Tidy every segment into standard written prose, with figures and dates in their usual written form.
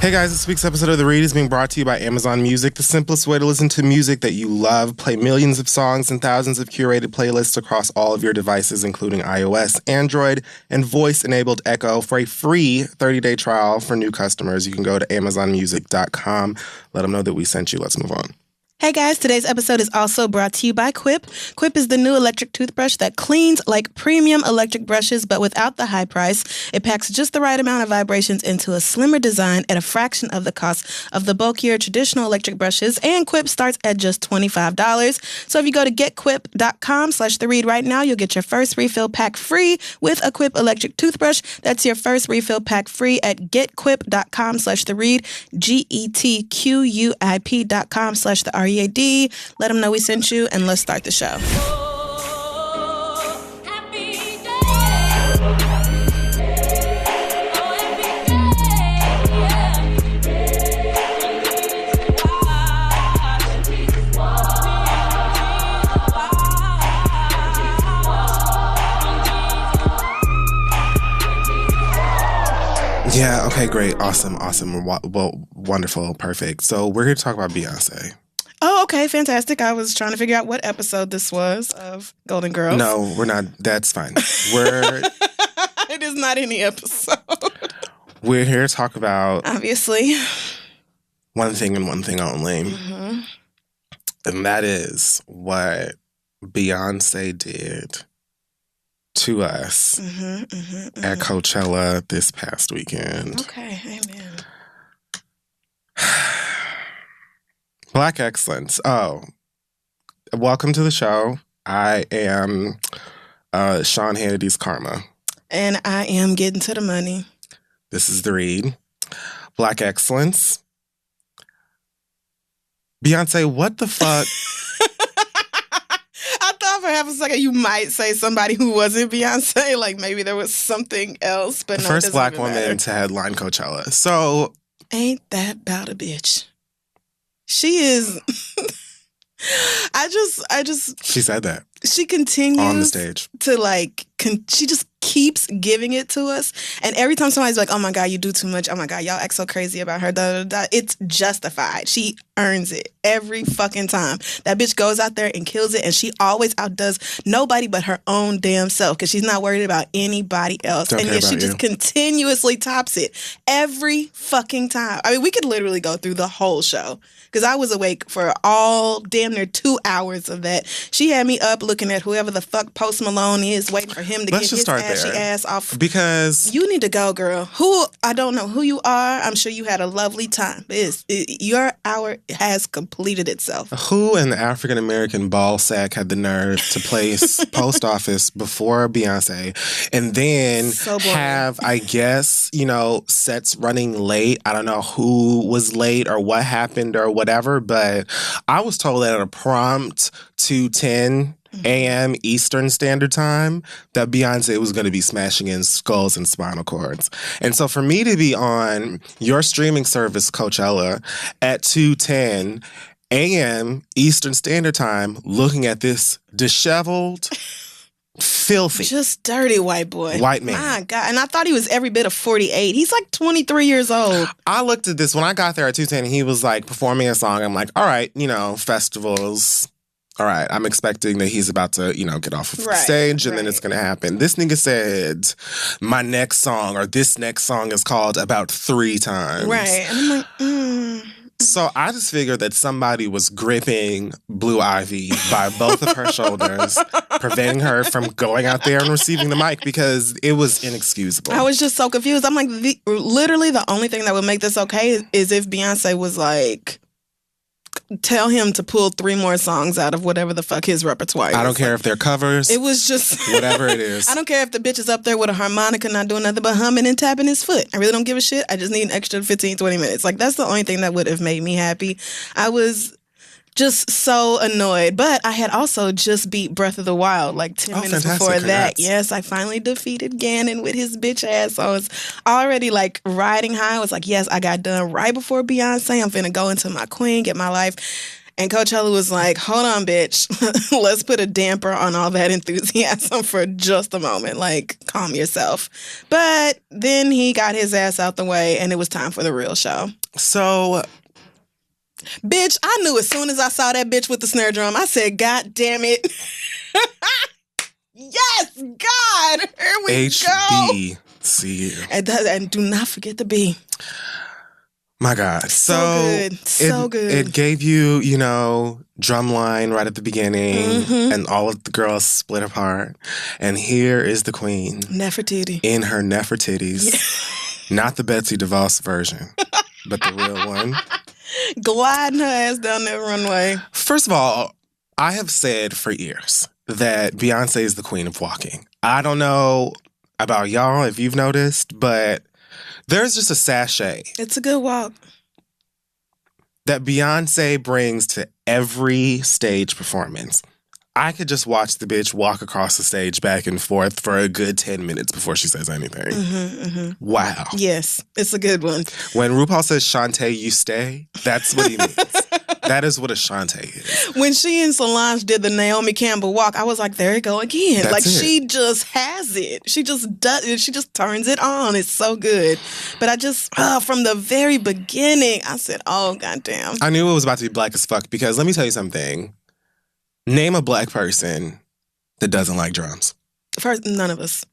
Hey guys, this week's episode of The Read is being brought to you by Amazon Music, the simplest way to listen to music that you love. Play millions of songs and thousands of curated playlists across all of your devices, including iOS, Android, and voice-enabled Echo. For a free 30-day trial for new customers, you can go to amazonmusic.com. Let them know that we sent you. Let's move on. Hey guys, today's episode is also brought to you by Quip. Quip is the new electric toothbrush that cleans like premium electric brushes, but without the high price. It packs just the right amount of vibrations into a slimmer design at a fraction of the cost of the bulkier traditional electric brushes, and Quip starts at just $25. So if you go to getquip.com/theread right now, you'll get your first refill pack free with a Quip electric toothbrush. That's your first refill pack free at getquip.com/theread, getquip.com/theread. Let them know we sent you, and let's start the show. Yeah, okay, great, awesome, well, wonderful, perfect. So we're here to talk about Beyonce. Oh, okay, fantastic. I was trying to figure out what episode this was of Golden Girls. No, we're not. That's fine. It is not any episode. We're here to talk about, obviously, one thing and one thing only. Mm-hmm. And that is what Beyonce did to us at Coachella this past weekend. Okay, amen. Black excellence. Oh, welcome to the show. I am Sean Hannity's Karma. And I am getting to the money. This is The Read. Black excellence. Beyonce, what the fuck? I thought for half a second you might say somebody who wasn't Beyonce. Like maybe there was something else. But the no, first black woman woman to headline Coachella. So ain't that about a bitch? She is. I just. She said that. She continues on the stage to she just keeps giving it to us. And every time somebody's like, oh my God, you do too much. Oh my God, y'all act so crazy about her. Da, da, da. It's justified. She earns it every fucking time. That bitch goes out there and kills it. And she always outdoes nobody but her own damn self because she's not worried about anybody else. Don't and yet she just continuously tops it every fucking time. I mean, we could literally go through the whole show because I was awake for all damn near 2 hours of that. She had me up looking at whoever the fuck Post Malone is, waiting for him to get his ashy ass off. Because you need to go, girl. I don't know who you are. I'm sure you had a lovely time. Your hour has completed itself. Who in the African American ball sack had the nerve to place Post Office before Beyonce and then have, I guess, sets running late? I don't know who was late or what happened or whatever, but I was told that at a prompt 2:10 a.m. Eastern Standard Time that Beyonce was going to be smashing in skulls and spinal cords. And so for me to be on your streaming service, Coachella, at 2:10 a.m. Eastern Standard Time, looking at this disheveled, filthy, just dirty white boy. White man. My God. And I thought he was every bit of 48. He's like 23 years old. I looked at this when I got there at 2:10 and he was like performing a song. I'm like, all right, festivals. All right, I'm expecting that he's about to, get off of the stage and then it's going to happen. This nigga said, my next song or this next song is called about 3 times. Right. And I'm like, So I just figured that somebody was gripping Blue Ivy by both of her shoulders, preventing her from going out there and receiving the mic because it was inexcusable. I was just so confused. I'm like, literally the only thing that would make this okay is if Beyonce was like, tell him to pull 3 more songs out of whatever the fuck his repertoire is. I don't care if they're covers. It was just... whatever it is. I don't care if the bitch is up there with a harmonica not doing nothing but humming and tapping his foot. I really don't give a shit. I just need an extra 15, 20 minutes. Like, that's the only thing that would have made me happy. I was just so annoyed. But I had also just beat Breath of the Wild like 10 minutes before that. Congrats. Yes, I finally defeated Ganon with his bitch ass. So I was already like riding high. I was like, yes, I got done right before Beyonce. I'm finna go into my queen, get my life. And Coachella was like, hold on, bitch. Let's put a damper on all that enthusiasm for just a moment. Like, calm yourself. But then he got his ass out the way and it was time for the real show. So, bitch, I knew as soon as I saw that bitch with the snare drum, I said, God damn it. Yes, God. Here we go. HBCU. And do not forget the B. My God. So good. So good. It gave you, drumline right at the beginning, and all of the girls split apart. And here is the queen. Nefertiti. In her Nefertitties. Yeah. Not the Betsy DeVos version, but the real one. Gliding her ass down that runway. First of all, I have said for years that Beyonce is the queen of walking. I don't know about y'all if you've noticed, but there's just a sachet. It's a good walk. That Beyonce brings to every stage performance. I could just watch the bitch walk across the stage back and forth for a good 10 minutes before she says anything. Wow. Yes, it's a good one. When RuPaul says, Shantae, you stay, that's what he means. That is what a Shantae is. When she and Solange did the Naomi Campbell walk, I was like, there you go again. That's like, it. She just has it. She just does it. She just turns it on. It's so good. But I just, from the very beginning, I said, oh, goddamn. I knew it was about to be black as fuck because let me tell you something. Name a black person that doesn't like drums. First, none of us.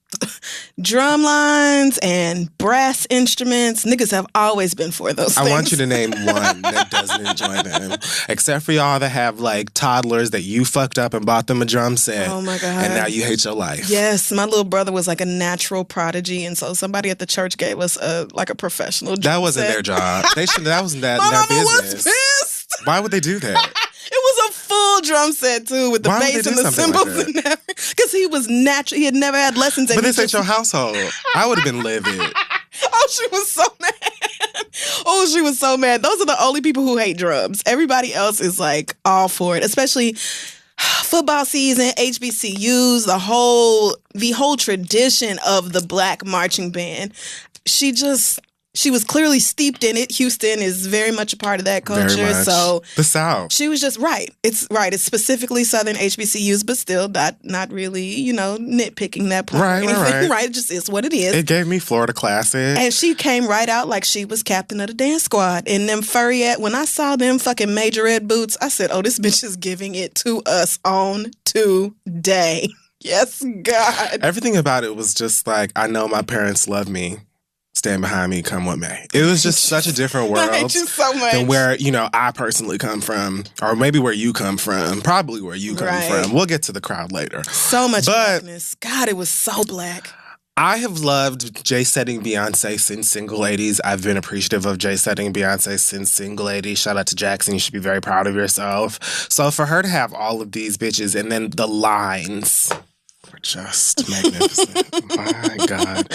Drum lines and brass instruments. Niggas have always been for those things. I want you to name one that doesn't enjoy them. Except for y'all that have like toddlers that you fucked up and bought them a drum set. Oh my God. And now you hate your life. Yes, my little brother was like a natural prodigy, and so somebody at the church gave us a professional drum That wasn't set. their job. That wasn't their My mama business. was pissed. Why would they do that? It was a full drum set too, with the bass and the cymbals and everything. Because he was natural. He had never had lessons. But this ain't your household. I would have been livid. Oh, she was so mad. Oh, she was so mad. Those are the only people who hate drums. Everybody else is like all for it, especially football season, HBCUs, the whole tradition of the black marching band. She was clearly steeped in it. Houston is very much a part of that culture. Very much. So the South. She was just right. It's right. It's specifically Southern HBCUs, but still not really, nitpicking that point. Right. It just is what it is. It gave me Florida Classic. And she came right out like she was captain of the dance squad. And them when I saw them fucking majorette boots, I said, oh, this bitch is giving it to us on today. Yes, God. Everything about it was just like, I know my parents love me. Stand behind me, come with me. It was just such a different world. I hate you so much. Than where, I personally come from, or maybe where you come from, probably where you come from. We'll get to the crowd later. So much blackness. God, it was so black. I have loved J-setting Beyonce since Single Ladies. I've been appreciative of J-setting Beyonce since Single Ladies. Shout out to Jackson. You should be very proud of yourself. So for her to have all of these bitches and then the lines were just magnificent. My God.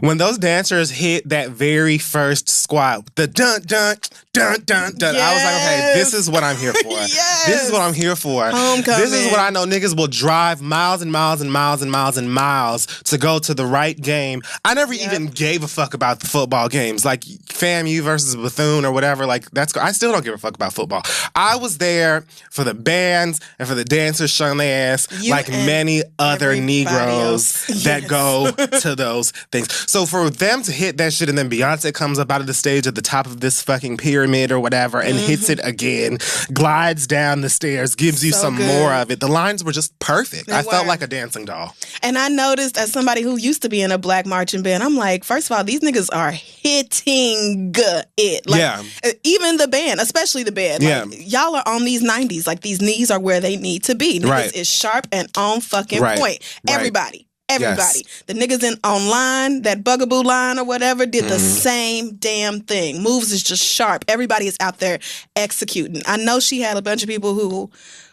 When those dancers hit that very first squat, the dun, dun, dun, dun, dun, I was like, okay, this is what I'm here for. Yes. This is what I'm here for. Homecoming. This is what I know niggas will drive miles and miles and miles and miles and miles to go to the right game. I never even gave a fuck about the football games. Like FAMU versus Bethune or whatever. Like I still don't give a fuck about football. I was there for the bands and for the dancers showing their ass like many other Negroes that go to those things. So for them to hit that shit and then Beyonce comes up out of the stage at the top of this fucking pyramid or whatever and hits it again, glides down the stairs, gives you some more of it. The lines were just perfect. I felt like a dancing doll. And I noticed as somebody who used to be in a black marching band, I'm like, first of all, these niggas are hitting it. Like, even the band, especially the band. Like, y'all are on these 90s. Like, these knees are where they need to be. Niggas is sharp and on fucking point. Everybody. Yes. The niggas online, that Bugaboo line or whatever, did the same damn thing. Moves is just sharp. Everybody is out there executing. I know she had a bunch of people who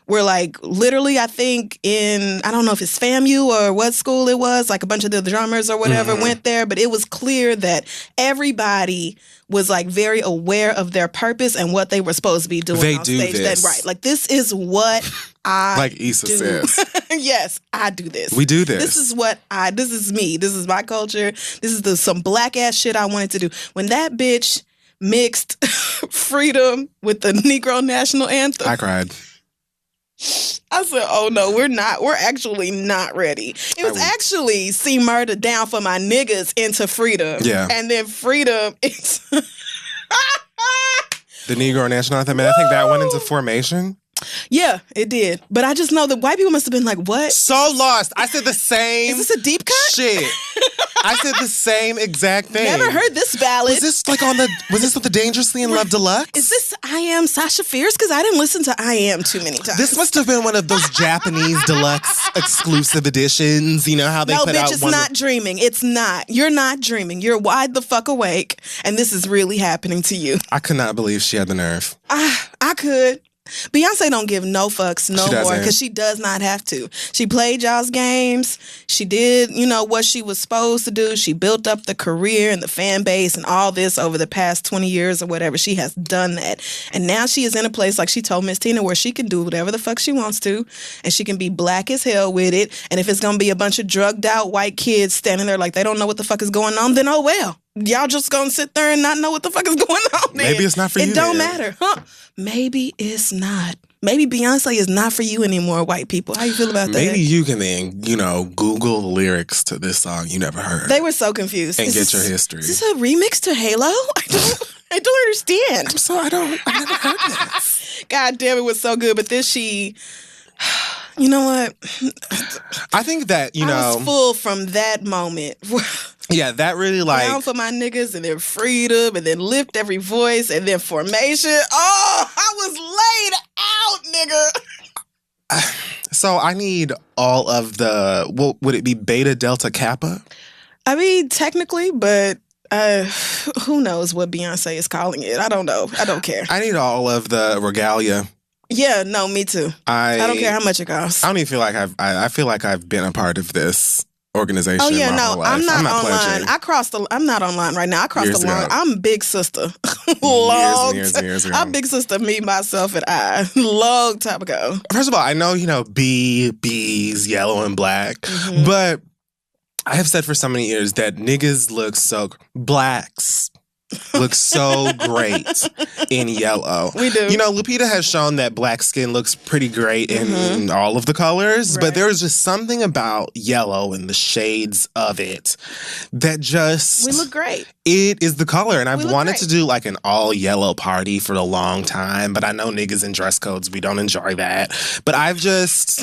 were like, literally, I think I don't know if it's FAMU or what school it was, like a bunch of the drummers or whatever went there, but it was clear that everybody was like very aware of their purpose and what they were supposed to be doing on stage. This. Like, this is what I like Issa do. says. Yes, I do this. We do this. This is me. This is my culture. This is some black ass shit I wanted to do. When that bitch mixed Freedom with the Negro National Anthem. I cried. I said, oh no, we're actually not ready. It was actually See Murder Down for My Niggas into Freedom. Yeah. And then Freedom is the Negro National Anthem. And I think that went into formation. Yeah, it did. But I just know that white people must have been like, what? So lost. I said the same. Is this a deep cut? Shit. I said the same exact thing. Never heard this ballad. Was this with the Dangerously in Love Deluxe? Is this I Am Sasha Fierce? Because I didn't listen to I Am too many times. This must have been one of those Japanese deluxe exclusive editions. You know how they put out No, bitch, it's not dreaming. It's not. You're not dreaming. You're wide the fuck awake, and this is really happening to you. I could not believe she had the nerve. I could. Beyonce don't give no fucks no more because she does not have to. She played y'all's games. She did, what she was supposed to do. She built up the career and the fan base and all this over the past 20 years or whatever. She has done that. And now she is in a place, like she told Miss Tina, where she can do whatever the fuck she wants to. And she can be black as hell with it. And if it's going to be a bunch of drugged out white kids standing there like they don't know what the fuck is going on, then oh well. Y'all just gonna sit there and not know what the fuck is going on then. Maybe it's not for you. It don't matter. Huh? Maybe it's not. Maybe Beyonce is not for you anymore, white people. How you feel about that? Maybe you can then, Google the lyrics to this song you never heard. They were so confused. And get your history. Is this a remix to Halo? I don't understand. I never heard this. God damn, it was so good. But then she... You know what? I think that, I was full from that moment. Yeah, that really Down for my niggas, and then Freedom, and then Lift Every Voice, and then Formation. Oh, I was laid out, nigga. So I need all of the, what would it be, Beta, Delta, Kappa? I mean, technically, but who knows what Beyonce is calling it. I don't know. I don't care. I need all of the regalia. Yeah, no, me too. I don't care how much it costs. I don't even feel like I feel like I've been a part of this organization. Oh yeah, my whole life. I'm not online. Pledging. I'm not online right now. I crossed the line. I'm big sister. Years ago. I'm big sister. Me, myself, and I. Long time ago. First of all, I know B's, yellow and black, but I have said for so many years that niggas blacks looks so great in yellow. We do. Lupita has shown that black skin looks pretty great in all of the colors, but there is just something about yellow and the shades of it that just... We look great. It is the color, and I've wanted to do like an all-yellow party for a long time, but I know niggas in dress codes, we don't enjoy that. But I've just...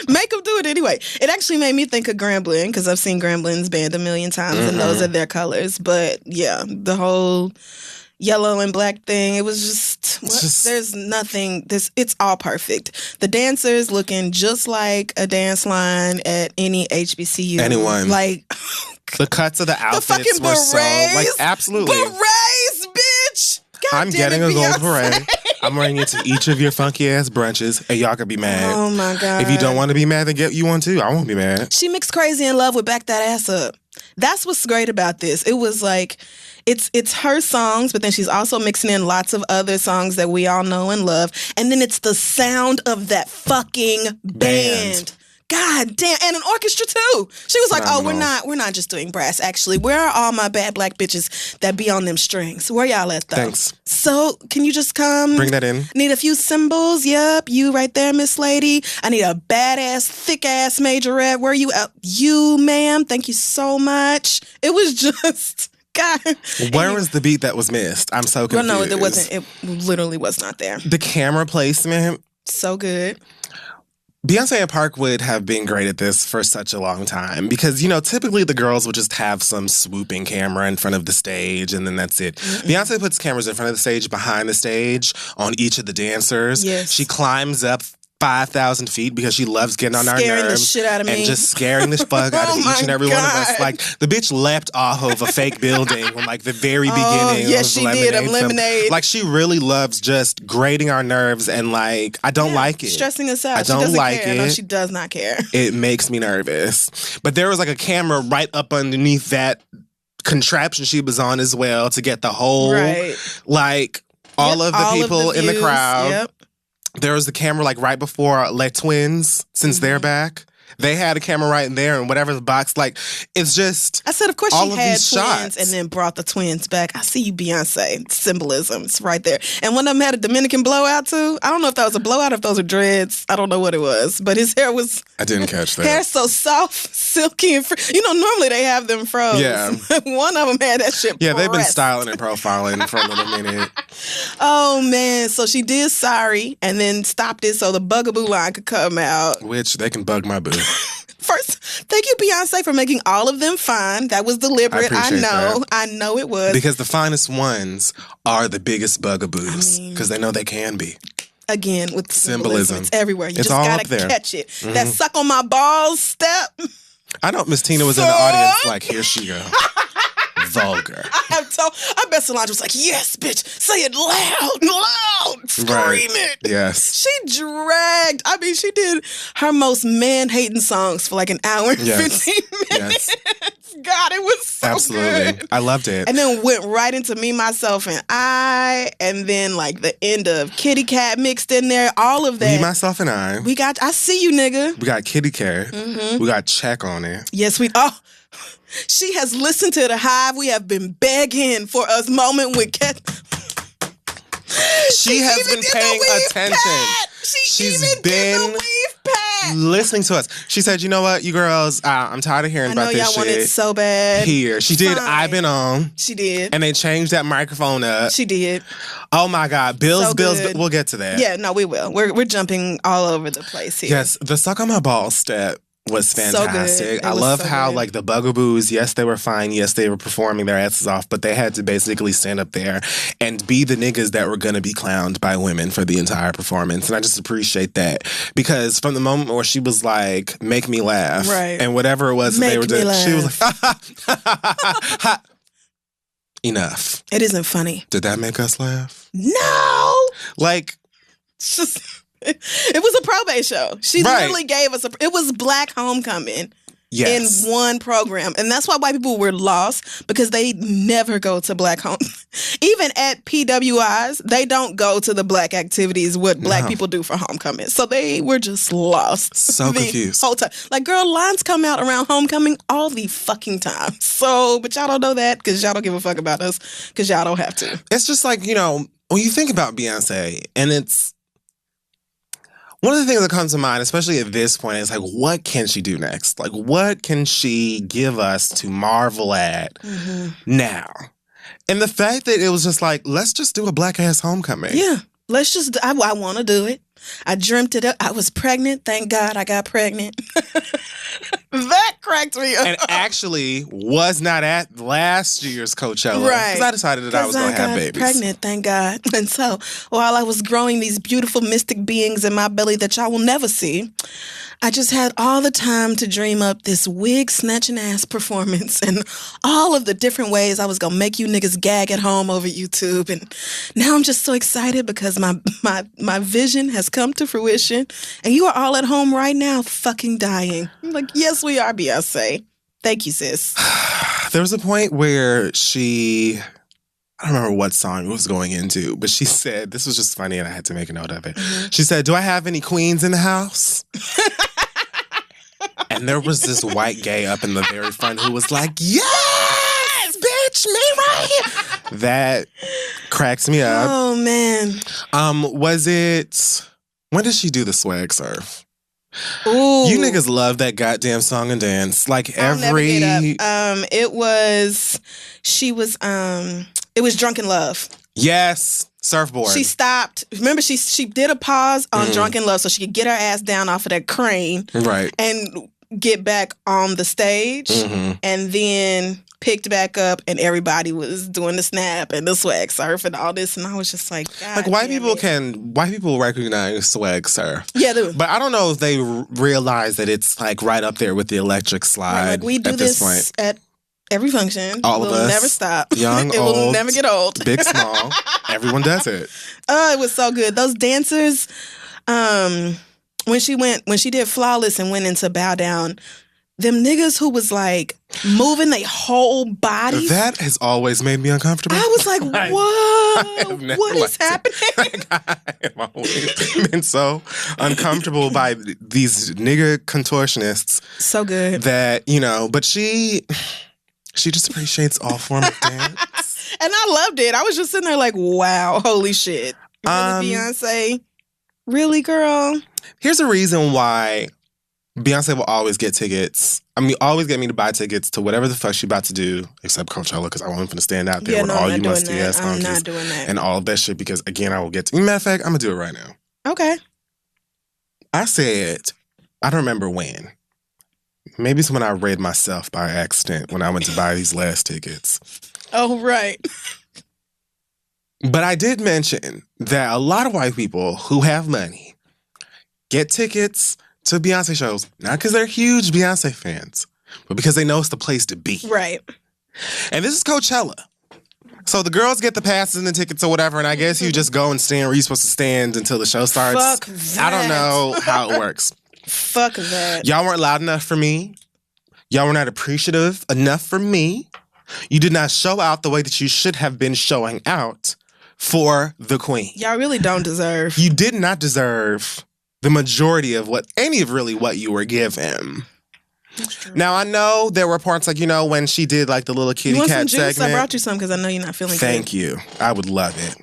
Make them do it anyway. It actually made me think of Gremlin because I've seen Gremlin's band a million times and those are their colors. But yeah, the whole yellow and black thing, it was just there's nothing. It's all perfect. The dancers looking just like a dance line at any HBCU. Anyone. Like the cuts of the outfits were so absolutely. Berets, bitch. God I'm getting a gold beret. I'm wearing it to each of your funky ass brunches, and y'all could be mad. Oh my God. If you don't want to be mad, then get you one too. I won't be mad. She mixed Crazy in Love with Back That Ass Up. That's what's great about this. It was like, it's her songs, but then she's also mixing in lots of other songs that we all know and love. And then it's the sound of that fucking band. God damn, and an orchestra too. She was like, "Oh, we're not just doing brass. Actually, where are all my bad black bitches that be on them strings? Where y'all at though?" Thanks. So, can you just come? Bring that in. Need a few cymbals. Yep, you right there, Miss Lady. I need a badass, thick ass majorette. Where you at? You, ma'am. Thank you so much. It was just. God. Where was the beat that was missed? I'm so confused. Well, no, there wasn't. It literally was not there. The camera placement. So good. Beyonce and Parkwood have been great at this for such a long time because, typically the girls would just have some swooping camera in front of the stage and then that's it. Beyonce puts cameras in front of the stage, behind the stage, on each of the dancers. Yes. She climbs up 5,000 feet because she loves getting on our nerves. Scaring the shit out of me. And just scaring the fuck out of each and every one of us. Like, the bitch leapt off of a fake building from, the very beginning yes, of she did, of Lemonade. Like, she really loves just grating our nerves and, I don't like it. Stressing us out. I don't like it. No, she does not care. It makes me nervous. But there was, a camera right up underneath that contraption she was on as well to get the whole, all of the people in the crowd. Yep. There was the camera right before Les Twins, since they're back. They had a camera right in there, and whatever the box, like, it's just. I said, of course, all she of had these twins shots. and then brought the twins back. I see you, Beyonce. Symbolism. It's right there. And one of them had a Dominican blowout, too. I don't know if that was a blowout or if those are dreads. I don't know what it was. But his hair was. I didn't catch that. Hair so soft, silky, and free. You know, normally they have them froze. Yeah. One of them had that shit Yeah, they've been pressed. styling and profiling for a little minute. Oh, man. So she did Sorry and then stopped it so the Bugaboo line could come out. Which they can bug my boo. First, thank you, Beyonce, for making all of them fine. That was deliberate. I know. That. I know it was. Because the finest ones are the biggest bugaboos. Because they know they can be. Again, with symbolism. It's everywhere. You it's just all gotta up there. catch it. That suck on my balls step. I know Miss Tina was in the audience like, here she go. Vulgar. I bet Solange was like, yes, bitch, say it loud, scream it. Yes. She dragged, she did her most man-hating songs for like an hour and 15 minutes. Yes. God, it was so Absolutely. good. I loved it. And then went right into Me, Myself, and I, and then like the end of Kitty Cat mixed in there, all of that. Me, Myself, and I. I see you, nigga. We got Kitty Cat. We got Check on it. Yes, she has listened to The Hive. We have been begging for a moment with Cat. She has been paying attention. She's been listening to us. She said, you know what, you girls, I'm tired of hearing about this shit. I know y'all want it so bad. Here. She did I've Been On. She did. And they changed that microphone up. She did. Oh my God. Bills. We'll get to that. Yeah, no, we will. We're jumping all over the place here. Yes, the Suck on My Balls step was fantastic. I love how like the Bugaboos, yes, they were fine. Yes, they were performing their asses off, but they had to basically stand up there and be the niggas that were going to be clowned by women for the entire performance. And I just appreciate that because from the moment where she was like, make me laugh. Right. And whatever it was that they were doing, she was like, enough. It isn't funny. Did that make us laugh? No. Like, it's just... It was a probate show. She literally gave us it was Black Homecoming in one program. And that's why white people were lost because they never go to Black Home. Even at PWIs, they don't go to the Black activities, what Black people do for homecoming. So they were just lost. So confused. Whole time. Like, girl, lines come out around homecoming all the fucking time. So, but y'all don't know that because y'all don't give a fuck about us because y'all don't have to. It's just like, you know, when you think about Beyonce and it's, one of the things that comes to mind, especially at this point, is like, what can she do next? Like, what can she give us to marvel at now? And the fact that it was just like, let's just do a Black-ass homecoming. Yeah. Let's just, I want to do it. I dreamt it up. I was pregnant. Thank God I got pregnant. That cracked me up. And actually was not at last year's Coachella. Right. Because I decided that I was going to have babies. Pregnant, thank God. And so while I was growing these beautiful mystic beings in my belly that y'all will never see, I just had all the time to dream up this wig snatching ass performance and all of the different ways I was going to make you niggas gag at home over YouTube. And now I'm just so excited because my vision has come to fruition and you are all at home right now fucking dying. I'm like, yes, we are, Beyonce. Thank you, sis. There was a point where I don't remember what song it was going into, but she said, this was just funny and I had to make a note of it. She said, do I have any queens in the house? And there was this white gay up in the very front who was like, yes, bitch, me right here. That cracks me up. Oh, man. When did she do the swag surf? Ooh. You niggas love that goddamn song and dance. Like it was Drunken Love. Yes. Surfboard. She stopped. Remember, she did a pause on Drunken Love so she could get her ass down off of that crane. Right. And get back on the stage. And then picked back up and everybody was doing the snap and the swag surf and all this. And I was just like, God, like white people recognize swag surf. Yeah, they do. But I don't know if they realize that it's like right up there with the electric slide. Right, like we do at this point. At every function. All of us. We'll never stop. Young, it old. will never get old. Big, small. Everyone does it. Oh, it was so good. Those dancers, when she did Flawless and went into Bow Down, them niggas who was like moving their whole bodies. That has always made me uncomfortable. I was like, what? What is happening? I have always been so uncomfortable by these nigga contortionists. So good. That, but she just appreciates all form of dance. And I loved it. I was just sitting there like, wow, holy shit. Really, Beyonce? Really, girl? Here's a reason why Beyonce will always get tickets. Always get me to buy tickets to whatever the fuck she about to do, except Coachella, because I want him to stand out there with all you musty ass honkies. I'm not doing that. And all of that shit, because again, I will get to... Matter of fact, I'm going to do it right now. Okay. I said, I don't remember when. Maybe it's when I read myself by accident when I went to buy these last tickets. Oh, right. But I did mention that a lot of white people who have money get tickets to Beyonce shows, not because they're huge Beyonce fans, but because they know it's the place to be. Right. And this is Coachella. So the girls get the passes and the tickets or whatever, and I guess you just go and stand where you're supposed to stand until the show starts. Fuck that. I don't know how it works. Fuck that. Y'all weren't loud enough for me. Y'all were not appreciative enough for me. You did not show out the way that you should have been showing out for the queen. Y'all really don't deserve. You did not deserve the majority of what you were given. Now, I know there were parts like, when she did like the little kitty cat segment. I brought you some because I know you're not feeling good. Thank you. I would love it.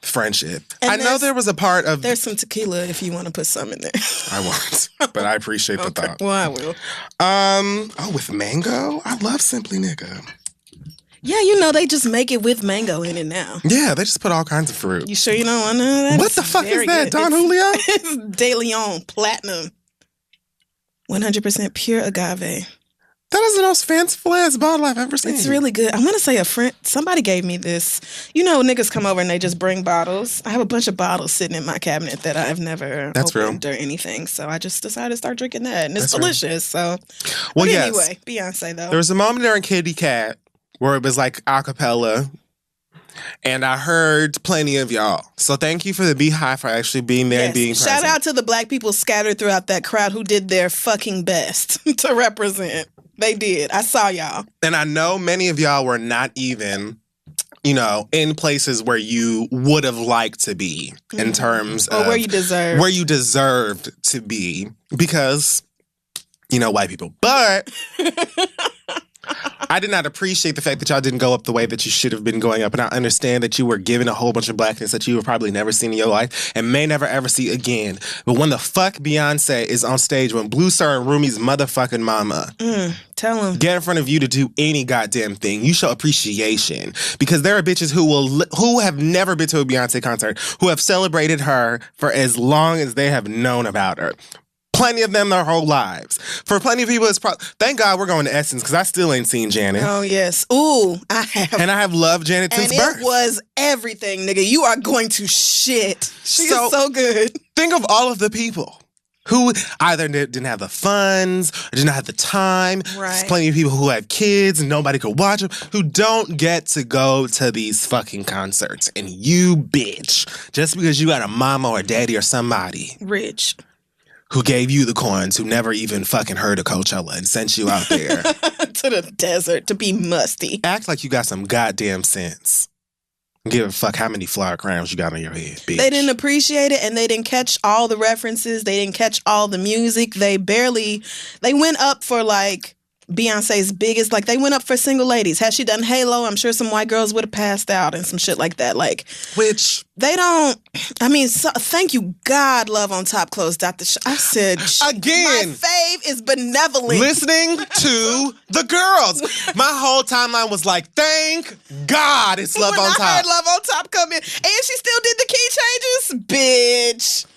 Friendship. And I know there was a part of... There's some tequila if you want to put some in there. I won't, but I appreciate the thought. Well, I will. With mango? I love Simply Nigga. Yeah, they just make it with mango in it now. Yeah, they just put all kinds of fruit. You sure you don't want none of that? What the fuck is that, Don Julio? It's De Leon Platinum. 100% pure agave. That is the most fanciful ass bottle I've ever seen. It's really good. I'm going to say somebody gave me this. Niggas come over and they just bring bottles. I have a bunch of bottles sitting in my cabinet that I've never opened or anything. So I just decided to start drinking that. And it's delicious. So, anyway, Beyonce though. There was a moment during Kitty Cat where it was like a cappella. And I heard plenty of y'all. So thank you for the Beehive for actually being there and being present. Shout out to the black people scattered throughout that crowd who did their fucking best to represent. They did. I saw y'all. And I know many of y'all were not even, in places where you would have liked to be in terms of... where you deserved. Where you deserved to be because, white people. But... I did not appreciate the fact that y'all didn't go up the way that you should have been going up. And I understand that you were given a whole bunch of blackness that you have probably never seen in your life and may never ever see again. But when the fuck Beyonce is on stage, when Blue Sir and Rumi's motherfucking mama tell him get in front of you to do any goddamn thing, you show appreciation. Because there are bitches who have never been to a Beyonce concert, who have celebrated her for as long as they have known about her. Plenty of them their whole lives. For plenty of people, thank God we're going to Essence because I still ain't seen Janet. Oh, yes. Ooh, I have. And I have loved Janet since birth. And it was everything, nigga. You are going to shit. She is so good. Think of all of the people who either didn't have the funds or did not have the time. Right. There's plenty of people who had kids and nobody could watch them, who don't get to go to these fucking concerts. And you, bitch, just because you got a mama or a daddy or somebody rich who gave you the coins, who never even fucking heard of Coachella and sent you out there to the desert to be musty. Act like you got some goddamn sense. Give a fuck how many flower crowns you got on your head, bitch. They didn't appreciate it, and they didn't catch all the references. They didn't catch all the music. They went up for like Beyonce's biggest, like they went up for Single Ladies. Had she done Halo, I'm sure some white girls would have passed out and some shit like that. Like, which they don't. Thank you, God. Love on Top Clothes. I said again. My fave is Benevolent. Listening to the girls, my whole timeline was like, thank God it's Love on Top. I heard Love on Top come in, and she still did the key changes, bitch.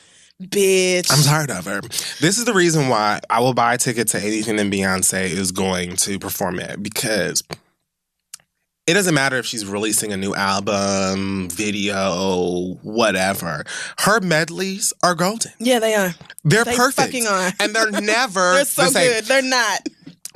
I'm tired of her. This is the reason why I will buy a ticket to anything that Beyonce is going to perform at, because it doesn't matter if she's releasing a new album, video, whatever. Her medleys are golden. Yeah, they are. They perfect. Fucking are. And they're never they're so the same. Good. They're not.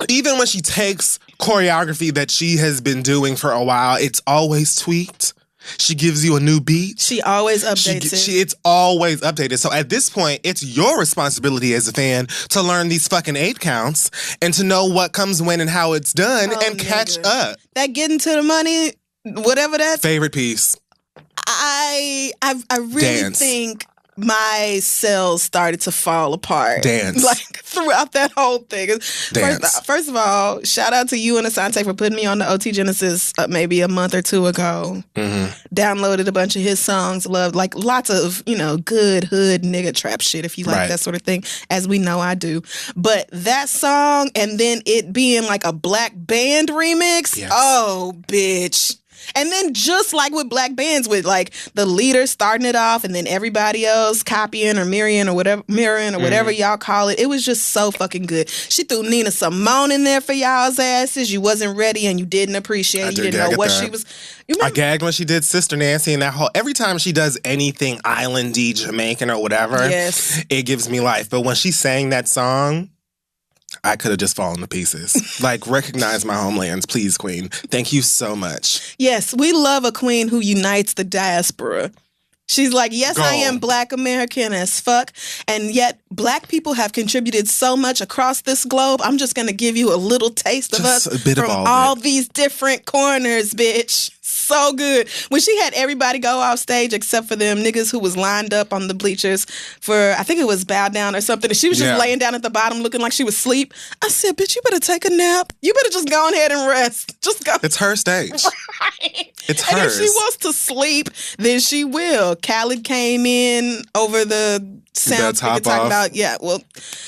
Even when she takes choreography that she has been doing for a while, it's always tweaked. She gives you a new beat. She always updates it. It's always updated. So at this point, it's your responsibility as a fan to learn these fucking 8 counts and to know what comes when and how it's done and catch up. That getting to the money, whatever that. Favorite piece. I really think my cells started to fall apart. Dance. Like throughout that whole thing. Dance. First of all, shout out to you and Asante for putting me on the OT Genesis maybe a month or two ago. Mm-hmm. Downloaded a bunch of his songs, loved like lots of, good hood nigga trap shit if you like that sort of thing, as we know I do. But that song and then it being like a black band remix, oh, bitch. And then just like with black bands, with like the leader starting it off and then everybody else copying or mirroring or whatever y'all call it. It was just so fucking good. She threw Nina Simone in there for y'all's asses. You wasn't ready and you didn't appreciate it. You didn't know what she was. I gagged when she did Sister Nancy and that whole, every time she does anything islandy, Jamaican or whatever, it gives me life. But when she sang that song, I could have just fallen to pieces. Like, recognize my homelands, please, Queen. Thank you so much. Yes, we love a queen who unites the diaspora. She's like, yes, I am Black American as fuck, and yet Black people have contributed so much across this globe. I'm just going to give you a little taste of us from all these different corners, bitch. So good. When she had everybody go off stage except for them niggas who was lined up on the bleachers for, I think it was Bow Down or something, and she was just laying down at the bottom looking like she was asleep. I said, bitch, you better take a nap. You better just go ahead and rest. Just go. It's her stage. Right. It's hers. And if she wants to sleep, then she will. Khaled came in over the sound speaker talking about,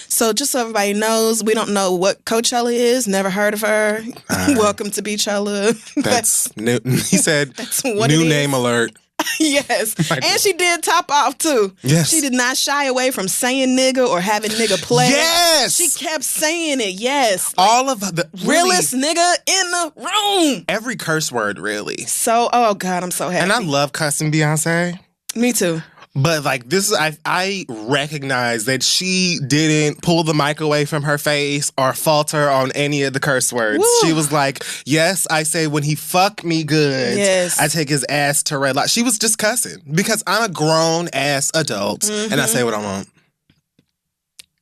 so just so everybody knows, we don't know what Coachella is, never heard of her. Welcome to Beychella. That's new. He said, that's what new name alert. Yes. And she did top off too. Yes. She did not shy away from saying nigga or having nigga play. Yes. She kept saying it. Yes. All of the realest nigga in the room. Every curse word, really. So, oh God, I'm so happy. And I love cussing Beyonce. Me too. But like this is, I recognize that she didn't pull the mic away from her face or falter on any of the curse words. Woo. She was like, yes, I say when he fuck me good, I take his ass to red light. She was just cussing because I'm a grown ass adult and I say what I want.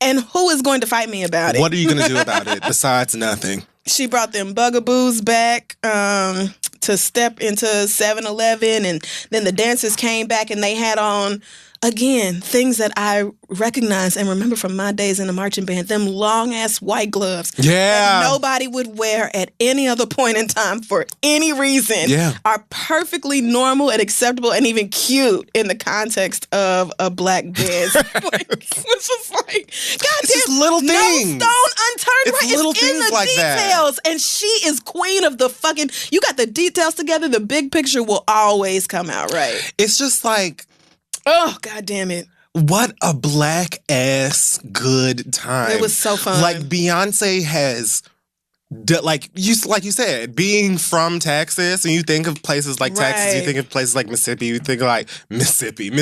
And who is going to fight me about it? What are you going to do about it besides nothing? She brought them bugaboos back to step into 7-Eleven, and then the dancers came back and they had on, again, things that I recognize and remember from my days in the marching band, them long-ass white gloves that nobody would wear at any other point in time for any reason are perfectly normal and acceptable and even cute in the context of a black band. It's just like, goddamn, little things. No stone unturned. It's little it's things in the like details. that. And she is queen of the fucking, you got the details together, the big picture will always come out right. It's just like, oh, God damn it. What a black ass good time. It was so fun. Like Beyonce has, like you said, being from Texas, and you think of places like Texas, you think of places like Mississippi, you think of like Mississippi, when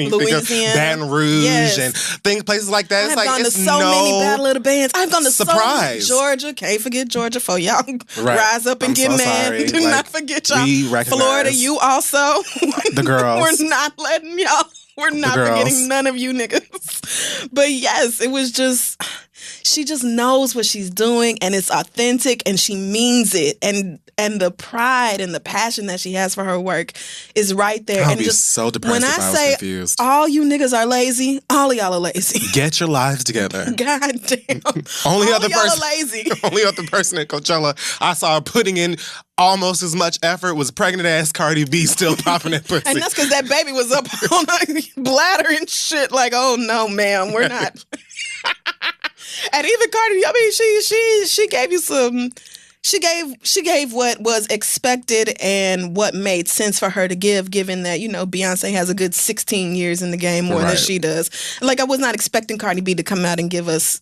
you Louisiana. think of Baton Rouge and think places like that. I've gone to so many Battle of the Bands. I've gone to surprise. So many. Georgia, can't forget Georgia for y'all. Rise up and get mad. Sorry. Do not forget y'all. Florida, you also. The girls. We're not letting y'all. We're not forgetting none of you niggas. But yes, it was just, she just knows what she's doing and it's authentic and she means it. And the pride and the passion that she has for her work is right there. I'll be so depressed when if I was say confused. All you niggas are lazy, all of y'all are lazy. Get your lives together. God damn. Only all other y'all person, are lazy. Only other person at Coachella I saw putting in almost as much effort was pregnant ass Cardi B still popping that pussy. And that's because that baby was up on her bladder and shit. Like, oh no, ma'am, we're not. And even Cardi, I mean, she gave you some. She gave what was expected and what made sense for her to give, given that, Beyonce has a good 16 years in the game more than she does. Like, I was not expecting Cardi B to come out and give us,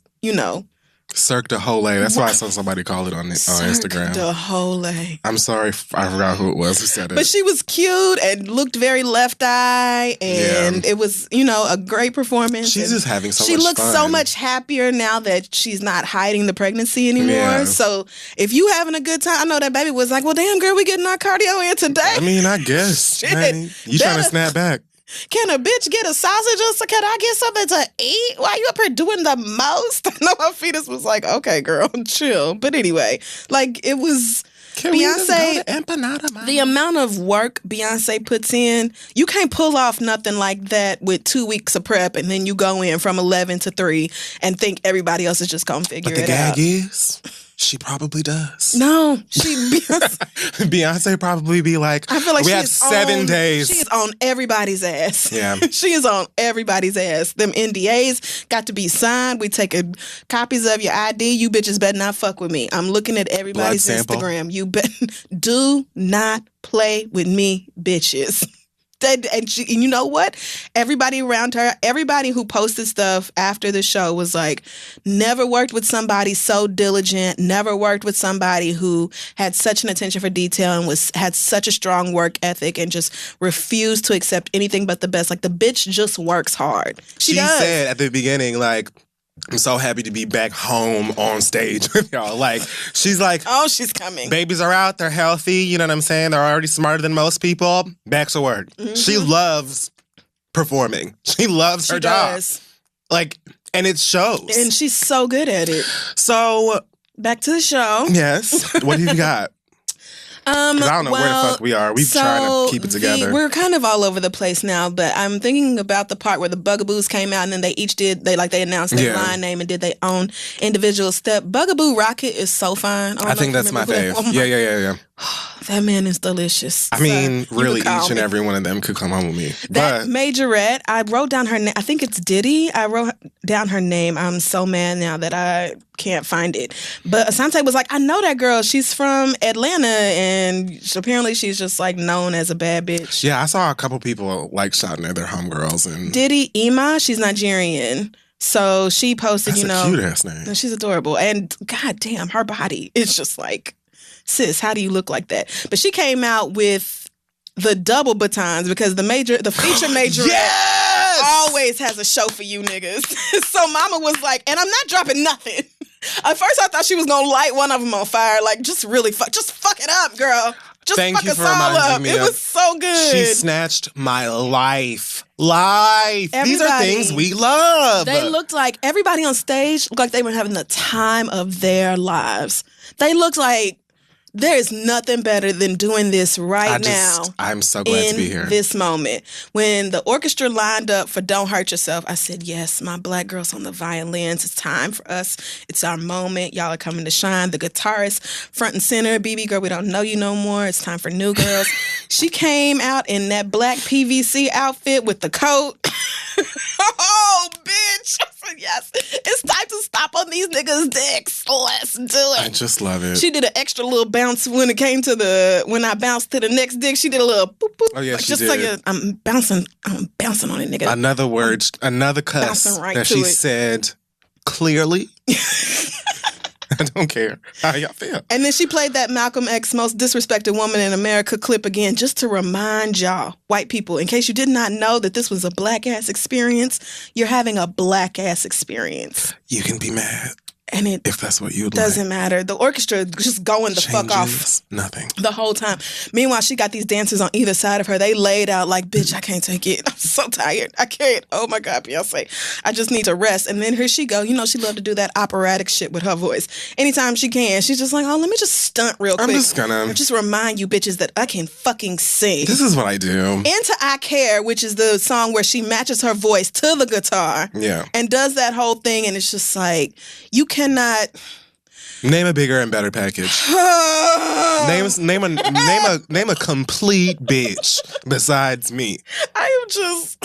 Cirque du Hole. That's why I saw somebody call it on Instagram. Cirque du Hole. I'm sorry, I forgot who it was who said it. But she was cute and looked very left eye, and it was, a great performance. She's just having so much fun. She looks so much happier now that she's not hiding the pregnancy anymore. Yeah. So if you having a good time, I know that baby was like, well, damn, girl, we getting our cardio in today. I mean, I guess. Shit, you trying to snap back. Can a bitch get a sausage or can I get something to eat? Why you up here doing the most? I know her fetus was like, okay, girl, chill. But anyway, it was Beyonce. The amount of work Beyonce puts in, you can't pull off nothing like that with 2 weeks of prep and then you go in from 11 to 3 and think everybody else is just going to figure it out. But the gag is... She probably does. No, Beyonce probably be like, I feel like we have 7 days. She is on everybody's ass. Yeah. She is on everybody's ass. Them NDAs got to be signed. We taking copies of your ID. You bitches better not fuck with me. I'm looking at everybody's Instagram. You do not play with me, bitches. And you know what? Everybody around her, everybody who posted stuff after the show was like, never worked with somebody so diligent, never worked with somebody who had such an attention for detail and had such a strong work ethic and just refused to accept anything but the best. Like, the bitch just works hard. She does. Said at the beginning, I'm so happy to be back home on stage with y'all. She's like, oh, she's coming. Babies are out. They're healthy. You know what I'm saying? They're already smarter than most people. Back to work. Mm-hmm. She loves performing. She loves her job. And it shows. And she's so good at it. So, back to the show. Yes. What do you got? I don't know where the fuck we are. We've tried to keep it together. We're kind of all over the place now, but I'm thinking about the part where the Bugaboos came out and then they each they announced their line name and did their own individual step. Bugaboo Rocket is so fine. I think that's my fave. Yeah. That man is delicious. I mean, really, each and every one of them could come home with me. That Majorette, I wrote down her name. I think it's Diddy. I wrote down her name. I'm so mad now that I can't find it. But Asante was like, I know that girl. She's from Atlanta, and apparently she's just known as a bad bitch. Yeah, I saw a couple people shouting at their homegirls. And Diddy Ima, she's Nigerian. So she posted, That's a cute ass name. She's adorable. And goddamn, her body is just sis, how do you look like that? But she came out with the double batons because the feature Majorette always has a show for you niggas. So Mama was like, and I'm not dropping nothing. At first I thought she was gonna light one of them on fire, just really just fuck it up, girl. Just Thank fuck you us for all reminding up. me. It was so good. She snatched my life. These are things we love. They looked like everybody on stage looked like they were having the time of their lives. They looked like there is nothing better than doing this now. I'm so glad to be here. In this moment. When the orchestra lined up for Don't Hurt Yourself, I said, yes, my black girls on the violins. It's time for us. It's our moment. Y'all are coming to shine. The guitarist, front and center. BB girl, we don't know you no more. It's time for new girls. She came out in that black PVC outfit with the coat. Oh, bitch. I said, yes. It's time to stop on these niggas' dicks. Let's do it. I just love it. She did an extra little bounce when it came to when I bounced to the next dick. She did a little boop boop. Oh yeah, she did. I'm bouncing on it, nigga. Another cuss that she said clearly. I don't care how y'all feel. And then she played that Malcolm X Most Disrespected Woman in America clip again, just to remind y'all, white people, in case you did not know that this was a black ass experience, you're having a black ass experience. You can be mad. And if that's what you doesn't matter. The orchestra just going the fuck off. Nothing. The whole time. Meanwhile, she got these dancers on either side of her. They laid out like, bitch, I can't take it. I'm so tired. I can't. Oh my God, Beyonce. I just need to rest. And then here she go. You know, she loved to do that operatic shit with her voice. Anytime she can, she's just like, oh, let me just stunt real quick. I'm just gonna just remind you bitches that I can fucking sing. This is what I do. Into I Care, which is the song where she matches her voice to the guitar. Yeah. And does that whole thing. And it's just like, you cannot... Name a bigger and better package. name a complete bitch besides me. I am just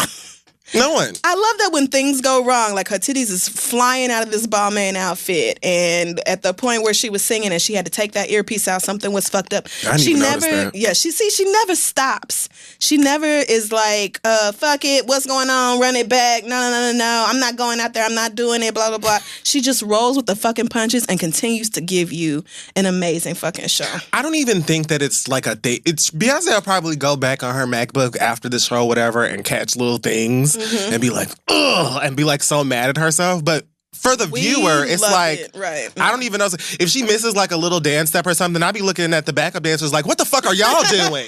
no one. I love that when things go wrong, like her titties is flying out of this Balmain outfit, and at the point where she was singing and she had to take that earpiece out, something was fucked up. I didn't even notice that. Yeah, she never stops. She never is like, fuck it, what's going on, run it back, no, I'm not going out there, I'm not doing it, blah, blah, blah. She just rolls with the fucking punches and continues to give you an amazing fucking show. I don't even think that it's like a thing. It's Beyonce will probably go back on her MacBook after the show, whatever, and catch little things and be like, ugh, and be like so mad at herself. But for the viewer, it's like, right. I don't even know. If she misses like a little dance step or something, I'd be looking at the backup dancers like, what the fuck are y'all doing?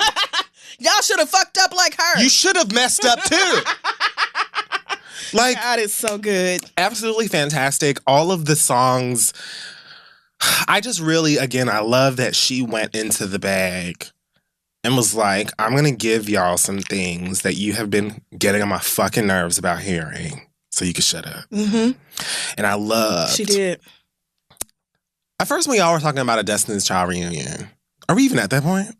Y'all should have fucked up like her. You should have messed up too. Like, God, it's so good. Absolutely fantastic. All of the songs, I just really, again, I love that she went into the bag and was like, I'm going to give y'all some things that you have been getting on my fucking nerves about hearing so you can shut up. Mm-hmm. And I loved. She did. At first, when y'all were talking about a Destiny's Child reunion, are we even at that point?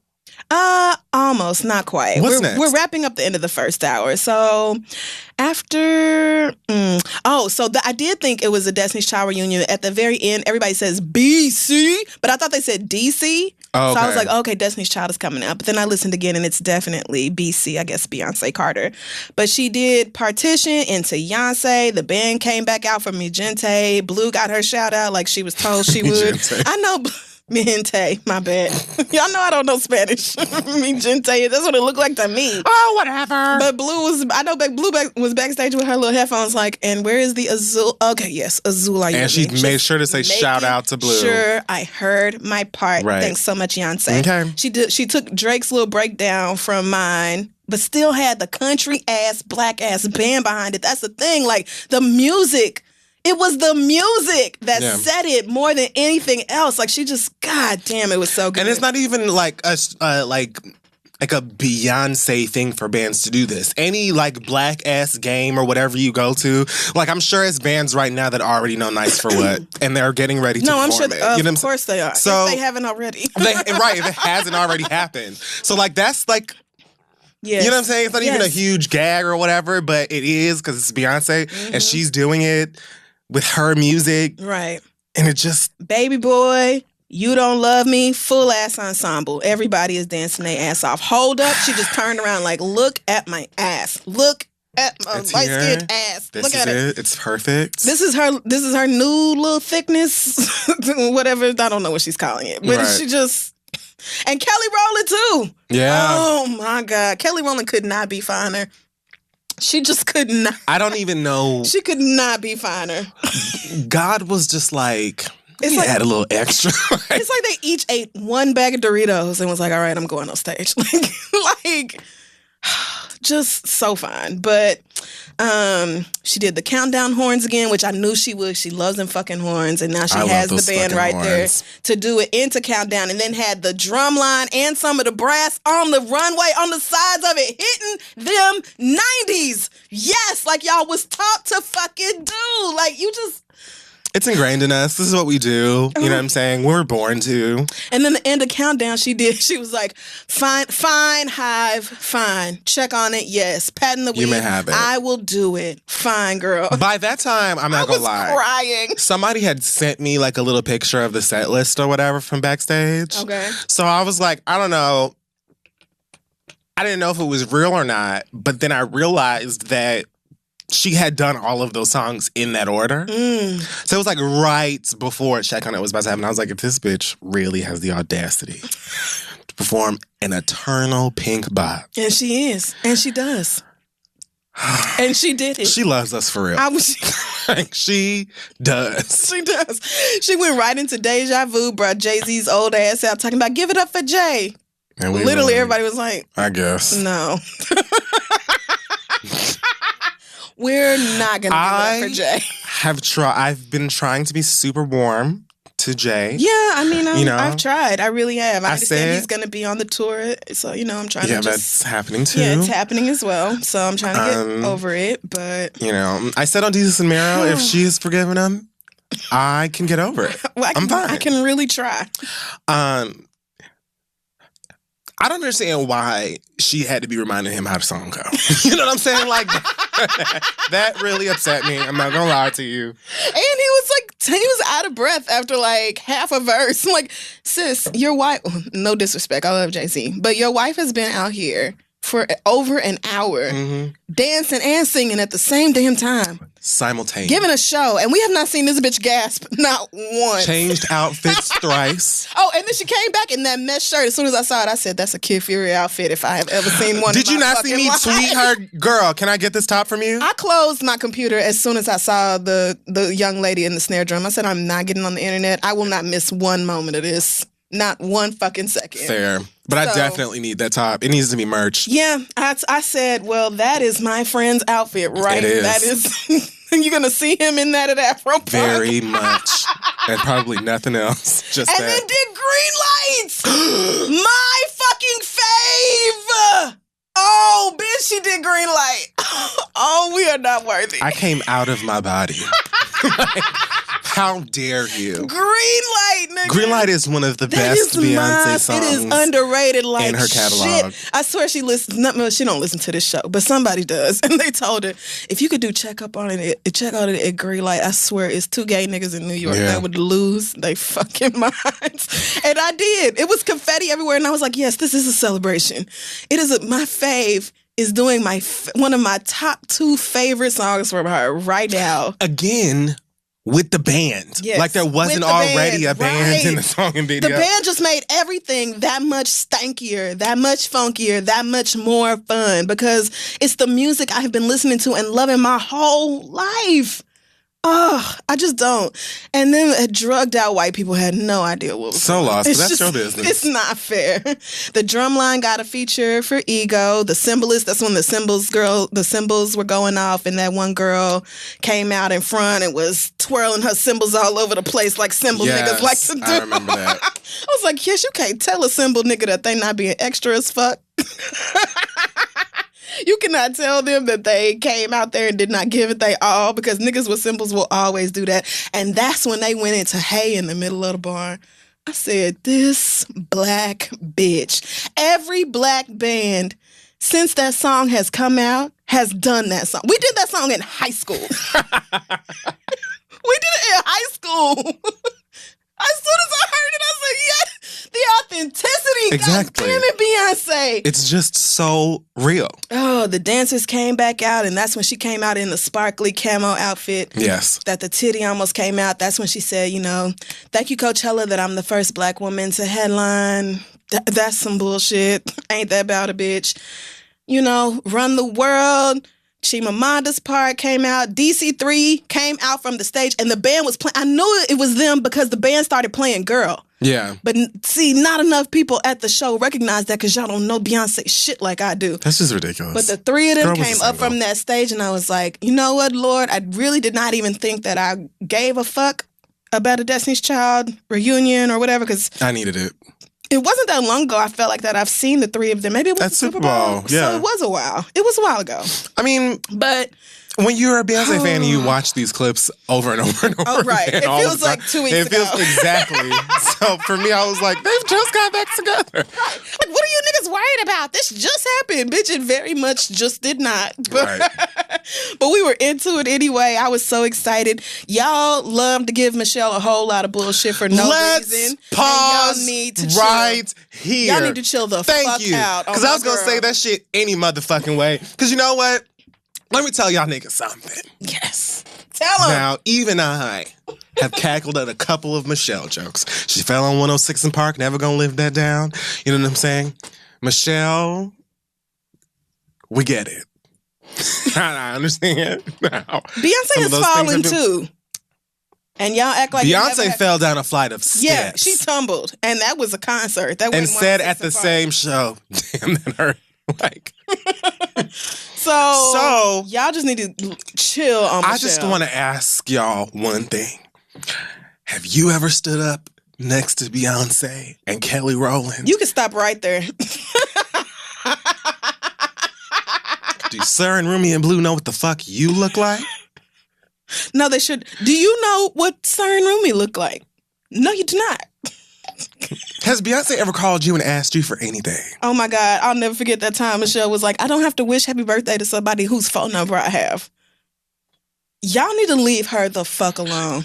Almost, not quite. What's next? We're wrapping up the end of the first hour. So after, I did think it was a Destiny's Child reunion. At the very end, everybody says BC, but I thought they said DC. Oh, okay. So I was like, okay, Destiny's Child is coming out. But then I listened again, and it's definitely BC, I guess Beyonce Carter. But she did Partition into Beyonce. The band came back out for Mi Gente. Blue got her shout out like she was told she would. I know. Mi gente, my bad. Y'all know I don't know Spanish. Mi gente, that's what it looked like to me. Oh, whatever. But Blue was backstage with her little headphones like, and where is the Azul? Okay, yes, Azul. And she made sure to say shout out to Blue. Sure, I heard my part. Right. Thanks so much, Beyonce. Okay. She took Drake's little breakdown from mine, but still had the country ass, black ass band behind it. That's the thing. like the music. It was the music that said it more than anything else. Like she just, god damn, it was so good. And it's not even like a Beyonce thing for bands to do this. Any like black ass game or whatever you go to, like I'm sure it's bands right now that already know Nice for What, and they're getting ready to perform I'm sure. it. You know of course they are. So if they haven't already, right? If it hasn't already happened, so like that's like. Yes. You know what I'm saying? It's not even a huge gag or whatever, but it is because it's Beyonce and she's doing it with her music. Right. And it just... Baby Boy, You Don't Love Me, full ass ensemble. Everybody is dancing their ass off. Hold Up, she just turned around like, look at my ass. Look at my light-skinned ass. Look at it. It's perfect. This is her new little thickness. Whatever, I don't know what she's calling it. But she just... And Kelly Rowland too. Yeah. Oh my God. Kelly Rowland could not be finer. She just could not. I don't even know. She could not be finer. God was just like, add a little extra. It's like they each ate one bag of Doritos and was like, all right, I'm going on stage. like just so fine. But she did the countdown horns again, which I knew she would. She loves them fucking horns. And now she has the band right there to do it into countdown. And then had the drum line and some of the brass on the runway, on the sides of it, hitting them 90s. Yes, like y'all was taught to fucking do. Like you just... It's ingrained in us. This is what we do. You know what I'm saying? We're born to. And then the end of countdown, she was like, fine, Hive, fine. Check on it, yes. Patting the weed. You may have it. I will do it. Fine, girl. By that time, I'm not going to lie. I was crying. Somebody had sent me like a little picture of the set list or whatever from backstage. Okay. So I was like, I don't know. I didn't know if it was real or not. But then I realized that she had done all of those songs in that order. So it was like right before Check On It was about to happen. I was like, if this bitch really has the audacity to perform an eternal pink bop. And she is. And she does. And she did it. She loves us for real. Like, she does. She does. She went right into Deja Vu, brought Jay-Z's old ass out talking about give it up for Jay. And literally everybody was like, I guess. No. We're not going to give it up for Jay. I've been trying to be super warm to Jay. Yeah, I mean, I've tried. I really have. I understand he's going to be on the tour. So, I'm trying to that's happening too. Yeah, it's happening as well. So I'm trying to get over it. But, I said on Jesus and Mero, if she has forgiven him, I can get over it. I'm fine. I can really try. I don't understand why she had to be reminding him how the song go. You know what I'm saying? Like, that really upset me. I'm not gonna lie to you. And he was out of breath after like half a verse. I'm like, sis, your wife, no disrespect, I love Jay-Z, but your wife has been out here for over an hour, dancing and singing at the same damn time. Simultaneous. Giving a show. And we have not seen this bitch gasp not once. Changed outfits thrice. Oh, and then she came back in that mesh shirt. As soon as I saw it, I said, that's a Kid Fury outfit if I have ever seen one. Did you not see me tweet her, girl, can I get this top from you? I closed my computer as soon as I saw the young lady in the snare drum. I said, I'm not getting on the internet. I will not miss one moment of this. Not one fucking second. Fair. But I definitely need that top. It needs to be merch. Yeah. I said, well, that is my friend's outfit, right? It is. That is. You're going to see him in that at Afro Punk. Very much. And probably nothing else. Just and that. then did Green Lights. My fucking fave. Oh, bitch, she did Green Light. Oh, we are not worthy. I came out of my body. Like, how dare you? Green Light, nigga. Green Light is one of the best Beyonce songs. It is underrated like in her catalog. Shit. I swear she listens. She don't listen to this show, but somebody does. And they told her, if you could do check out on it at Green Light, I swear it's 2 gay niggas in New York that would lose they fucking minds. And I did. It was confetti everywhere, and I was like, yes, this is a celebration. It is my fave. Is doing one of my top 2 favorite songs from her right now. Again, with the band. Yes, like there wasn't already a band in the song and video. The band just made everything that much stankier, that much funkier, that much more fun because it's the music I have been listening to and loving my whole life. Oh, I just don't. And then drugged out white people had no idea what was so going on. lost, but that's your business. It's not fair. The drumline got a feature for Ego. The Symbolist, that's when the cymbals were going off, and that one girl came out in front and was twirling her cymbals all over the place like cymbal niggas like to do. I remember that. I was like, yes, you can't tell a cymbal nigga that they not being extra as fuck. You cannot tell them that they came out there and did not give it they all because niggas with cymbals will always do that. And that's when they went into Hey in the middle of the bar. I said, this black bitch. Every black band since that song has come out has done that song. We did that song in high school. We did it in high school. As soon as I heard it, I said, yes, the authenticity. Exactly. God damn it, Beyonce. It's just so real. Oh, the dancers came back out, and that's when she came out in the sparkly camo outfit. Yes. That the titty almost came out. That's when she said, thank you, Coachella, that I'm the first black woman to headline. That's some bullshit. Ain't that about a bitch? Run the World. Chimamanda's part came out. DC3 came out from the stage, and the band was playing. I knew it was them because the band started playing Girl. Yeah. But see, not enough people at the show recognize that because y'all don't know Beyonce shit like I do. That's just ridiculous. But the 3 of them came up from that stage, and I was like, you know what, Lord? I really did not even think that I gave a fuck about a Destiny's Child reunion or whatever because I needed it. It wasn't that long ago I felt like that I've seen the 3 of them. Maybe it was at the Super Bowl. Yeah. So it was a while. It was a while ago. I mean, but when you're a Beyonce fan and you watch these clips over and over and over oh, right. again, It feels like 2 weeks ago. It feels exactly. So for me, I was like, they've just got back together. Right. Like, what are you niggas worried about? This just happened. Bitch, it very much just did not. Right. But we were into it anyway. I was so excited. Y'all love to give Michelle a whole lot of bullshit for no reason. Pause and y'all need to chill. Right here. Y'all need to chill the fuck out. Because I was going to say that shit any motherfucking way. Because you know what? Let me tell y'all niggas something. Yes. Tell them. Now, even I have cackled at a couple of Michelle jokes. She fell on 106 in Park, never gonna live that down. You know what I'm saying? Michelle, we get it. I understand now. Beyonce has fallen too. And y'all act like Beyonce fell down a flight of steps. Yeah, she tumbled. And that was a concert. That and said at the same show, damn, that hurt. Like... So y'all just need to chill on Michelle. I just want to ask y'all one thing. Have you ever stood up next to Beyonce and Kelly Rowland? You can stop right there. Do Sir and Rumi and Blue know what the fuck you look like? No, they should. Do you know what Sir and Rumi look like? No, you do not. Has Beyonce ever called you and asked you for anything? Oh my God, I'll never forget that time Michelle was like, I don't have to wish happy birthday to somebody whose phone number I have. Y'all need to leave her the fuck alone.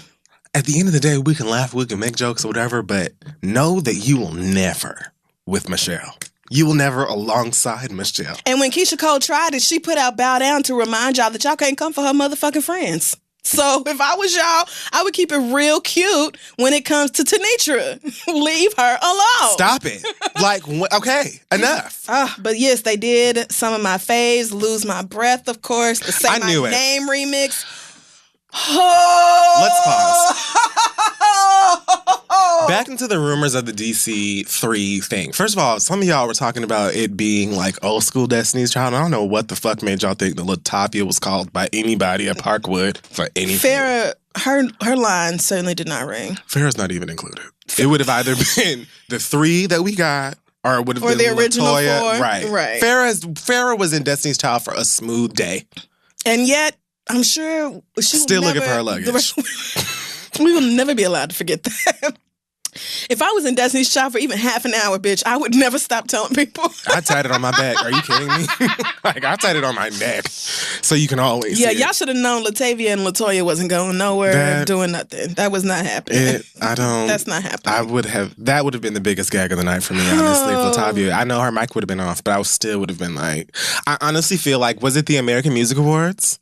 At the end of the day, we can laugh, we can make jokes or whatever, but know that you will never with Michelle. You will never alongside Michelle. And when Keisha Cole tried it, she put out Bow Down to remind y'all that y'all can't come for her motherfucking friends. So if I was y'all, I would keep it real cute when it comes to Tanitra. Leave her alone. Stop it. Like, okay, enough. But yes, they did some of my faves. Lose My Breath, of course. The Say My Name remix. Let's pause. Back into the rumors of the DC3 thing. First of all, some of y'all were talking about it being like old school Destiny's Child. I don't know what the fuck made y'all think that Latavia was called by anybody at Parkwood for anything. Farrah, her line certainly did not ring. Farrah's not even included. It would have either been the 3 that we got, or it would have been the original Latoya. 4. Right. Farrah was in Destiny's Child for a smooth day. And yet, I'm sure she still looking for her luggage. We will never be allowed to forget that. If I was in Destiny's Child for even half an hour, bitch, I would never stop telling people. I tied it on my back. Are you kidding me? Like, I tied it on my neck so you can always see y'all should have known Latavia and Latoya wasn't going nowhere, doing nothing. That was not happening. That's not happening. That would have been the biggest gag of the night for me, honestly, if Latavia. I know her mic would have been off, but I still would have been like, I honestly feel like, was it the American Music Awards?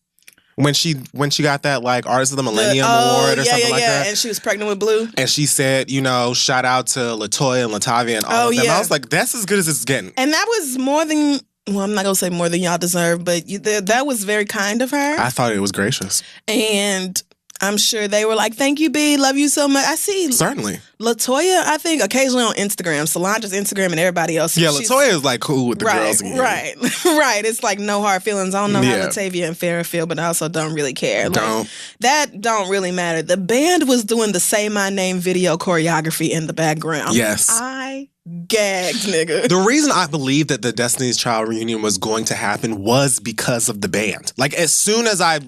When she got that like Artist of the Millennium Award or something like that. And she was pregnant with Blue. And she said, shout out to Latoya and Latavia and all of them. I was like, that's as good as it's getting. And that was more than, well, I'm not going to say more than y'all deserve, but that was very kind of her. I thought it was gracious. And I'm sure they were like, thank you, B. Love you so much. I see. Certainly. Latoya, I think, occasionally on Instagram. Solange's Instagram and everybody else. Yeah, Latoya is like cool with the girls again. Right. It's like no hard feelings. I don't know how Latavia and Farrah feel, but I also don't really care. That don't really matter. The band was doing the Say My Name video choreography in the background. Yes. I gagged, nigga. The reason I believed that the Destiny's Child reunion was going to happen was because of the band. Like, as soon as I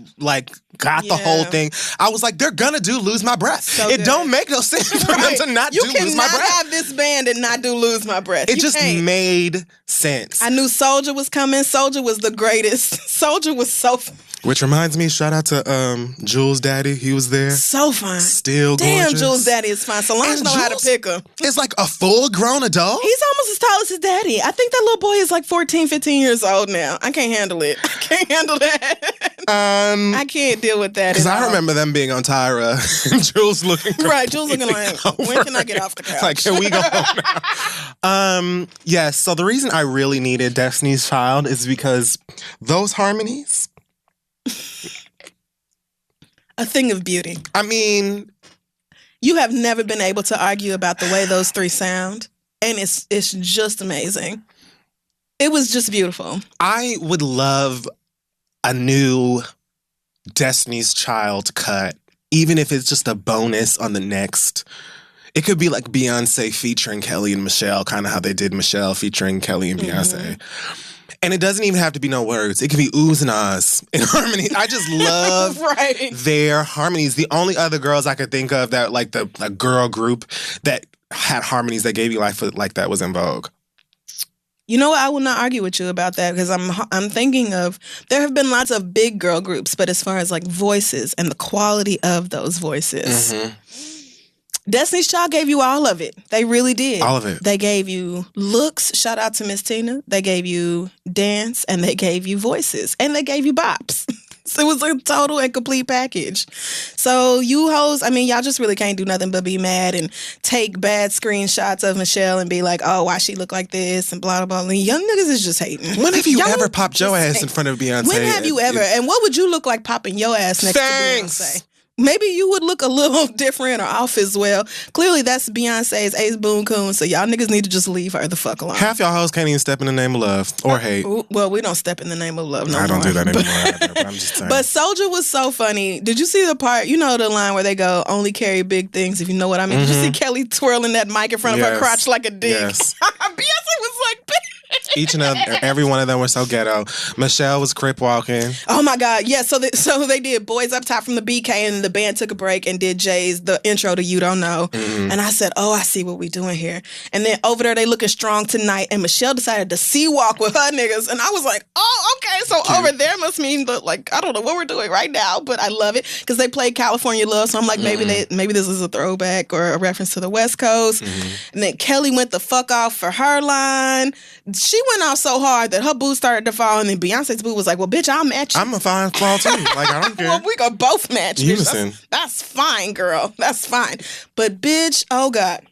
got the whole thing, I was like, they're gonna do Lose My Breath. So it don't make no sense for them to not do Lose My Breath. You cannot have this band and not do Lose My Breath. It just made sense. I knew Soulja was coming. Soulja was the greatest. Soulja was so Which reminds me, shout out to Jules' daddy. He was there. So fine. Still gorgeous. Damn, Jules' daddy is fine. Solange know how to pick her. It's like a full-grown adult. He's almost as tall as his daddy. I think that little boy is like 14, 15 years old now. I can't handle it. I can't handle that. I can't deal with that. Because I remember them being on Tyra and Jules looking right, Jules looking like, when can I get off the couch? Like, can we go home now? Yes, so the reason I really needed Destiny's Child is because those harmonies... a thing of beauty. I mean... You have never been able to argue about the way those 3 sound. And it's just amazing. It was just beautiful. I would love a new Destiny's Child cut, even if it's just a bonus on the next. It could be like Beyonce featuring Kelly and Michelle, kind of how they did Michelle featuring Kelly and Beyonce. And it doesn't even have to be no words. It can be oohs and ahs in harmony. I just love their harmonies. The only other girls I could think of that, like the girl group that had harmonies that gave you life like that was In Vogue. You know what? I will not argue with you about that because I'm thinking of, there have been lots of big girl groups, but as far as like voices and the quality of those voices, Destiny's Child gave you all of it. They really did. All of it. They gave you looks. Shout out to Miss Tina. They gave you dance and they gave you voices and they gave you bops. So it was a total and complete package. So you hoes, I mean, y'all just really can't do nothing but be mad and take bad screenshots of Michelle and be like, oh, why she look like this and blah, blah, blah. And young niggas is just hating. When have you ever popped your ass in front of Beyonce? When have you ever? And what would you look like popping your ass next to Beyonce? Maybe you would look a little different or off as well. Clearly, that's Beyonce's Ace Boon Coon, so y'all niggas need to just leave her the fuck alone. Half y'all hoes can't even step in the name of love or hate. Well, we don't step in the name of love no more. I don't do that anymore either, but I'm just saying. But Soulja was so funny. Did you see the part, you know the line where they go, only carry big things, if you know what I mean? Did you see Kelly twirling that mic in front of her crotch like a dick? Yes. Beyonce was like, each and every one of them were so ghetto. Michelle was crip walking. Oh my God. Yeah, so they did Boys Up Top from the BK and the band took a break and did the intro to You Don't Know. And I said, oh, I see what we doing here. And then over there they looking strong tonight and Michelle decided to sea walk with her niggas. And I was like, oh, Okay, so cute. Over there must mean that, like, I don't know what we're doing right now, but I love it because they played California Love, so I'm like, maybe this is a throwback or a reference to the West Coast. And then Kelly went the fuck off for her line. She went off so hard that her boot started to fall, and then Beyonce's boot was like, well, bitch, I'll match you. I'm a fine fall too. Like, I don't care. Well, we could both match. Unison. That's fine, girl. That's fine. But bitch, oh God.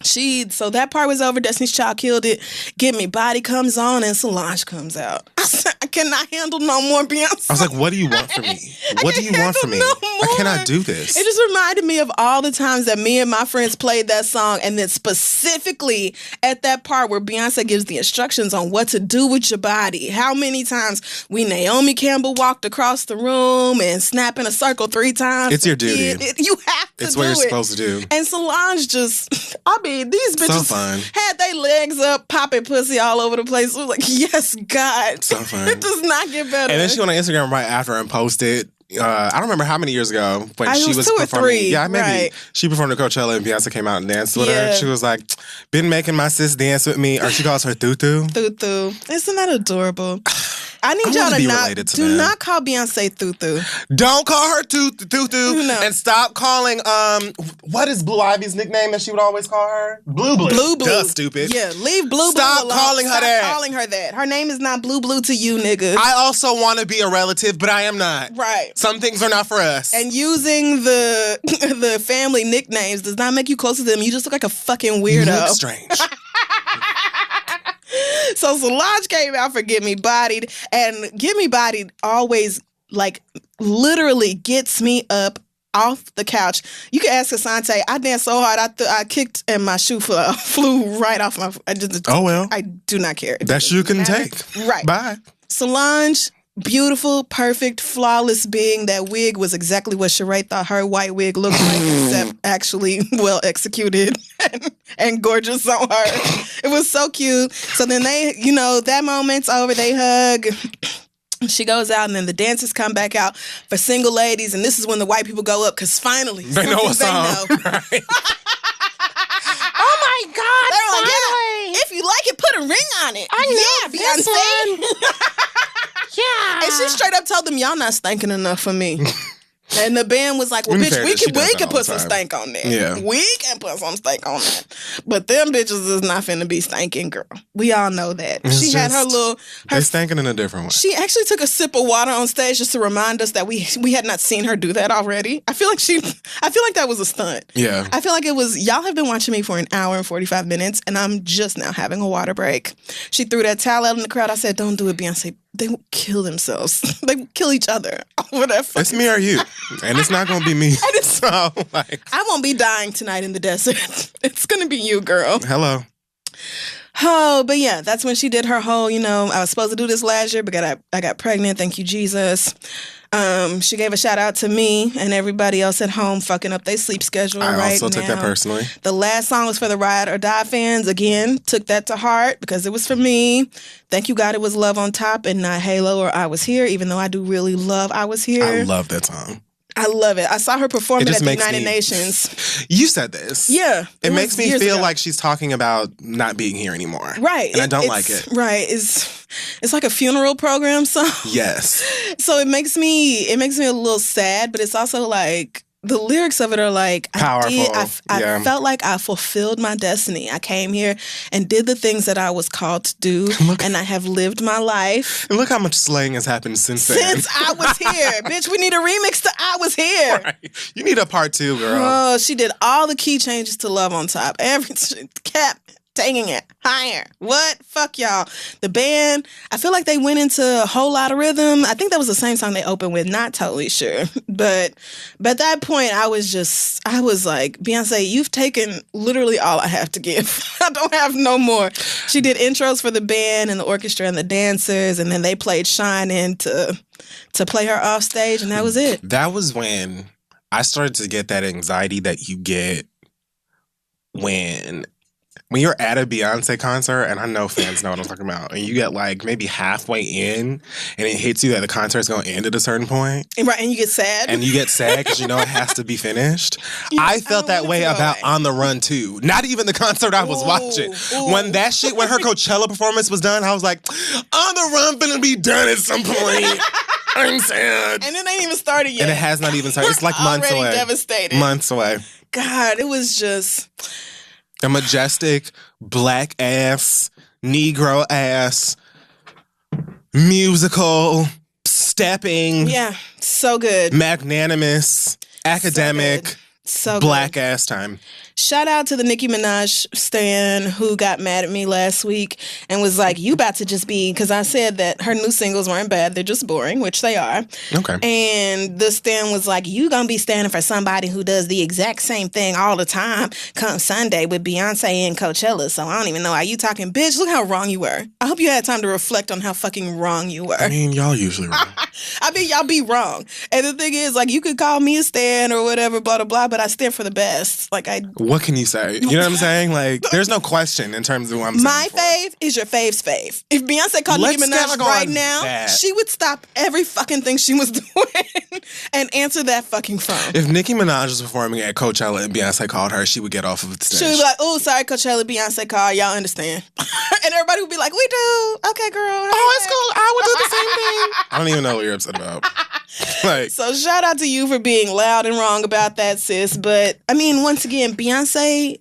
So that part was over. Destiny's Child killed it. Get Me Body comes on and Solange comes out. I said, I cannot handle no more Beyonce. I was like, what do you want from me? What do you want from me? I cannot do this. It just reminded me of all the times that me and my friends played that song, and then specifically at that part where Beyonce gives the instructions on what to do with your body. How many times Naomi Campbell walked across the room and snapped in a circle 3 times. It's your duty. You have to do it. It's what you're supposed to do. And Solange just, I mean, these bitches had their legs up, popping pussy all over the place. It was like, yes, God. So fun. It does not get better. And then she went on Instagram right after and posted, I don't remember how many years ago when she was 2 or performing. 3. Yeah, maybe. Right. She performed at Coachella and Beyonce came out and danced with her. She was like, been making my sis dance with me. Or she calls her Thutu. Thutu. Isn't that adorable? I need y'all to not call Beyonce Thutu. Don't call her Thutu. No. And stop calling, what is Blue Ivy's nickname that she would always call her? Blue Blue. Blue Blue. Duh, stupid. Yeah, leave Blue Stop Blue alone. calling her that. Stop calling her that. Her name is not Blue Blue to you, nigga. I also want to be a relative, but I am not. Right. Some things are not for us. And using the family nicknames does not make you close to them. You just look like a fucking weirdo. You look strange. So Solange came out for Get Me Bodied, and Get Me Bodied always, like, literally gets me up off the couch. You can ask Asante. I danced so hard, I kicked and my shoe flew right off my... Oh, well. I do not care. That shoe can take. Right. Bye. Solange, beautiful, perfect, flawless being. That wig was exactly what Sheree thought her white wig looked like, except actually well executed and gorgeous on her. It was so cute. So then they, that moment's over. They hug. She goes out, and then the dancers come back out for single ladies, and this is when the white people go up, because finally they know what's on. Right. Oh my God! Finally. If you like it, put a ring on it. I know, Beyonce. Yeah. And she straight up told them, y'all not stinking enough for me. And the band was like, well, bitch, we can put some stank on that. Yeah. We can put some stank on that. But them bitches is not finna be stanking, girl. We all know that. She had her little... They're stanking in a different way. She actually took a sip of water on stage just to remind us that we had not seen her do that already. I feel like that was a stunt. Yeah. I feel like it was... Y'all have been watching me for an hour and 45 minutes, and I'm just now having a water break. She threw that towel out in the crowd. I said, don't do it, Beyonce. They will kill themselves. They will kill each other over that. It's me or you. And it's not going to be me. So, I won't be dying tonight in the desert. It's going to be you, girl. Hello. Oh, but yeah, that's when she did her whole, I was supposed to do this last year, but I got pregnant. Thank you, Jesus. She gave a shout out to me and everybody else at home fucking up their sleep schedule right now. I also took that personally. The last song was for the Ride or Die fans. Again, took that to heart because it was for me. Thank you, God, it was Love on Top and not Halo or I Was Here, even though I do really love I Was Here. I love that song. I love it. I saw her perform it at the United Nations. You said this. Yeah. It makes me feel like she's talking about not being here anymore. Right. And I don't like it. Right. It's like a funeral program song. Yes. So it makes me a little sad, but it's also like the lyrics of it are like powerful. I felt like I fulfilled my destiny. I came here and did the things that I was called to do, and I have lived my life. And look how much slaying has happened since then. Since I was here. Bitch, we need a remix to I Was Here. Right. You need a part 2, girl. Oh, she did all the key changes to Love on Top. Kept taking it higher. What? Fuck y'all. The band, I feel like they went into a whole lot of rhythm. I think that was the same song they opened with. Not totally sure. But at that point, I was like, Beyonce, you've taken literally all I have to give. I don't have no more. She did intros for the band and the orchestra and the dancers, and then they played Shine In to play her off stage, and that was it. That was when I started to get that anxiety that you get when when you're at a Beyonce concert, and I know fans know what I'm talking about, and you get like maybe halfway in, and it hits you that the concert's going to end at a certain point. Right, and you get sad. And you get sad because you know it has to be finished. I felt that way about On the Run too. Not even the concert I was watching. When her Coachella performance was done, I was like, On the Run finna be done at some point. I'm sad. And it ain't even started yet. And it has not even started. It's like months away. Already devastated. Months away. God, it was just... A majestic, black-ass, Negro-ass, musical, stepping. Yeah, so good. Magnanimous, academic, so black-ass time. Shout out to the Nicki Minaj stan who got mad at me last week and was like, you about to just be, because I said that her new singles weren't bad, they're just boring, which they are. Okay. And the stan was like, you gonna be standing for somebody who does the exact same thing all the time come Sunday with Beyonce and Coachella, so I don't even know why you talking. Bitch, look how wrong you were. I hope you had time to reflect on how fucking wrong you were. I mean, y'all usually wrong. I mean, y'all be wrong. And the thing is, like, you could call me a stan or whatever, blah, blah, blah, but I stand for the best. Like, what can you say? You know what I'm saying? Like, there's no question in terms of who I'm saying. My fave is your fave's fave. If Beyonce called Nicki Minaj right now, she would stop every fucking thing she was doing and answer that fucking phone. If Nicki Minaj was performing at Coachella and Beyonce called her, she would get off of the stage. She would be like, oh, sorry, Coachella, Beyonce called. Y'all understand. And everybody would be like, we do. Okay, girl. Oh, it's cool. I would do the same thing. I don't even know what you're upset about. Like, so shout out to you for being loud and wrong about that, sis. But, I mean, once again, Beyonce...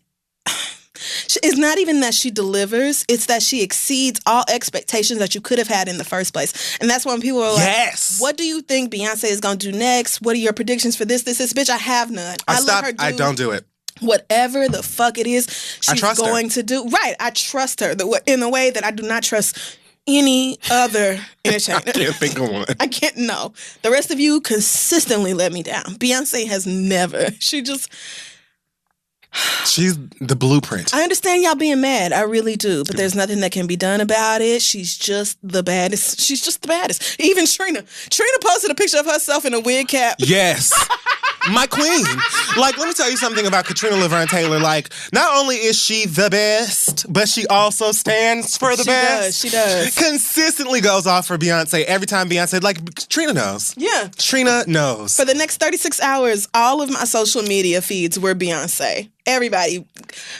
It's not even that she delivers, it's that she exceeds all expectations that you could have had in the first place. And that's when people are like, yes, what do you think Beyonce is going to do next? What are your predictions for this? Bitch, I have none. I don't do it. Whatever the fuck it is she's going to do. Right, I trust her in a way that I do not trust any other entertainer. I can't think of one. I can't, no. The rest of you consistently let me down. Beyonce has never. She's the blueprint. I understand y'all being mad. I really do. But there's nothing that can be done about it. She's just the baddest. She's just the baddest. Even Trina. Trina posted a picture of herself in a wig cap. Yes. My queen. Like, let me tell you something about Katrina Laverne Taylor. Like, not only is she the best, but she also stands for the best. She does. Consistently goes off for Beyonce every time Beyonce, like, Trina knows. Yeah. Trina knows. For the next 36 hours, all of my social media feeds were Beyonce. Everybody.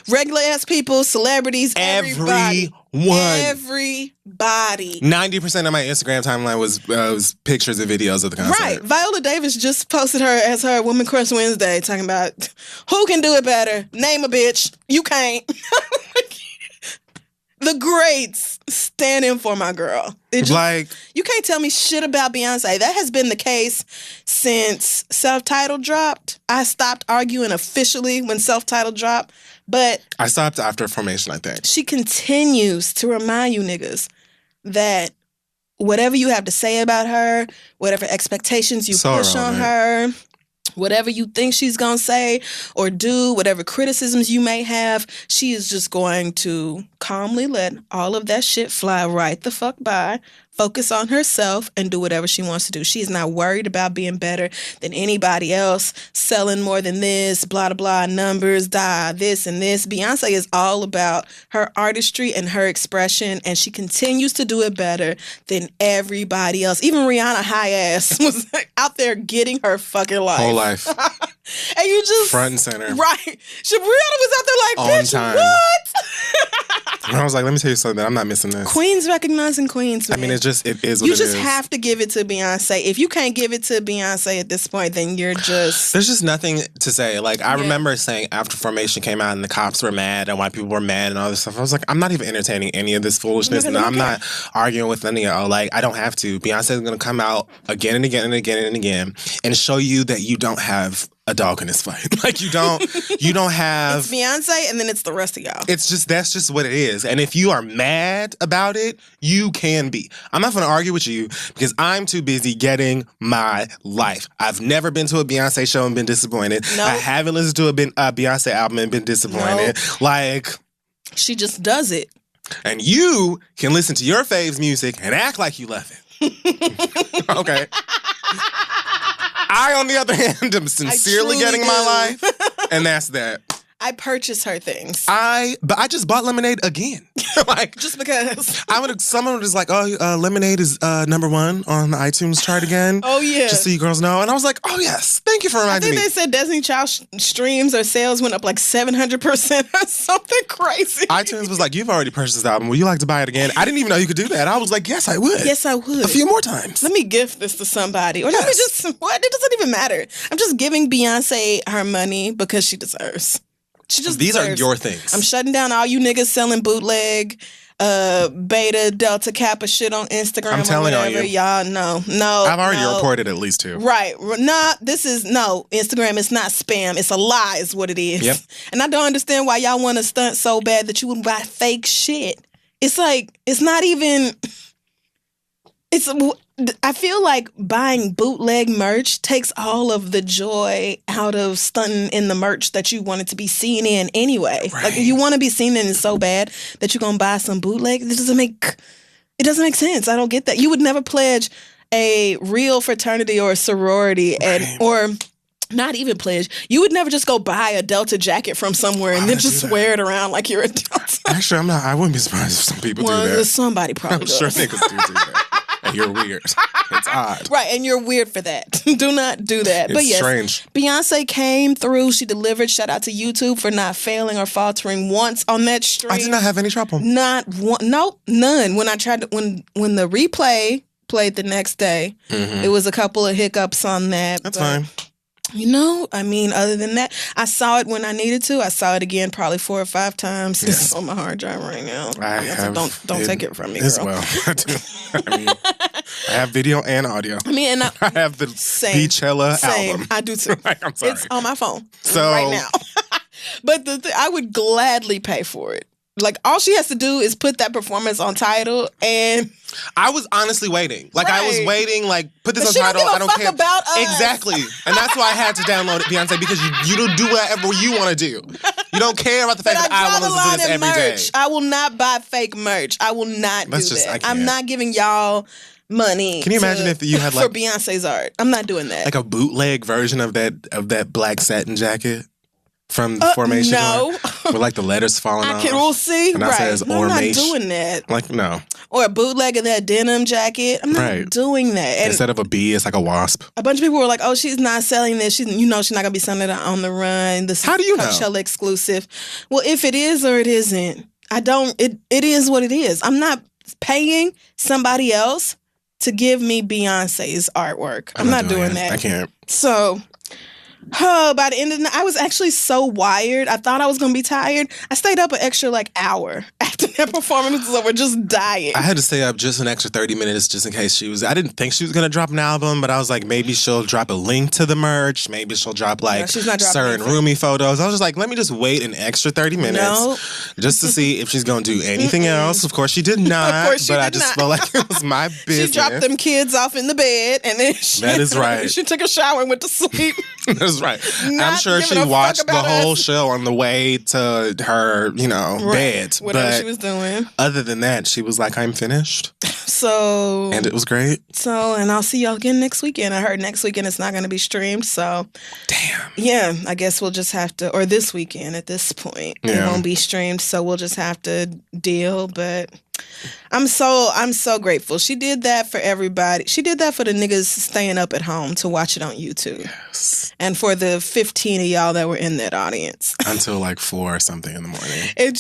Regular-ass people, celebrities, everybody. Everybody. 90% of my Instagram timeline was pictures and videos of the concert. Right. Viola Davis just posted her as her Woman Crush Wednesday, talking about who can do it better. Name a bitch. You can't. The greats stand in for my girl. You can't tell me shit about Beyonce. That has been the case since Self-Titled dropped. I stopped arguing officially when Self-Titled dropped, but I stopped after Formation, I think. She continues to remind you niggas that whatever you have to say about her, whatever expectations you push on her, whatever you think she's going to say or do, whatever criticisms you may have, she is just going to calmly let all of that shit fly right the fuck by, focus on herself, and do whatever she wants to do. She's not worried about being better than anybody else, selling more than this, blah, blah, blah, numbers, this and this. Beyonce is all about her artistry and her expression, and she continues to do it better than everybody else. Even Rihanna high ass was out there getting her fucking life. Whole life. And you just... front and center. Right. Rihanna was out there like, bitch, time. what? And I was like, let me tell you something. I'm not missing this. Queens recognizing queens, man. I mean, it is what it is. You just have to give it to Beyonce. If you can't give it to Beyonce at this point, then you're just... There's just nothing to say. Like, I remember saying after Formation came out and the cops were mad and white people were mad and all this stuff, I was like, I'm not even entertaining any of this foolishness and I'm not arguing with any of y'all. Like, I don't have to. Beyonce is going to come out again and again and again and again and show you that you don't have a dog in this fight. Like, you don't have... It's Beyonce and then it's the rest of y'all. It's just, that's just what it is. And if you are mad about it, you can be. I'm not going to argue with you because I'm too busy getting my life. I've never been to a Beyonce show and been disappointed. Nope. I haven't listened to a Beyonce album and been disappointed. Nope. Like... She just does it. And you can listen to your faves music and act like you love it. Okay. I, on the other hand, am sincerely getting my life, and that's that. I purchase her things. But I just bought Lemonade again. Like, just because. Someone was like, oh, Lemonade is number 1 on the iTunes chart again. Oh, yeah. Just so you girls know. And I was like, oh, yes. Thank you for reminding me. I think they said Destiny Child streams or sales went up like 700% or something crazy. iTunes was like, you've already purchased this album. Would you like to buy it again? I didn't even know you could do that. I was like, yes, I would. Yes, I would. A few more times. Let me gift this to somebody. Or let me just, what? It doesn't even matter. I'm just giving Beyonce her money because she deserves. These are your things. I'm shutting down all you niggas selling bootleg, beta, delta, kappa shit on Instagram. I'm telling or whatever. Y'all, no. I've already reported at least 2. Right. Instagram is not spam. It's a lie is what it is. Yep. And I don't understand why y'all want to stunt so bad that you would buy fake shit. It's like, it's not even... I feel like buying bootleg merch takes all of the joy out of stunting in the merch that you wanted to be seen in anyway. Right. Like, you want to be seen in it so bad that you're going to buy some bootleg. It doesn't make sense. I don't get that. You would never pledge a real fraternity or a sorority or not even pledge. You would never just go buy a Delta jacket from somewhere and then just wear it around like you're a Delta. Actually, I'm not. I wouldn't be surprised if some people do that. Somebody probably I'm sure niggas do that. And you're weird. It's odd. Right, and you're weird for that. Do not do that. It's but yes, strange. Beyonce came through. She delivered. Shout out to YouTube for not failing or faltering once on that stream. I did not have any trouble. Not one. Nope, none. When I tried to, when the replay played the next day, it was a couple of hiccups on that. That's fine. You know, I mean, other than that, I saw it when I needed to. I saw it again probably 4 or 5 times. Yes. It's on my hard drive right now. Don't take it from me, girl. As well. I do. I mean, I have video and audio. I mean, and I have the Beychella album. I do too. I'm sorry. It's on my phone So right now. But I would gladly pay for it. Like, all she has to do is put that performance on Tidal, and I was honestly waiting. Like, I was waiting, like, put this on Tidal. I don't care about us. Exactly. And that's why I had to download it, Beyonce, because you don't do whatever you want to do. You don't care about the fact that I want to listen to this every day. I will not buy fake merch. I will not do that. I'm not giving y'all money. Can you imagine if you had, like, for Beyonce's art? I'm not doing that. Like a bootleg version of that black satin jacket from Formation? No. With, like, the letters falling off. We'll see. And that says, I'm not doing that. Like, no. Or a bootleg of that denim jacket. I'm not doing that. And instead of a bee, it's like a wasp. A bunch of people were like, oh, she's not selling this. She's not going to be selling it on the run. This How do you know? Coachella exclusive. Well, if it is or it isn't, it is what it is. I'm not paying somebody else to give me Beyonce's artwork. I'm not doing that. I can't. So... by the end of the night, I was actually so wired. I thought I was going to be tired. I stayed up an extra hour after that performance was over, just dying. I had to stay up just an extra 30 minutes just in case I didn't think she was going to drop an album, but I was like, maybe she'll drop a link to the merch. Maybe she'll drop Sir and Rumi photos. I was just like, let me just wait an extra 30 minutes just to see if she's going to do anything else. Of course, she did not. I just felt like it was my business. She dropped them kids off in the bed and then that is right. She took a shower and went to sleep. That's right. I'm sure she watched the whole show on the way to her, bed. Whatever she was doing. Other than that, she was like, I'm finished. And it was great. And I'll see y'all again next weekend. I heard next weekend it's not going to be streamed, so. Damn. Yeah, I guess we'll just have to, or this weekend at this point. Yeah. It won't be streamed, so we'll just have to deal, but. I'm so grateful. She did that for everybody. She did that for the niggas staying up at home to watch it on YouTube. Yes. And for the 15 of y'all that were in that audience. Until 4 or something in the morning. And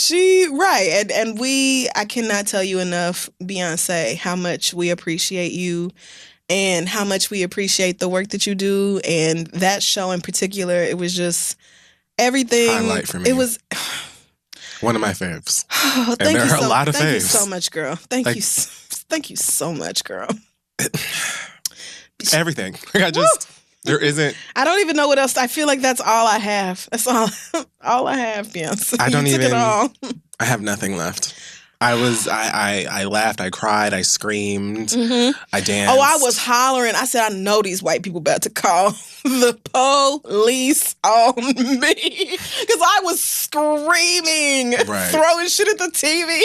I cannot tell you enough, Beyonce, how much we appreciate you and how much we appreciate the work that you do. And that show in particular, it was just everything. Highlight for me. It was... One of my faves. Oh, and there are a lot of faves. Thank you so much, girl. Thank you so much, girl. Everything. There isn't. I don't even know what else. I feel like that's all I have. That's all I have, Beyonce. I don't even. I have nothing left. I laughed, I cried, I screamed, I danced. Oh, I was hollering. I said, I know these white people about to call the police on me. Because I was screaming, throwing shit at the TV.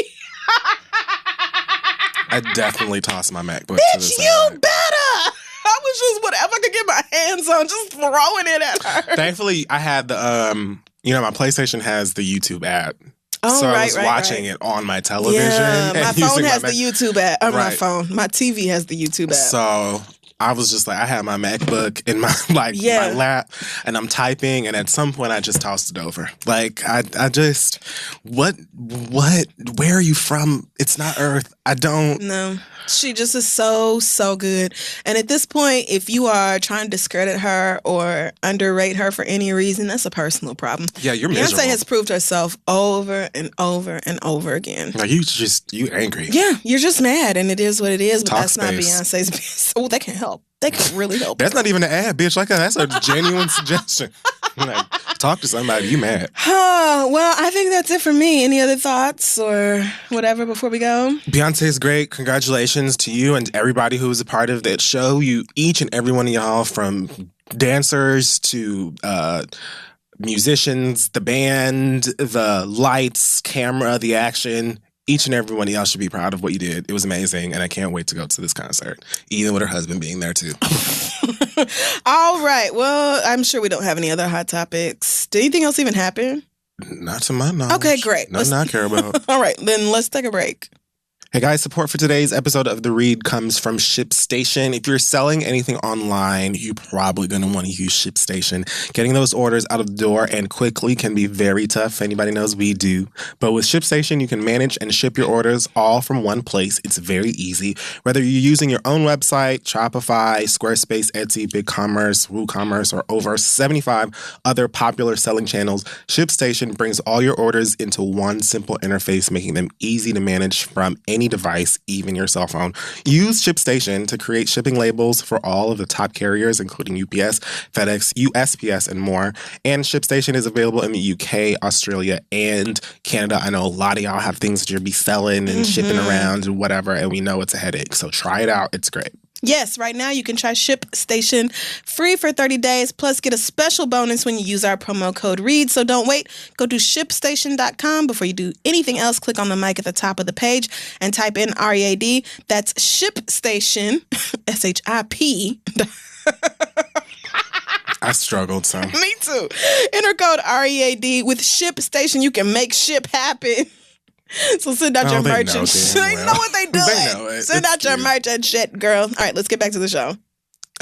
I definitely tossed my MacBook Bitch, to the side. you better! I was just whatever I could get my hands on, just throwing it at her. Thankfully, I had the You know, my PlayStation has the YouTube app. Oh, so right, I was watching it on my television. Yeah, and my phone has my the YouTube app. Or Right. my phone. My TV has the YouTube app. So I was just like, I had my MacBook in my my lap, and I'm typing, and at some point I just tossed it over. Like I just, what, where are you from? It's not Earth. I don't. No. She just is so good. And at this point, if you are trying to discredit her or underrate her for any reason, that's a personal problem. Yeah, you're miserable. Beyonce has proved herself over and over and over again. Like you angry. Yeah, you're just mad, and it is what it is. But Talk that's space. not Beyonce's business. Oh, that can help. That can really help. That's not even an ad, bitch. Like that's a genuine suggestion. Like, talk to somebody. You mad? Well, I think that's it for me. Any other thoughts or whatever before we go? Beyonce's great. Congratulations to you and everybody who was a part of that show. You, each and every one of y'all, from dancers to musicians, the band, the lights, camera, the action. Each and every one of y'all should be proud of what you did. It was amazing, and I can't wait to go to this concert, even with her husband being there too. All right. Well, I'm sure we don't have any other hot topics. Did anything else even happen? Not to my knowledge. Okay, great. Nothing I care about. All right, then let's take a break. Hey guys, support for today's episode of The Read comes from ShipStation. If you're selling anything online, you're probably going to want to use ShipStation. Getting those orders out of the door and quickly can be very tough. Anybody knows we do. But with ShipStation, you can manage and ship your orders all from one place. It's very easy. Whether you're using your own website, Shopify, Squarespace, Etsy, BigCommerce, WooCommerce, or over 75 other popular selling channels, ShipStation brings all your orders into one simple interface, making them easy to manage from any device, even your cell phone. Use ShipStation to create shipping labels for all of the top carriers, including UPS, FedEx, USPS, and more. And ShipStation is available in the UK, Australia, and Canada. I know a lot of y'all have things that you'll be selling and shipping around and whatever, and we know it's a headache. So try it out. It's great. Yes, right now you can try ShipStation free for 30 days, plus get a special bonus when you use our promo code READ. So don't wait. Go to ShipStation.com. Before you do anything else, click on the mic at the top of the page and type in READ. That's ShipStation, SHIP. I struggled some. Me too. Enter code READ. With ShipStation, you can make ship happen. So send out your merch and shit. They know what they do. They know it. Send out your merch and shit, girl. All right, let's get back to the show.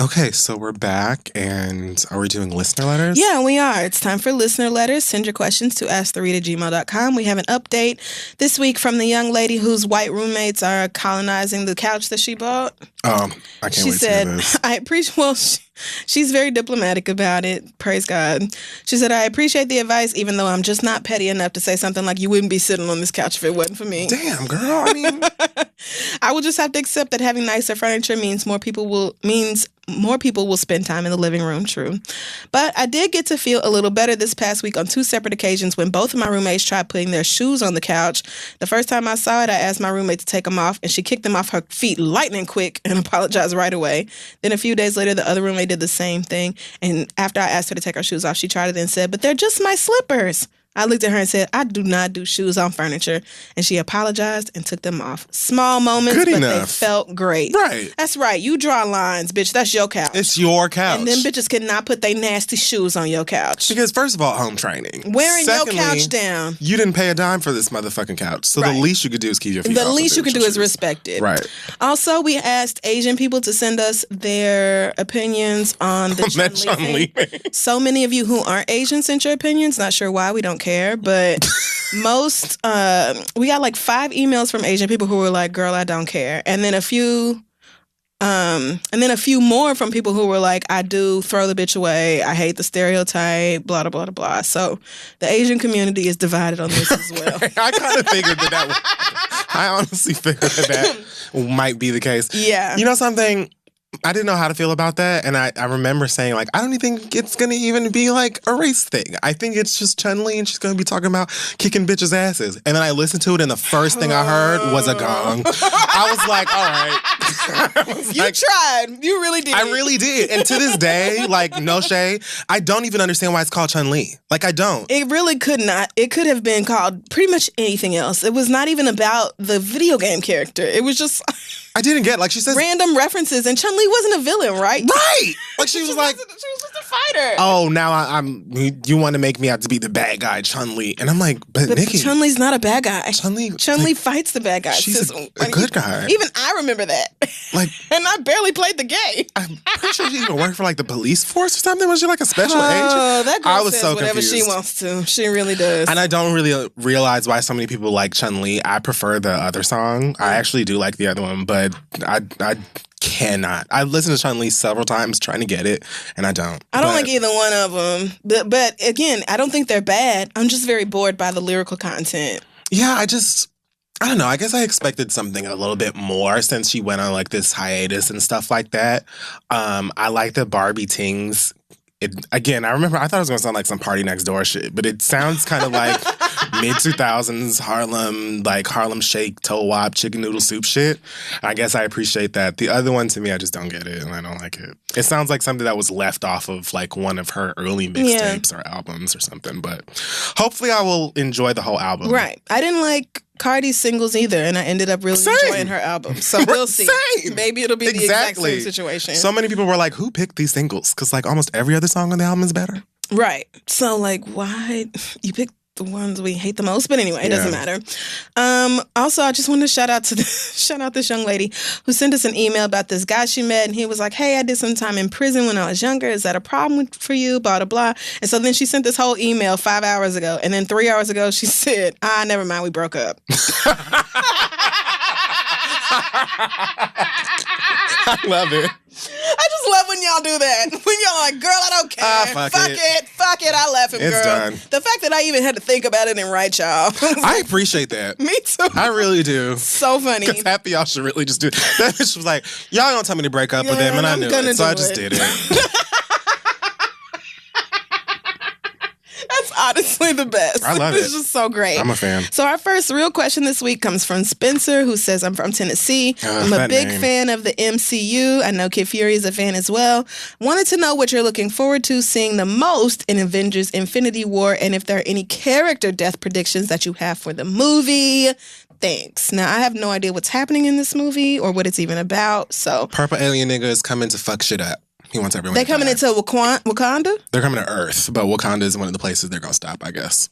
Okay, so we're back, and are we doing listener letters? Yeah, we are. It's time for listener letters. Send your questions to asktheread@gmail.com. We have an update this week from the young lady whose white roommates are colonizing the couch that she bought. I can't wait to hear this. I appreciate, well, she's very diplomatic about it. Praise God. She said, I appreciate the advice, even though I'm just not petty enough to say something like, you wouldn't be sitting on this couch if it wasn't for me. Damn, girl. I mean, I will just have to accept that having nicer furniture means more people will spend time in the living room. True. But I did get to feel a little better this past week on two separate occasions when both of my roommates tried putting their shoes on the couch. The first time I saw it, I asked my roommate to take them off, and she kicked them off her feet lightning quick and apologized right away. Then a few days later, the other roommate did the same thing. And after I asked her to take her shoes off, she tried it and said, but they're just my slippers. I looked at her and said, I do not do shoes on furniture. And she apologized and took them off. Small moments, Good but enough. they felt great. Right. That's right. You draw lines, bitch. That's your couch. It's your couch. And them bitches cannot put their nasty shoes on your couch. Because first of all, home training. Wearing Secondly, your couch down. You didn't pay a dime for this motherfucking couch. So Right. the least you could do is keep your feet off. The least you of it can with do your is shoes. respect it. Right. Also, we asked Asian people to send us their opinions on the Chun-Li thing. So many of you who aren't Asian sent your opinions. Not sure why. We don't care. But most, we got like 5 emails from Asian people who were like, girl, I don't care. And then a few more from people who were like, I do, throw the bitch away. I hate the stereotype, blah, blah, blah, blah. So the Asian community is divided on this as well. I kind of figured I honestly figured that might be the case. Yeah. You know something? I didn't know how to feel about that. And I remember saying, like, I don't even think it's going to even be like a race thing. I think it's just Chun-Li and she's going to be talking about kicking bitches' asses. And then I listened to it and the first thing I heard was a gong. I was like, all right. You tried. You really did. I really did. And to this day, like, no shade, I don't even understand why it's called Chun-Li. Like, I don't. It really could not. It could have been called pretty much anything else. It was not even about the video game character. It was just... I didn't get, like, she says... random references, and Chun-Li wasn't a villain, right? Right! Like, she was like... She was just a her. Oh, now I'm. You want to make me out to be the bad guy, Chun-Li, and I'm like, but Nikki, Chun-Li's not a bad guy. Chun-Li fights the bad guy. She's a good guy. Even I remember that. Like, and I barely played the game. I'm pretty sure she even worked for like the police force or something. Was she like a special agent? Oh, that girl I was says so whatever confused. she wants to. She really does. And I don't really realize why so many people like Chun-Li. I prefer the other song. I actually do like the other one, but I cannot. I've listened to Chun-Li several times trying to get it, and I don't. I don't like either one of them. But again, I don't think they're bad. I'm just very bored by the lyrical content. Yeah, I don't know. I guess I expected something a little bit more since she went on like this hiatus and stuff like that. I like the Barbie Tings. Again, I thought it was going to sound like some Party Next Door shit, but it sounds kind of like mid-2000s Harlem Shake, toe wop, chicken noodle soup shit. I guess I appreciate that. The other one, to me, I just don't get it, and I don't like it. It sounds like something that was left off of like one of her early mixtapes or albums or something, but hopefully I will enjoy the whole album. Right. I didn't like Cardi's singles either, and I ended up really enjoying her album. So we'll see. Maybe it'll be the exact same situation. So many people were like, who picked these singles? Because like almost every other song on the album is better. Right. So like, why you picked the ones we hate the most? But anyway, it doesn't matter. Also, I just want to shout out this young lady who sent us an email about this guy she met, and he was like, hey, I did some time in prison when I was younger. Is that a problem for you? Blah, blah, blah. And so then she sent this whole email 5 hours ago, and then 3 hours ago she said, never mind, we broke up. I love it. I just love when y'all do that. When y'all like, girl, I don't care. Fuck it. I left him, it's girl. Done. The fact that I even had to think about it and write y'all. I appreciate that. Me too. I really do. So funny. Because half of y'all should really just do it. That bitch was like, y'all don't tell me to break up with him, and I knew it. So I just did it. That's honestly the best. I love it. It's just so great. I'm a fan. So our first real question this week comes from Spencer, who says, I'm from Tennessee. I'm a big fan of the MCU. I know Kid Fury is a fan as well. Wanted to know what you're looking forward to seeing the most in Avengers Infinity War, and if there are any character death predictions that you have for the movie. Thanks. Now, I have no idea what's happening in this movie or what it's even about. So, Purple alien nigga is coming to fuck shit up. He wants everyone. They coming into Wakanda? They're coming to Earth, but Wakanda is one of the places they're gonna stop, I guess.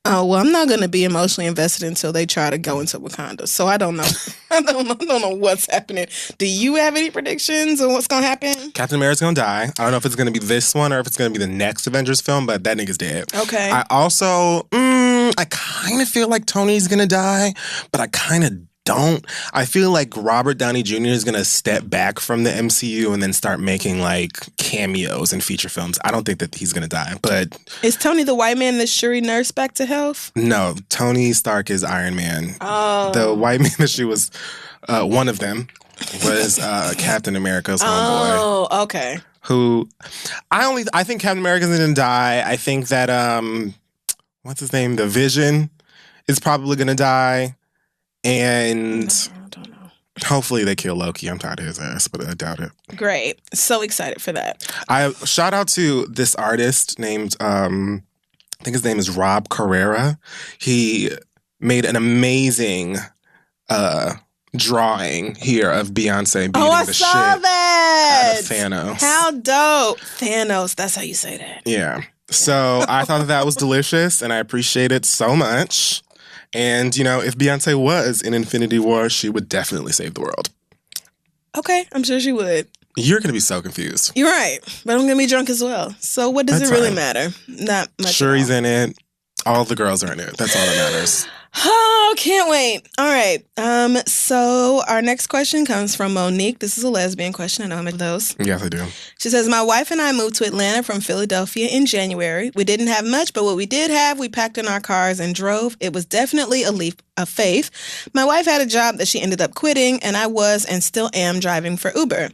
Oh, well, I'm not going to be emotionally invested until they try to go into Wakanda. So I don't know. I don't know what's happening. Do you have any predictions on what's going to happen? Captain America's going to die. I don't know if it's going to be this one or if it's going to be the next Avengers film, but that nigga's dead. Okay. I also, I kind of feel like Tony's going to die, but I kind of don't. I feel like Robert Downey Jr. is going to step back from the MCU and then start making like cameos and feature films. I don't think that he's going to die, but... Is Tony the white man that Shuri nursed back to health? No, Tony Stark is Iron Man. Oh. The white man that she was, one of them was Captain America's homeboy. Oh, okay. Who, I think Captain America's going to die. I think that, what's his name? The Vision is probably going to die. And I don't know. Hopefully they kill Loki. I'm tired of his ass, but I doubt it. Great. So excited for that. I shout out to this artist named, I think his name is Rob Carrera. He made an amazing drawing here of Beyonce beating the shit out of Thanos. How dope. Thanos, that's how you say that. Yeah. So I thought that was delicious, and I appreciate it so much. And, you know, if Beyonce was in Infinity War, she would definitely save the world. Okay, I'm sure she would. You're going to be so confused. You're right, but I'm going to be drunk as well. So what does it really matter? Not much. Shuri's in it. All the girls are in it. That's all that matters. Oh, can't wait. All right. So our next question comes from Monique. This is a lesbian question. I know how many of those. Yes, I do. She says, my wife and I moved to Atlanta from Philadelphia in January. We didn't have much, but what we did have, we packed in our cars and drove. It was definitely a leap of faith. My wife had a job that she ended up quitting, and I was and still am driving for Uber.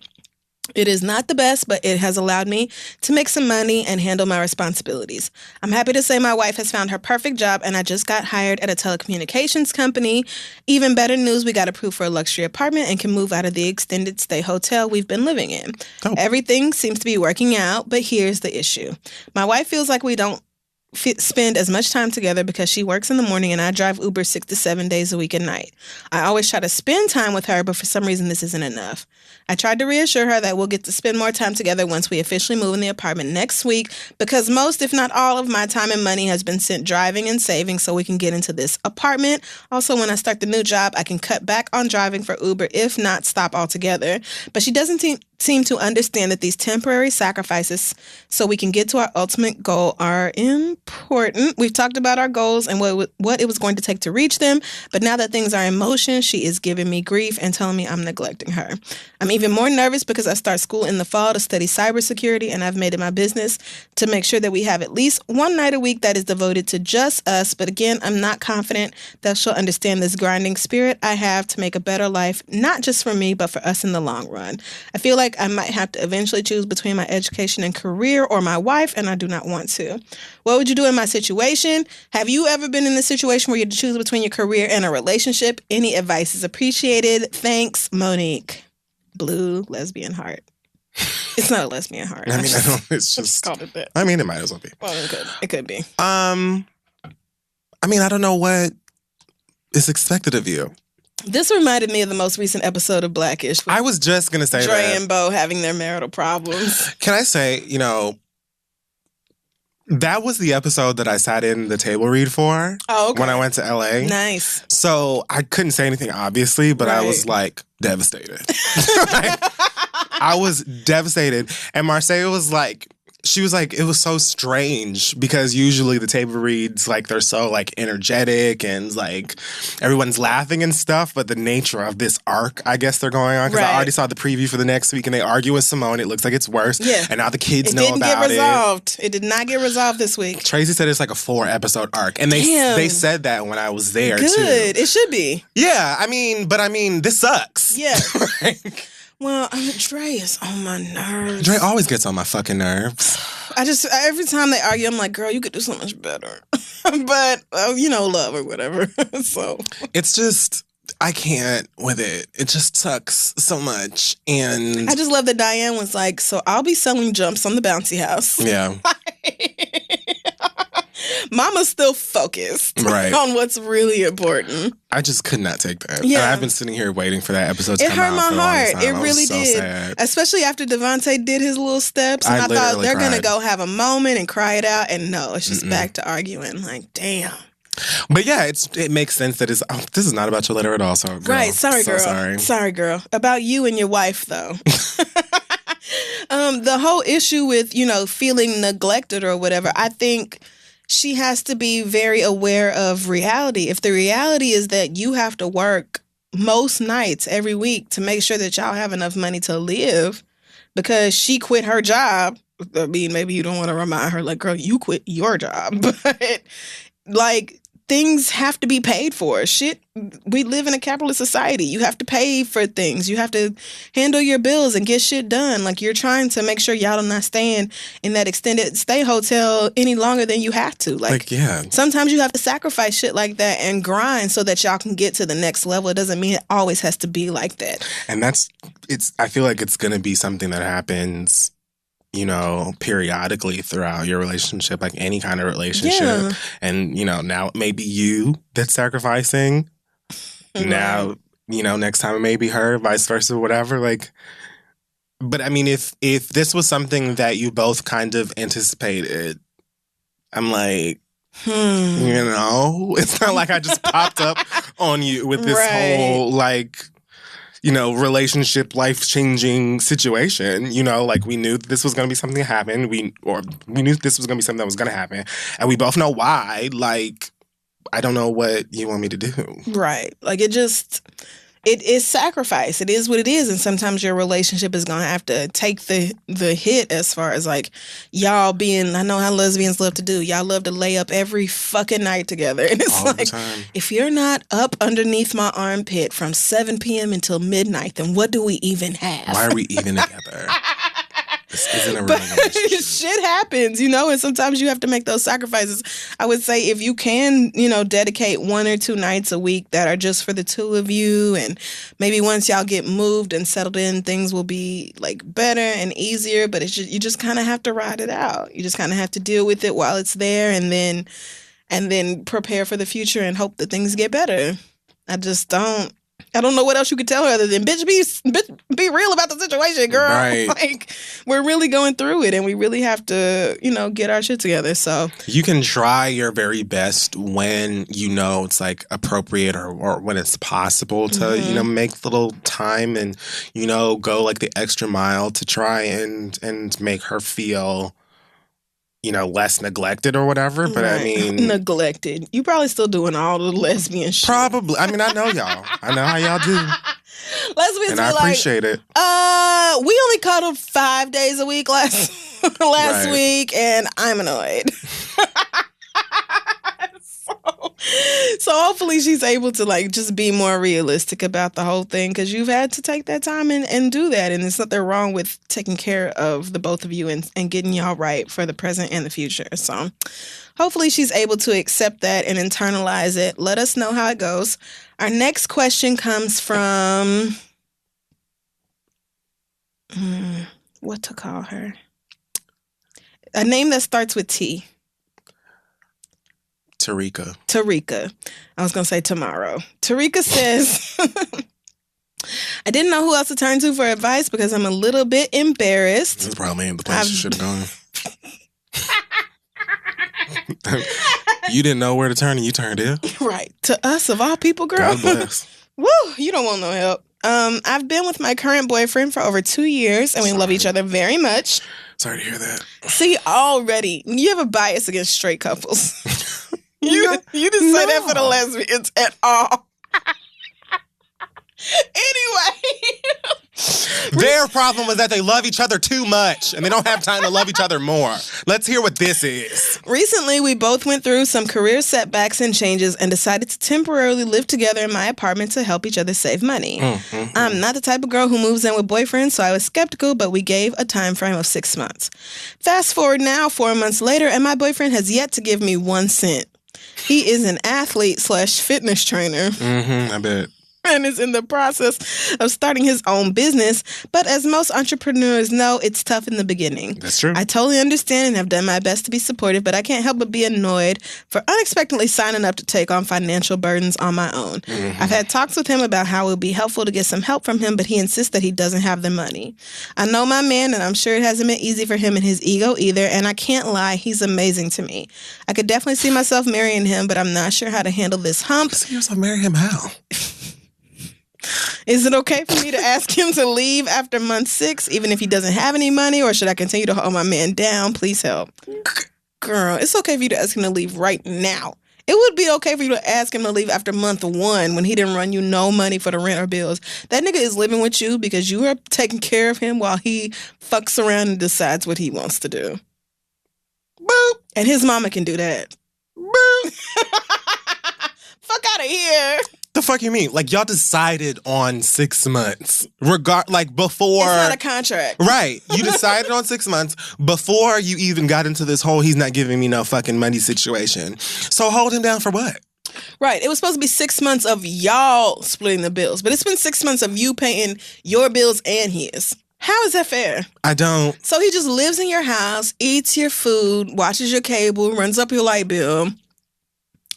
It is not the best, but it has allowed me to make some money and handle my responsibilities. I'm happy to say my wife has found her perfect job, and I just got hired at a telecommunications company. Even better news, we got approved for a luxury apartment and can move out of the extended stay hotel we've been living in. Oh. Everything seems to be working out, but here's the issue. My wife feels like we don't spend as much time together because she works in the morning and I drive Uber 6 to 7 days a week at night. I always try to spend time with her, but for some reason this isn't enough. I tried to reassure her that we'll get to spend more time together once we officially move in the apartment next week because most, if not all, of my time and money has been spent driving and saving so we can get into this apartment. Also, when I start the new job, I can cut back on driving for Uber, if not stop altogether. But she doesn't seem to understand that these temporary sacrifices so we can get to our ultimate goal are important. We've talked about our goals and what it was going to take to reach them, but now that things are in motion, she is giving me grief and telling me I'm neglecting her. I'm even more nervous because I start school in the fall to study cybersecurity, and I've made it my business to make sure that we have at least one night a week that is devoted to just us. But again, I'm not confident that she'll understand this grinding spirit I have to make a better life, not just for me, but for us in the long run. I feel like I might have to eventually choose between my education and career or my wife, and I do not want to. What would you do in my situation? Have you ever been in a situation where you had to choose between your career and a relationship? Any advice is appreciated. Thanks, Monique. Blue lesbian heart. It's not a lesbian heart. I mean, I don't, it's just called it that. I mean, it might as well be. Well, it could be. I mean, I don't know what is expected of you. This reminded me of the most recent episode of Blackish. I was just going to say Dre that. and Bo having their marital problems. Can I say, that was the episode that I sat in the table read for when I went to LA. Nice. So I couldn't say anything, obviously, but I was like devastated. I was devastated. And Marseille was like, she was like, it was so strange because usually the table reads, like, they're so, like, energetic and, like, everyone's laughing and stuff. But the nature of this arc, I guess they're going on. Because I already saw the preview for the next week and they argue with Simone. It looks like it's worse. Yeah. And now the kids know about it. It didn't get resolved. It did not get resolved this week. Tracy said it's like a 4-episode arc. And they said that when I was there, too. Good. It should be. Yeah. But this sucks. Yeah. Well, Dre is on my nerves. Dre always gets on my fucking nerves. Every time they argue, I'm like, girl, you could do so much better. But, love or whatever. So. It's just, I can't with it. It just sucks so much. And I just love that Diane was like, so I'll be selling jumps on the bouncy house. Yeah. Mama's still focused on what's really important. I just could not take that. Yeah. And I've been sitting here waiting for that episode to come out. It hurt my heart. It really so did. Sad. Especially after Devontae did his little steps. And I thought they're going to go have a moment and cry it out. And no, it's just back to arguing. Like, damn. But yeah, it makes sense that this is not about your letter at all. So girl, right. Sorry, girl. Sorry, girl. About you and your wife, though. The whole issue with, feeling neglected or whatever, I think she has to be very aware of reality. If the reality is that you have to work most nights every week to make sure that y'all have enough money to live because she quit her job. I mean, maybe you don't want to remind her, like, girl, you quit your job. But, like, things have to be paid for. Shit, we live in a capitalist society. You have to pay for things. You have to handle your bills and get shit done. Like, you're trying to make sure y'all are not staying in that extended stay hotel any longer than you have to. Like yeah. Sometimes you have to sacrifice shit like that and grind so that y'all can get to the next level. It doesn't mean it always has to be like that. And I feel like it's going to be something that happens periodically throughout your relationship, like any kind of relationship. Yeah. And, now it may be you that's sacrificing. Mm-hmm. Now, next time it may be her, vice versa, whatever. Like, but I mean, if this was something that you both kind of anticipated, I'm like, it's not like I just popped up on you with this whole, like, relationship, life-changing situation. Like, we knew this was going to be something that happened. We knew this was going to be something that was going to happen. And we both know why. Like, I don't know what you want me to do. Right. Like, it is sacrifice. It is what it is. And sometimes your relationship is going to have to take the hit as far as, like, y'all being, I know how lesbians love to do. Y'all love to lay up every fucking night together. And it's all like, if you're not up underneath my armpit from 7 p.m. until midnight, then what do we even have? Why are we even together? is in a real relationship. Shit happens, and sometimes you have to make those sacrifices. I would say if you can, dedicate 1 or 2 nights a week that are just for the two of you, and maybe once y'all get moved and settled in, things will be like better and easier, but you just kind of have to ride it out. You just kind of have to deal with it while it's there, and then prepare for the future and hope that things get better. I don't know what else you could tell her other than, bitch, be real about the situation, girl. Right. Like, we're really going through it, and we really have to, get our shit together. So you can try your very best when it's like appropriate or when it's possible to, make little time and, go like the extra mile to try and make her feel less neglected or whatever. But right. I mean... Neglected. You probably still doing all the lesbian shit. Probably. I mean, I know y'all. I know how y'all do. Lesbians and I appreciate it. We only cuddled 5 days a week last week, and I'm annoyed. So hopefully she's able to like just be more realistic about the whole thing, because you've had to take that time and do that, and there's nothing wrong with taking care of the both of you and getting y'all right for the present and the future. So hopefully she's able to accept that and internalize it. Let us know how it goes. Our next question comes from what to call her? A name that starts with T. Tarika. I was going to say tomorrow. Tarika says, I didn't know who else to turn to for advice because I'm a little bit embarrassed. This is probably the place you should have gone. You didn't know where to turn and you turned here. Right. To us, of all people, girl. God bless. Woo, you don't want no help. I've been with my current boyfriend for over 2 years, and we love each other very much. Sorry to hear that. See, already, you have a bias against straight couples. You didn't say that for the lesbians at all. Anyway. Their problem was that they love each other too much and they don't have time to love each other more. Let's hear what this is. Recently, we both went through some career setbacks and changes and decided to temporarily live together in my apartment to help each other save money. I'm not the type of girl who moves in with boyfriends, so I was skeptical, but we gave a time frame of 6 months. Fast forward now, 4 months later, and my boyfriend has yet to give me 1 cent. He is an athlete/fitness trainer. I bet. And is in the process of starting his own business. But as most entrepreneurs know, it's tough in the beginning. That's true. I totally understand and have done my best to be supportive, but I can't help but be annoyed for unexpectedly signing up to take on financial burdens on my own. I've had talks with him about how it would be helpful to get some help from him, but he insists that he doesn't have the money. I know my man, and I'm sure it hasn't been easy for him and his ego either, and I can't lie, he's amazing to me. I could definitely see myself marrying him, but I'm not sure how to handle this hump. See yourself marry him how? Is it okay for me to ask him to leave after month 6, even if he doesn't have any money, or should I continue to hold my man down? Please help. Girl, it's okay for you to ask him to leave right now. It would be okay for you to ask him to leave after month 1 when he didn't run you no money for the rent or bills. That nigga is living with you because you are taking care of him while he fucks around and decides what he wants to do. Boop. And his mama can do that. Boop. Fuck out of here. The fuck you mean? Like, y'all decided on 6 months. Before... It's not a contract. Right. You decided on 6 months before you even got into this whole he's not giving me no fucking money situation. So hold him down for what? Right. It was supposed to be 6 months of y'all splitting the bills, but it's been 6 months of you paying your bills and his. How is that fair? I don't. So he just lives in your house, eats your food, watches your cable, runs up your light bill,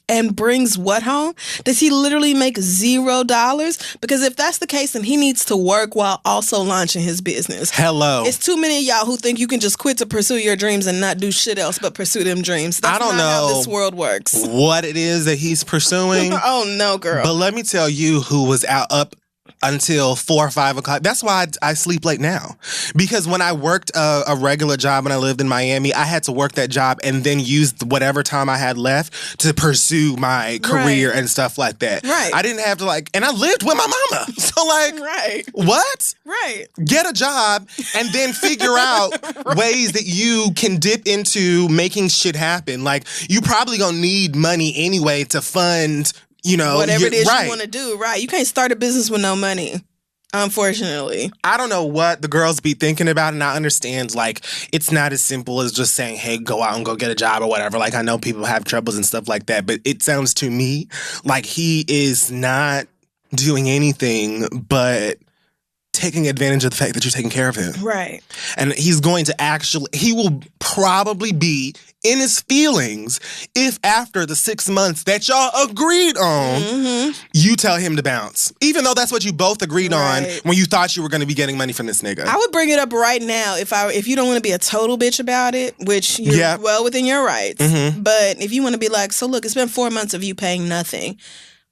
and brings what home? Does he literally make $0? Because if that's the case, then he needs to work while also launching his business. Hello. It's too many of y'all who think you can just quit to pursue your dreams and not do shit else but pursue them dreams. That's I don't not know how this world works. What it is that he's pursuing. Oh, no, girl. But let me tell you who was up until 4 or 5 o'clock. That's why I sleep late now. Because when I worked a regular job when I lived in Miami, I had to work that job and then use whatever time I had left to pursue my career and stuff like that. Right. I didn't have to and I lived with my mama. So right. What? Right. Get a job and then figure out ways that you can dip into making shit happen. Like, you probably gonna need money anyway to fund whatever it is you want to do, right? You can't start a business with no money. Unfortunately. I don't know what the girls be thinking about, and I understand, like, it's not as simple as just saying, hey, go out and go get a job or whatever. Like, I know people have troubles and stuff like that, but it sounds to me like he is not doing anything but taking advantage of the fact that you're taking care of him. Right. And he will probably be in his feelings if after the 6 months that y'all agreed on, you tell him to bounce. Even though that's what you both agreed on when you thought you were going to be getting money from this nigga. I would bring it up right now if you don't want to be a total bitch about it, which you're well within your rights. But if you want to be like, so look, it's been 4 months of you paying nothing.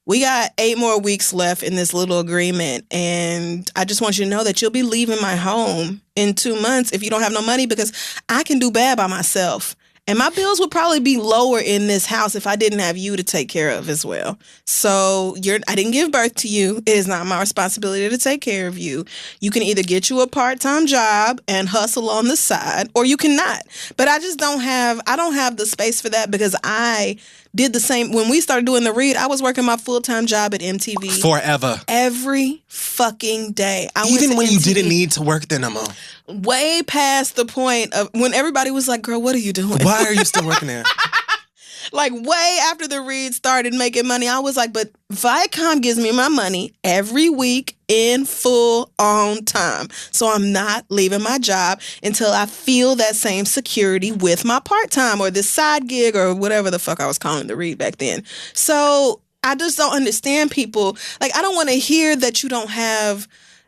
We got 8 more weeks left in this little agreement, and I just want you to know that you'll be leaving my home in 2 months if you don't have no money, because I can do bad by myself. And my bills would probably be lower in this house if I didn't have you to take care of as well. So I didn't give birth to you. It is not my responsibility to take care of you. You can either get you a part-time job and hustle on the side, or you cannot. But I don't have the space for that, because I did the same. When we started doing the read, I was working my full-time job at MTV. Forever. Every fucking day. Even when you didn't need to work there no more. Way past the point of when everybody was like, girl, what are you doing? Why are you still working there? Like, way after the read started making money, I was like, but Viacom gives me my money every week in full on time. So I'm not leaving my job until I feel that same security with my part-time or this side gig or whatever the fuck I was calling the read back then. So I just don't understand people. Like, I don't want to hear that you don't have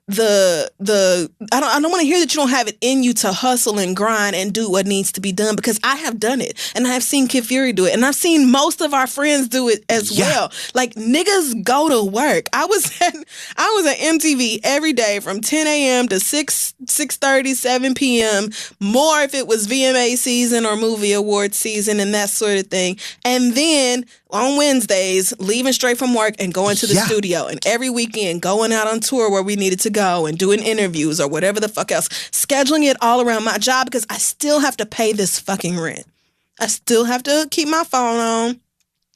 I don't want to hear that you don't have it in you to hustle and grind and do what needs to be done, because I have done it, and I have seen Kid Fury do it, and I've seen most of our friends do it as well. Like, niggas go to work. I was at MTV every day from 10 a.m. to 6:30, 7 p.m. More if it was VMA season or movie award season and that sort of thing. And then on Wednesdays, leaving straight from work and going to the studio, and every weekend going out on tour where we needed to go and doing interviews or whatever the fuck else, scheduling it all around my job, because I still have to pay this fucking rent. I still have to keep my phone on.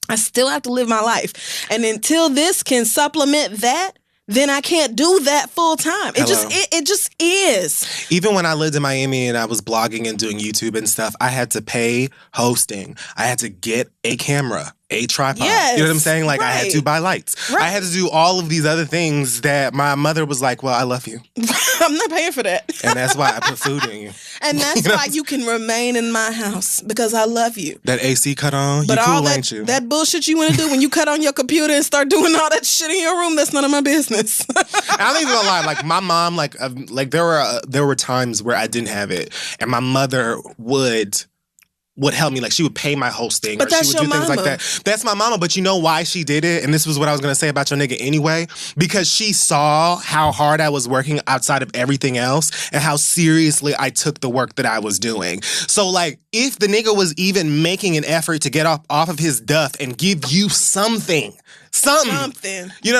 I still have to live my life. And until this can supplement that, then I can't do that full time. It just is. Even when I lived in Miami and I was blogging and doing YouTube and stuff, I had to pay hosting. I had to get a camera, a tripod. Yes, you know what I'm saying? Like, I had to buy lights. Right. I had to do all of these other things that my mother was like, well, I love you. I'm not paying for that. And that's why I put food in you. And that's why you can remain in my house, because I love you. That AC cut on, but you all cool, ain't you? That bullshit you want to do when you cut on your computer and start doing all that shit in your room, that's none of my business. I'm not even gonna lie. Like, my mom, like there were times where I didn't have it, and my mother would help me. Like, she would pay my hosting, but or she would do things like that. That's my mama. But you know why she did it? And this was what I was gonna say about your nigga anyway. Because she saw how hard I was working outside of everything else, and how seriously I took the work that I was doing. So, like, if the nigga was even making an effort to get off of his duff and give you something. You know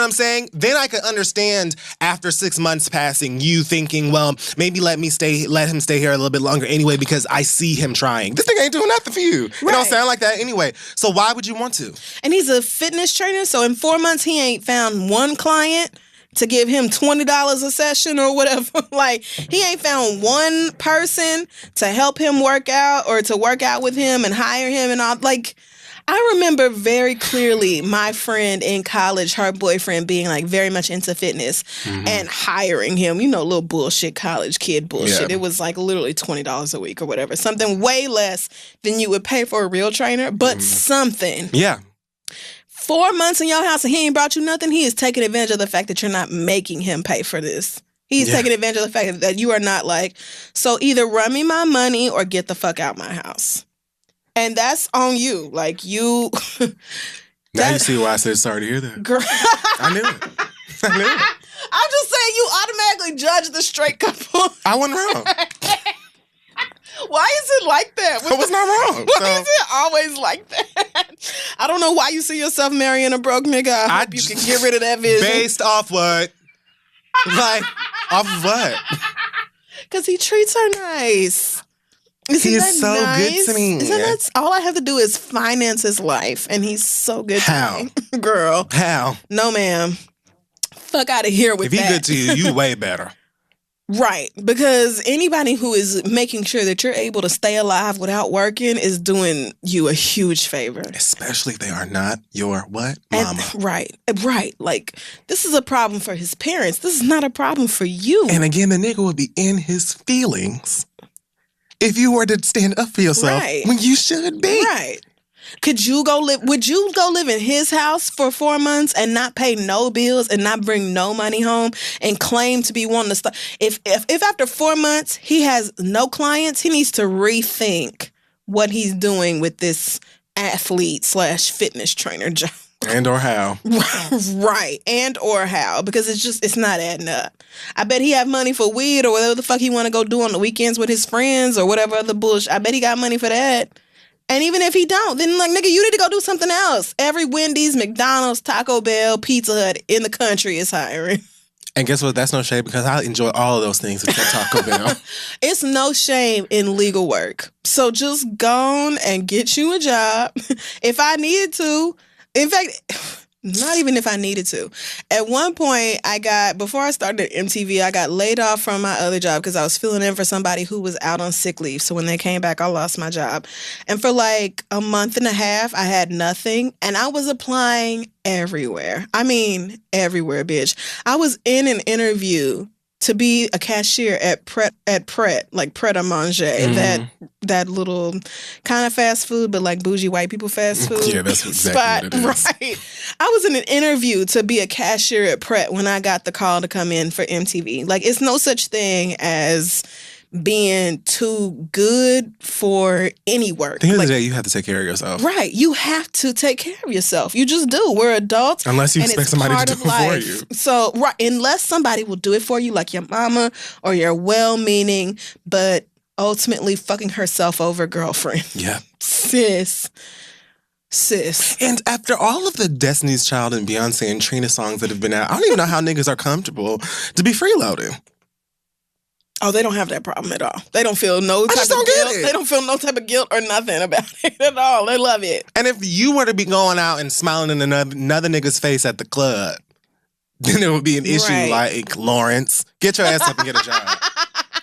what I'm saying? Then I could understand, after 6 months passing, you thinking, well, maybe let him stay here a little bit longer anyway, because I see him trying. This thing ain't doing nothing for you. Right. It don't sound like that anyway. So why would you want to? And he's a fitness trainer, so in 4 months he ain't found one client to give him $20 a session or whatever. Like, he ain't found one person to help him work out or to work out with him and hire him and all. Like, I remember very clearly my friend in college, her boyfriend being like very much into fitness and hiring him, little bullshit college kid bullshit. Yeah. It was like literally $20 a week or whatever. Something way less than you would pay for a real trainer, but something. Yeah. 4 months in your house and he ain't brought you nothing. He is taking advantage of the fact that you're not making him pay for this. He's taking advantage of the fact that you are not like, so either run me my money or get the fuck out my house. And that's on you. Like, you... Now you see why I said sorry to hear that. Girl. I knew it. I'm just saying, you automatically judge the straight couple. I wasn't wrong. Why is it like that? I was not wrong. Why is it always like that? I don't know why you see yourself marrying a broke nigga. I hope you can get rid of that vision. Based off what? Like, off of what? Because he treats her nice. He's so good to me. Isn't that all I have to do is finance his life, and he's so good to me. Girl. How? No, ma'am. Fuck out of here with that. If he that. good to you, you way better. Right, because anybody who is making sure that you're able to stay alive without working is doing you a huge favor. Especially if they are not your what? Mama. Right. Like, this is a problem for his parents. This is not a problem for you. And again, the nigga would be in his feelings if you were to stand up for yourself when you should be. Right. Would you go live in his house for 4 months and not pay no bills and not bring no money home and claim to be wanting to start? If after 4 months he has no clients, he needs to rethink what he's doing with this athlete/fitness trainer job. And or how. Right. And or how. Because it's not adding up. I bet he have money for weed or whatever the fuck he want to go do on the weekends with his friends or whatever other bullshit. I bet he got money for that. And even if he don't, then like, nigga, you need to go do something else. Every Wendy's, McDonald's, Taco Bell, Pizza Hut in the country is hiring. And guess what? That's no shame because I enjoy all of those things except Taco Bell. It's no shame in legal work. So just go on and get you a job. If I needed to. In fact, not even if I needed to. At one point, before I started at MTV, I got laid off from my other job because I was filling in for somebody who was out on sick leave. So when they came back, I lost my job. And for like a month and a half, I had nothing. And I was applying everywhere. I mean, everywhere, bitch. I was in an interview to be a cashier at Pret, like Pret a Manger, that little kind of fast food, but like bougie white people fast food. Yeah, that's exactly spot. What it is. Right. I was in an interview to be a cashier at Pret when I got the call to come in for MTV. Like, it's no such thing as being too good for any work. At the end of the day, you have to take care of yourself. Right. You have to take care of yourself. You just do. We're adults. Unless you expect somebody to do it for you. So, right. Unless somebody will do it for you, like your mama or your well-meaning, but ultimately fucking herself over girlfriend. Yeah. Sis. And after all of the Destiny's Child and Beyonce and Trina songs that have been out, I don't even know how niggas are comfortable to be freeloading. Oh, they don't have that problem at all. They don't feel no type of guilt. They don't feel no type of guilt or nothing about it at all. They love it. And if you were to be going out and smiling in another nigga's face at the club, then it would be an issue like, Lawrence, get your ass up and get a job.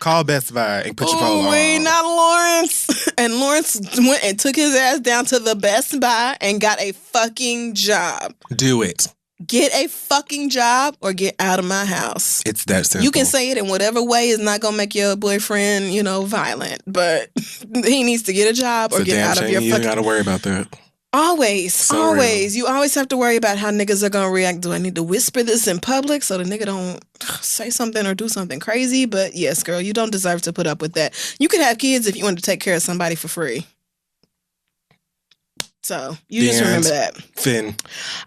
Call Best Buy and put your phone on. Wait, not Lawrence. And Lawrence went and took his ass down to the Best Buy and got a fucking job. Do it. Get a fucking job or get out of my house. It's that simple. You can say it in whatever way is not going to make your boyfriend, violent. But he needs to get a job or get out of your fucking... You don't got to worry about that. Always. You always have to worry about how niggas are going to react. Do I need to whisper this in public so the nigga don't say something or do something crazy? But yes, girl, you don't deserve to put up with that. You could have kids if you want to take care of somebody for free. So you just remember that. Finn.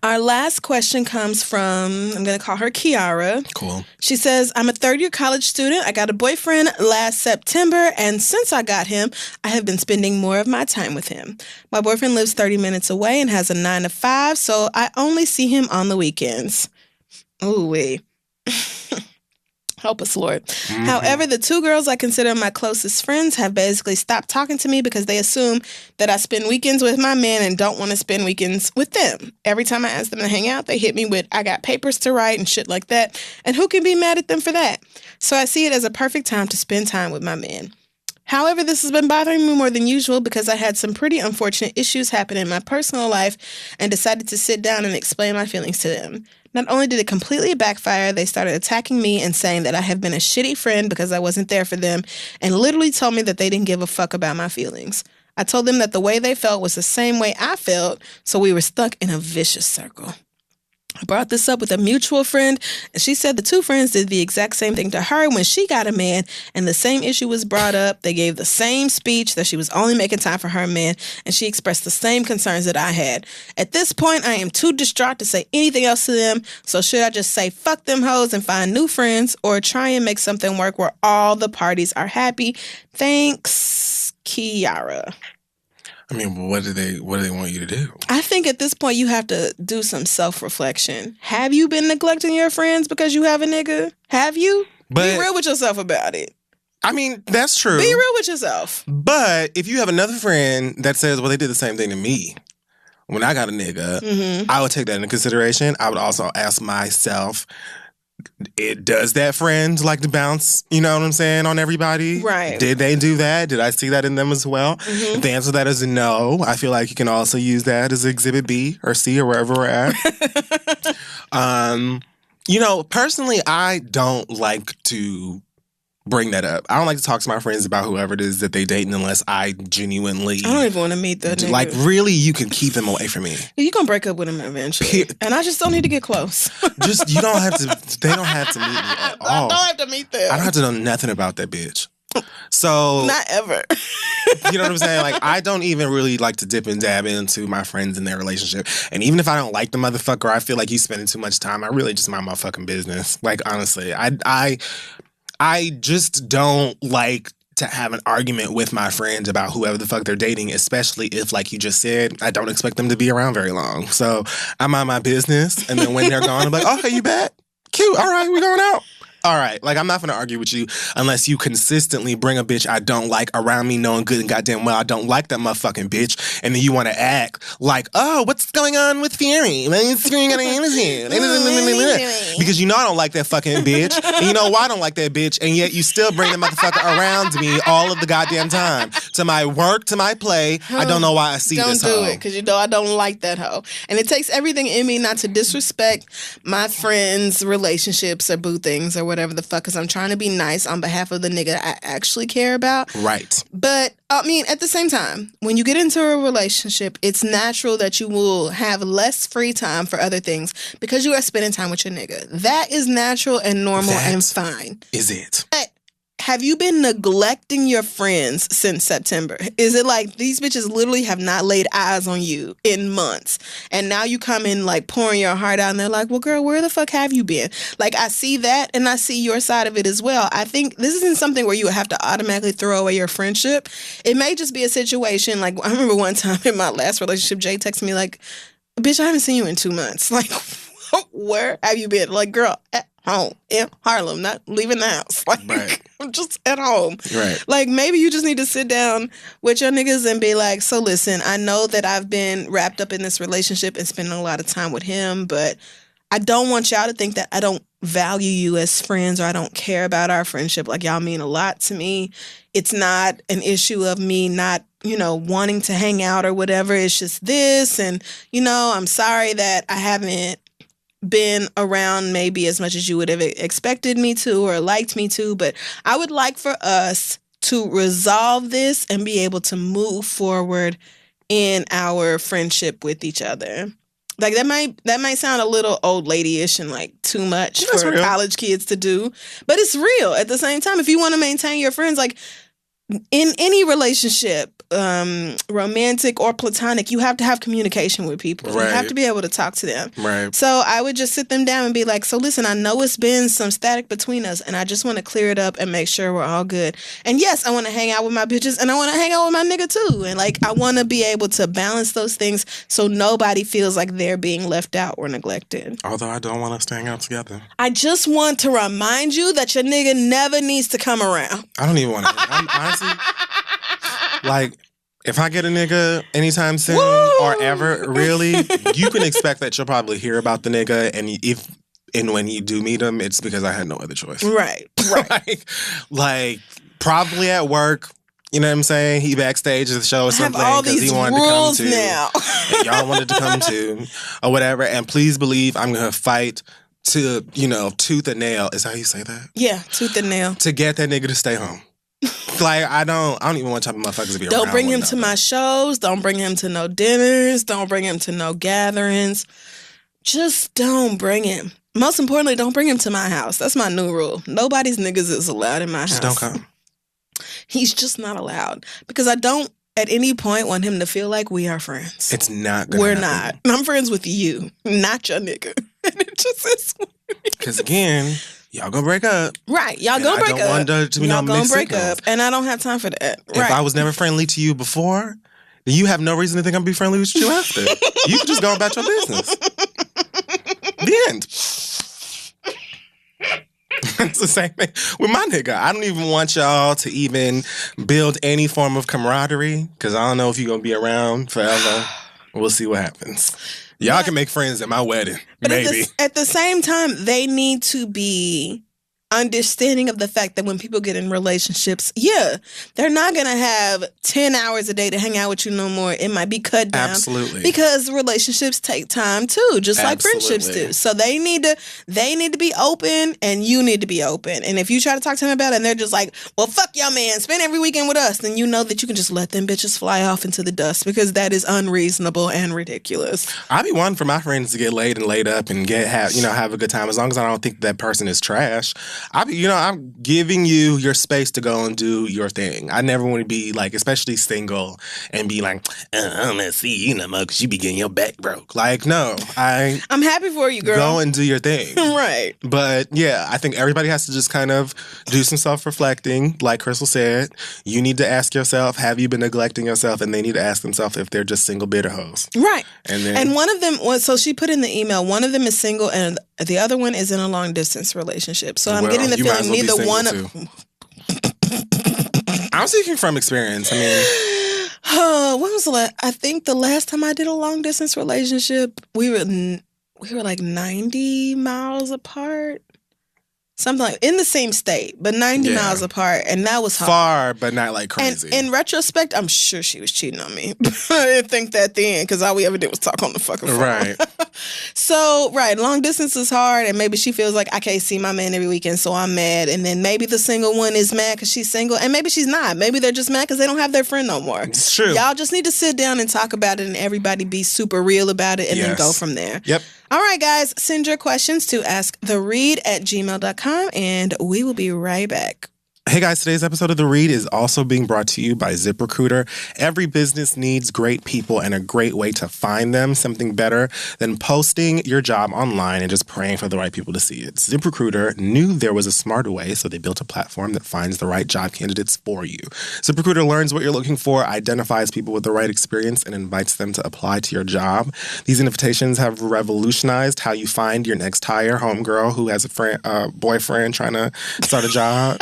Our last question comes from, I'm going to call her Kiara. Cool. She says, I'm a third-year college student. I got a boyfriend last September, and since I got him, I have been spending more of my time with him. My boyfriend lives 30 minutes away and has a 9-to-5, so I only see him on the weekends. Ooh, wait. Help us, Lord. Mm-hmm. However, the two girls I consider my closest friends have basically stopped talking to me because they assume that I spend weekends with my man and don't want to spend weekends with them. Every time I ask them to hang out, they hit me with, I got papers to write and shit like that. And who can be mad at them for that? So I see it as a perfect time to spend time with my man. However, this has been bothering me more than usual because I had some pretty unfortunate issues happen in my personal life and decided to sit down and explain my feelings to them. Not only did it completely backfire, they started attacking me and saying that I have been a shitty friend because I wasn't there for them and literally told me that they didn't give a fuck about my feelings. I told them that the way they felt was the same way I felt, so we were stuck in a vicious circle. I brought this up with a mutual friend, and she said the two friends did the exact same thing to her when she got a man, and the same issue was brought up. They gave the same speech that she was only making time for her man, and she expressed the same concerns that I had. At this point, I am too distraught to say anything else to them, so should I just say fuck them hoes and find new friends, or try and make something work where all the parties are happy? Thanks, Kiara. I mean, what do they want you to do? I think at this point you have to do some self-reflection. Have you been neglecting your friends because you have a nigga? Have you? Be real with yourself about it. I mean, that's true. Be real with yourself. But if you have another friend that says, well, they did the same thing to me, when I got a nigga, I would take that into consideration. I would also ask myself, does that friend like to bounce, you know what I'm saying, on everybody? Right. Did they do that? Did I see that in them as well? If the answer to that is no, I feel like you can also use that as exhibit B or C or wherever we're at. Personally, I don't like to bring that up. I don't like to talk to my friends about whoever it is that they dating unless I genuinely... I don't even want to meet that nigga. Like, really, you can keep them away from me. You're going to break up with him eventually. And I just don't need to get close. You don't have to... They don't have to meet me at all. I don't have to meet them. I don't have to know nothing about that bitch. So... Not ever. You know what I'm saying? Like, I don't even really like to dip and dab into my friends and their relationship. And even if I don't like the motherfucker, I feel like he's spending too much time, I really just mind my fucking business. Like, honestly, I just don't like to have an argument with my friends about whoever the fuck they're dating, especially if, like you just said, I don't expect them to be around very long. So I mind my business, and then when they're gone, I'm like, okay, you back? Cute. All right, we going out. All right. Like, I'm not going to argue with you unless you consistently bring a bitch I don't like around me knowing good and goddamn well I don't like that motherfucking bitch. And then you want to act like, oh, what's going on with Fury? Because you know I don't like that fucking bitch. And you know why I don't like that bitch. And yet you still bring the motherfucker around me all of the goddamn time. To my work, to my play. I don't know why I see this hoe. Don't do it, because you know I don't like that hoe. And it takes everything in me not to disrespect my friends' relationships or boo things or whatever the fuck, because I'm trying to be nice on behalf of the nigga I actually care about. Right. But, I mean, at the same time, when you get into a relationship, it's natural that you will have less free time for other things because you are spending time with your nigga. That is natural and normal and fine. Is it? But have you been neglecting your friends since September? Is it like these bitches literally have not laid eyes on you in months, and now you come in like pouring your heart out and they're like, well, girl, where the fuck have you been? Like, I see that and I see your side of it as well. I think this isn't something where you would have to automatically throw away your friendship. It may just be a situation like, I remember one time in my last relationship, Jay texted me like, bitch, I haven't seen you in 2 months. Like, where have you been? Like, girl, at home in Harlem, not leaving the house. Like, right. I'm just at home. Right. Like, maybe you just need to sit down with your niggas and be like, so listen, I know that I've been wrapped up in this relationship and spending a lot of time with him, but I don't want y'all to think that I don't value you as friends or I don't care about our friendship. Like, y'all mean a lot to me. It's not an issue of me not, wanting to hang out or whatever. It's just this. And, I'm sorry that I haven't been around maybe as much as you would have expected me to or liked me to, but I would like for us to resolve this and be able to move forward in our friendship with each other. Like, that might sound a little old lady-ish and like too much for college kids to do, but it's real at the same time. If you want to maintain your friends, like in any relationship, romantic or platonic, you have to have communication with people. Right. You have to be able to talk to them. Right. So I would just sit them down and be like, so listen, I know it's been some static between us and I just want to clear it up and make sure we're all good. And yes, I want to hang out with my bitches and I want to hang out with my nigga too. And like, I want to be able to balance those things so nobody feels like they're being left out or neglected. Although I don't want us to hang out together. I just want to remind you that your nigga never needs to come around. I don't even want to. I'm honestly, like, if I get a nigga anytime soon or ever, really, you can expect that you'll probably hear about the nigga, and when you do meet him, it's because I had no other choice. Right. like probably at work. You know what I'm saying? He backstage at the show or something because he wanted to come to. Now. And y'all wanted to come to or whatever. And please believe I'm gonna fight to tooth and nail. Is that how you say that? Yeah, tooth and nail. To get that nigga to stay home. Like, I don't even want type of motherfuckers to be around. Don't bring him to my shows. Don't bring him to no dinners. Don't bring him to no gatherings. Just don't bring him. Most importantly, don't bring him to my house. That's my new rule. Nobody's niggas is allowed in my house. Just don't come. He's just not allowed. Because I don't at any point want him to feel like we are friends. It's not gonna We're happen. not. I'm friends with you, not your nigga. And it just is weird. Because again, y'all gonna break up. Right. Y'all gonna break up. I don't want there to be no mixed signals. And I don't have time for that. If I was never friendly to you before, then you have no reason to think I'm gonna be friendly with you after. You can just go about your business. The end. It's the same thing with my nigga. I don't even want y'all to even build any form of camaraderie because I don't know if you're gonna be around forever. We'll see what happens. Y'all can make friends at my wedding. But maybe. At the same time, they need to be understanding of the fact that when people get in relationships, they're not going to have 10 hours a day to hang out with you no more. It might be cut down. Absolutely. Because relationships take time too, just like friendships do. So they need to be open, and you need to be open. And if you try to talk to them about it and they're just like, well, fuck y'all, man, spend every weekend with us, then you know that you can just let them bitches fly off into the dust, because that is unreasonable and ridiculous. I'd be one for my friends to get laid and laid up and have a good time, as long as I don't think that person is trash. I'm giving you your space to go and do your thing. I never want to be like, especially single, and be like, I'm gonna see you no more because you be getting your back broke. Like, no, I'm happy for you, girl. Go and do your thing. Right. But yeah, I think everybody has to just kind of do some self-reflecting. Like Crystal said, you need to ask yourself, have you been neglecting yourself? And they need to ask themselves if they're just single bitter hoes. Right. And one of them, so she put in the email, one of them is single and the other one is in a long distance relationship. So I'm getting the feeling neither one of... I'm speaking from experience. I mean... when was the last... I think the last time I did a long distance relationship, we were like 90 miles apart. Something like in the same state, but 90 miles apart, and that was hard. Far, but not like crazy. And in retrospect, I'm sure she was cheating on me. I didn't think that then, because all we ever did was talk on the fucking phone. Right. So, long distance is hard, and maybe she feels like I can't see my man every weekend, so I'm mad. And then maybe the single one is mad because she's single, and maybe she's not. Maybe they're just mad because they don't have their friend no more. It's true. Y'all just need to sit down and talk about it, and everybody be super real about it, and then go from there. Yep. All right, guys, send your questions to asktheread@gmail.com, and we will be right back. Hey guys, today's episode of The Read is also being brought to you by ZipRecruiter. Every business needs great people, and a great way to find them, something better than posting your job online and just praying for the right people to see it. ZipRecruiter knew there was a smarter way, so they built a platform that finds the right job candidates for you. ZipRecruiter learns what you're looking for, identifies people with the right experience, and invites them to apply to your job. These invitations have revolutionized how you find your next hire. Homegirl who has a boyfriend trying to start a job.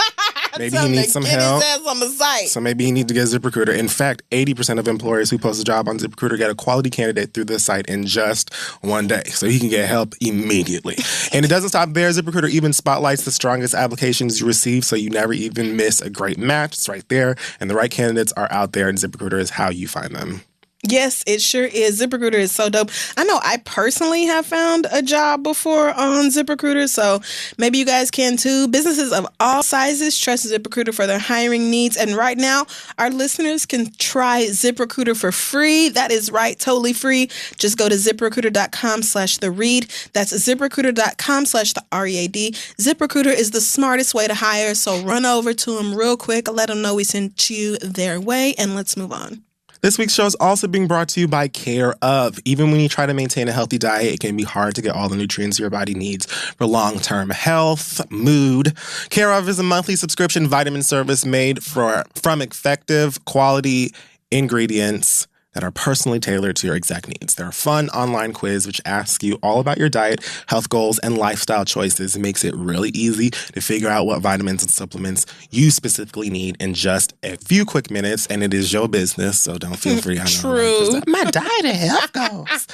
Maybe he needs some help. His ass on the site. So maybe he needs to get ZipRecruiter. In fact, 80% of employers who post a job on ZipRecruiter get a quality candidate through the site in just one day. So he can get help immediately. And it doesn't stop there. ZipRecruiter even spotlights the strongest applications you receive, so you never even miss a great match. It's right there. And the right candidates are out there, and ZipRecruiter is how you find them. Yes, it sure is. ZipRecruiter is so dope. I know I personally have found a job before on ZipRecruiter, so maybe you guys can too. Businesses of all sizes trust ZipRecruiter for their hiring needs. And right now, our listeners can try ZipRecruiter for free. That is right, totally free. Just go to ZipRecruiter.com/theread. That's ZipRecruiter.com/theread. ZipRecruiter is the smartest way to hire, so run over to them real quick. Let them know we sent you their way, and let's move on. This week's show is also being brought to you by Care Of. Even when you try to maintain a healthy diet, it can be hard to get all the nutrients your body needs for long-term health, mood. Care Of is a monthly subscription vitamin service made from effective, quality ingredients that are personally tailored to your exact needs. They're a fun online quiz which asks you all about your diet, health goals, and lifestyle choices. It makes it really easy to figure out what vitamins and supplements you specifically need in just a few quick minutes, and it is your business, so don't feel free. I know, True. My diet and health goals.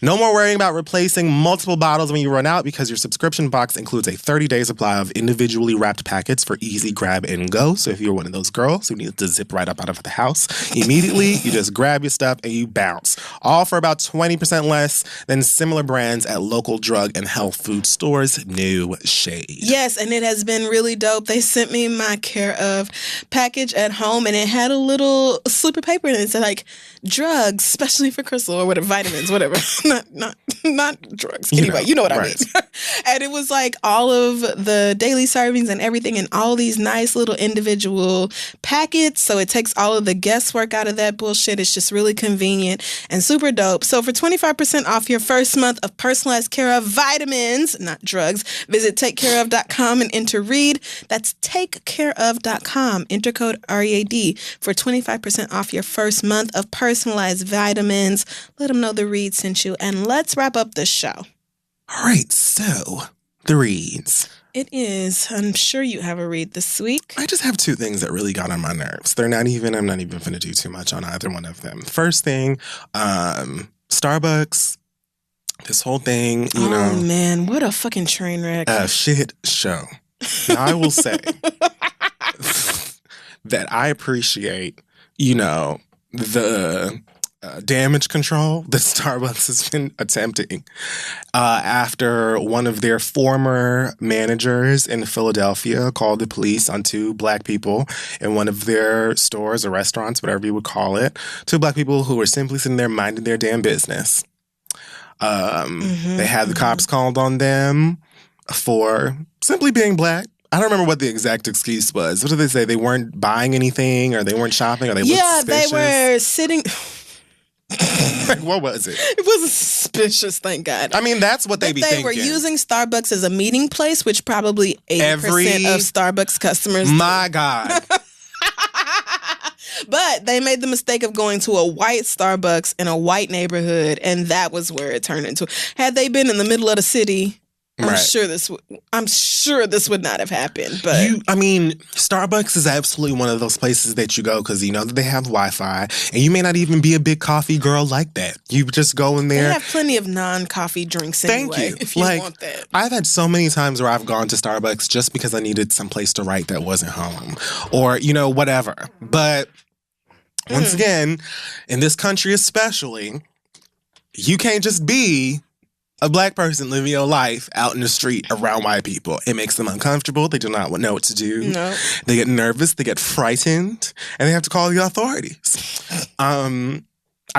No more worrying about replacing multiple bottles when you run out, because your subscription box includes a 30-day supply of individually wrapped packets for easy grab and go. So if you're one of those girls who needs to zip right up out of the house immediately, you just grab your stuff and you bounce. All for about 20% less than similar brands at local drug and health food stores. No shade. Yes, and it has been really dope. They sent me my Care Of package at home, and it had a little slip of paper in it. It said, like, drugs, especially for Crystal, or whatever, vitamins, whatever. not drugs. Anyway, you know what I mean. And it was like all of the daily servings and everything in all these nice little individual packets. So it takes all of the guesswork out of that bullshit. It's just really convenient and super dope. So for 25% off your first month of personalized Care Of vitamins, not drugs, visit takecareof.com and enter READ. That's takecareof.com. Enter code READ for 25% off your first month of personalized vitamins. Let them know the Read sent you. And let's wrap up this show. All right, so the reads. It is. I'm sure you have a read this week. I just have two things that really got on my nerves. I'm not even going to do too much on either one of them. First thing, Starbucks, this whole thing, you know. Oh, man. What a fucking train wreck. A shit show. Now, I will say that I appreciate, you know, the damage control that Starbucks has been attempting after one of their former managers in Philadelphia called the police on 2 black people in one of their stores or restaurants, whatever you would call it. 2 black people who were simply sitting there minding their damn business. They had the cops called on them for simply being black. I don't remember what the exact excuse was. What did they say? They weren't buying anything, or they weren't shopping, or they looked suspicious? They were sitting... Like, what was it? It wasn't suspicious, thank God. I mean, that's what they be thinking. They were using Starbucks as a meeting place, which probably 80% of Starbucks customers My God. But they made the mistake of going to a white Starbucks in a white neighborhood, and that was where it turned into. Had they been in the middle of the city... I'm sure this would not have happened. But Starbucks is absolutely one of those places that you go because you know that they have Wi-Fi, and you may not even be a big coffee girl like that. You just go in there. They have plenty of non-coffee drinks anyway. Thank you. If you want that. I've had so many times where I've gone to Starbucks just because I needed some place to write that wasn't home, or you know whatever. But once again, in this country especially, you can't just be a black person living your life out in the street around white people. It makes them uncomfortable. They do not know what to do. No. They get nervous. They get frightened. And they have to call the authorities. I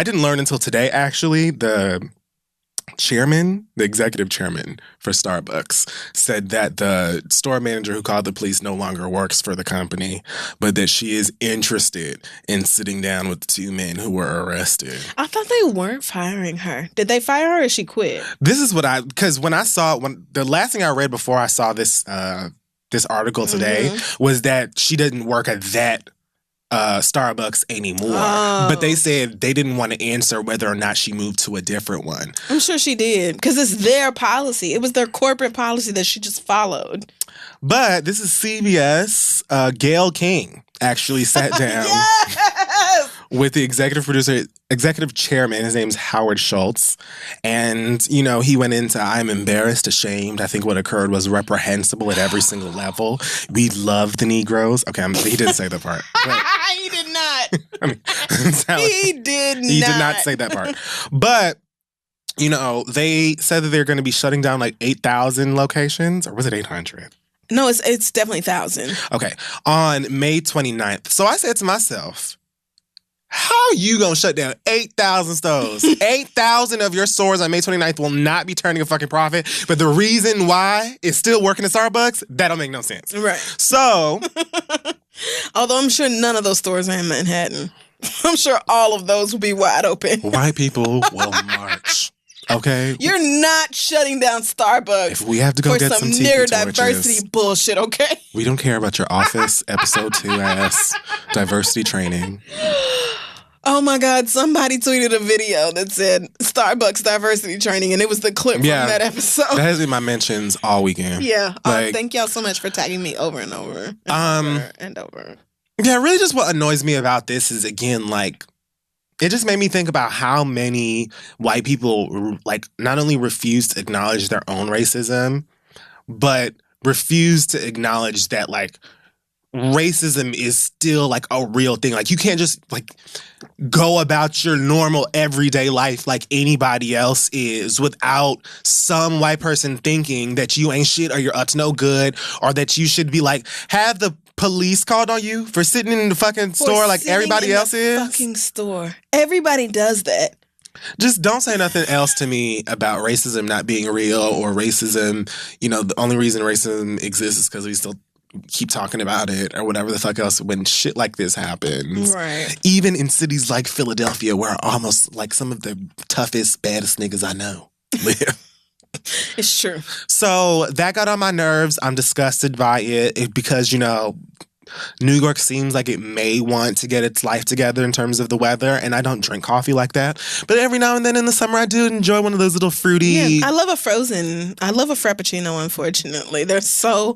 didn't learn until today, actually, the executive chairman for Starbucks said that the store manager who called the police no longer works for the company, but that she is interested in sitting down with the 2 men who were arrested. I thought they weren't firing her. Did they fire her or she quit? This is what because when the last thing I read before I saw this article today was that she didn't work at that Starbucks anymore. But they said they didn't want to answer whether or not she moved to a different one. I'm sure she did because it's their policy. It was their corporate policy that she just followed. But this is CBS. Gayle King actually sat down with the executive chairman. His name's Howard Schultz. And, you know, he went into, I'm embarrassed, ashamed. I think what occurred was reprehensible at every single level. We love the Negroes. Okay, he didn't say that part. He did not. He did not say that part. But, you know, they said that they're going to be shutting down like 8,000 locations. Or was it 800? No, it's definitely 1,000. Okay, on May 29th. So I said to myself, how are you going to shut down 8,000 stores? 8,000 of your stores on May 29th will not be turning a fucking profit. But the reason why it's still working at Starbucks, that don't make no sense. Right. So. Although I'm sure none of those stores are in Manhattan. I'm sure all of those will be wide open. White people will march. Okay? You're not shutting down Starbucks if we have to go get some neurodiversity bullshit, okay? We don't care about your Office Episode 2 ass diversity training. Oh my God, somebody tweeted a video that said Starbucks diversity training, and it was the clip from that episode. That has been my mentions all weekend. Yeah. Thank y'all so much for tagging me over and over and over. Yeah, really just what annoys me about this is, again, like, it just made me think about how many white people, like, not only refuse to acknowledge their own racism, but refuse to acknowledge that, like, racism is still, like, a real thing. Like, you can't just, like, go about your normal everyday life like anybody else is without some white person thinking that you ain't shit or you're up to no good, or that you should be, like, have the police called on you for sitting in the fucking store like everybody else is. Fucking store. Everybody does that. Just don't say nothing else to me about racism not being real, or racism, you know, the only reason racism exists is because we still keep talking about it, or whatever the fuck else, when shit like this happens. Right. Even in cities like Philadelphia, where almost like some of the toughest, baddest niggas I know live. It's true. So that got on my nerves. I'm disgusted by it because, you know, New York seems like it may want to get its life together in terms of the weather, and I don't drink coffee like that. But every now and then in the summer, I do enjoy one of those little fruity. Yeah, I love a frappuccino. Unfortunately, they're so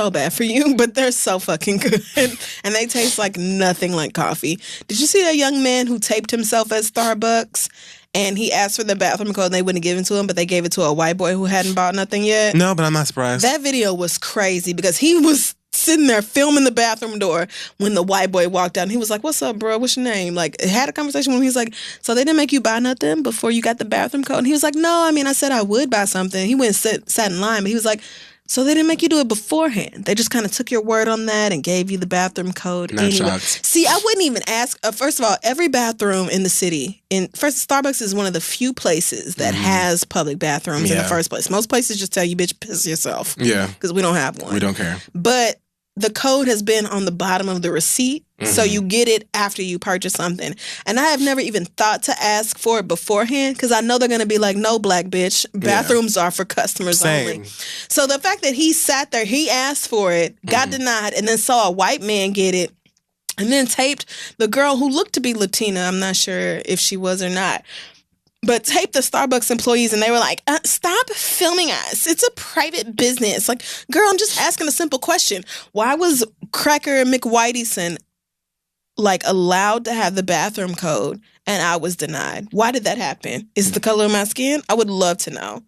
bad for you, but they're so fucking good, and they taste like nothing like coffee. Did you see that young man who taped himself at Starbucks? and he asked for the bathroom code and they wouldn't give it to him, but they gave it to a white boy who hadn't bought nothing yet. No, but I'm not surprised. That video was crazy because he was sitting there filming the bathroom door when the white boy walked out and he was like, "What's up, bro? What's your name?" Like, had a conversation with him. He's like, "So they didn't make you buy nothing before you got the bathroom code?" And he was like, "No, I mean, I said I would buy something." He went and sat in line, but he was like, "So they didn't make you do it beforehand. They just kind of took your word on that and gave you the bathroom code." Not anyway. shocked. See, I wouldn't even ask. First of all, every bathroom in the city, Starbucks is one of the few places that has public bathrooms in the first place. Most places just tell you, "Bitch, piss yourself." Yeah. Because we don't have one. We don't care. But the code has been on the bottom of the receipt, so you get it after you purchase something. And I have never even thought to ask for it beforehand because I know they're going to be like, "No, black bitch, bathrooms are for customers only." So the fact that he sat there, he asked for it, got denied, and then saw a white man get it, and then taped the girl who looked to be Latina, I'm not sure if she was or not, but taped the Starbucks employees, and they were like, "Stop filming us. It's a private business." Like, girl, I'm just asking a simple question. Why was Cracker McWhiteyson, like, allowed to have the bathroom code and I was denied? Why did that happen? Is it the color of my skin? I would love to know.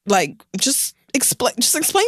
Like, just explain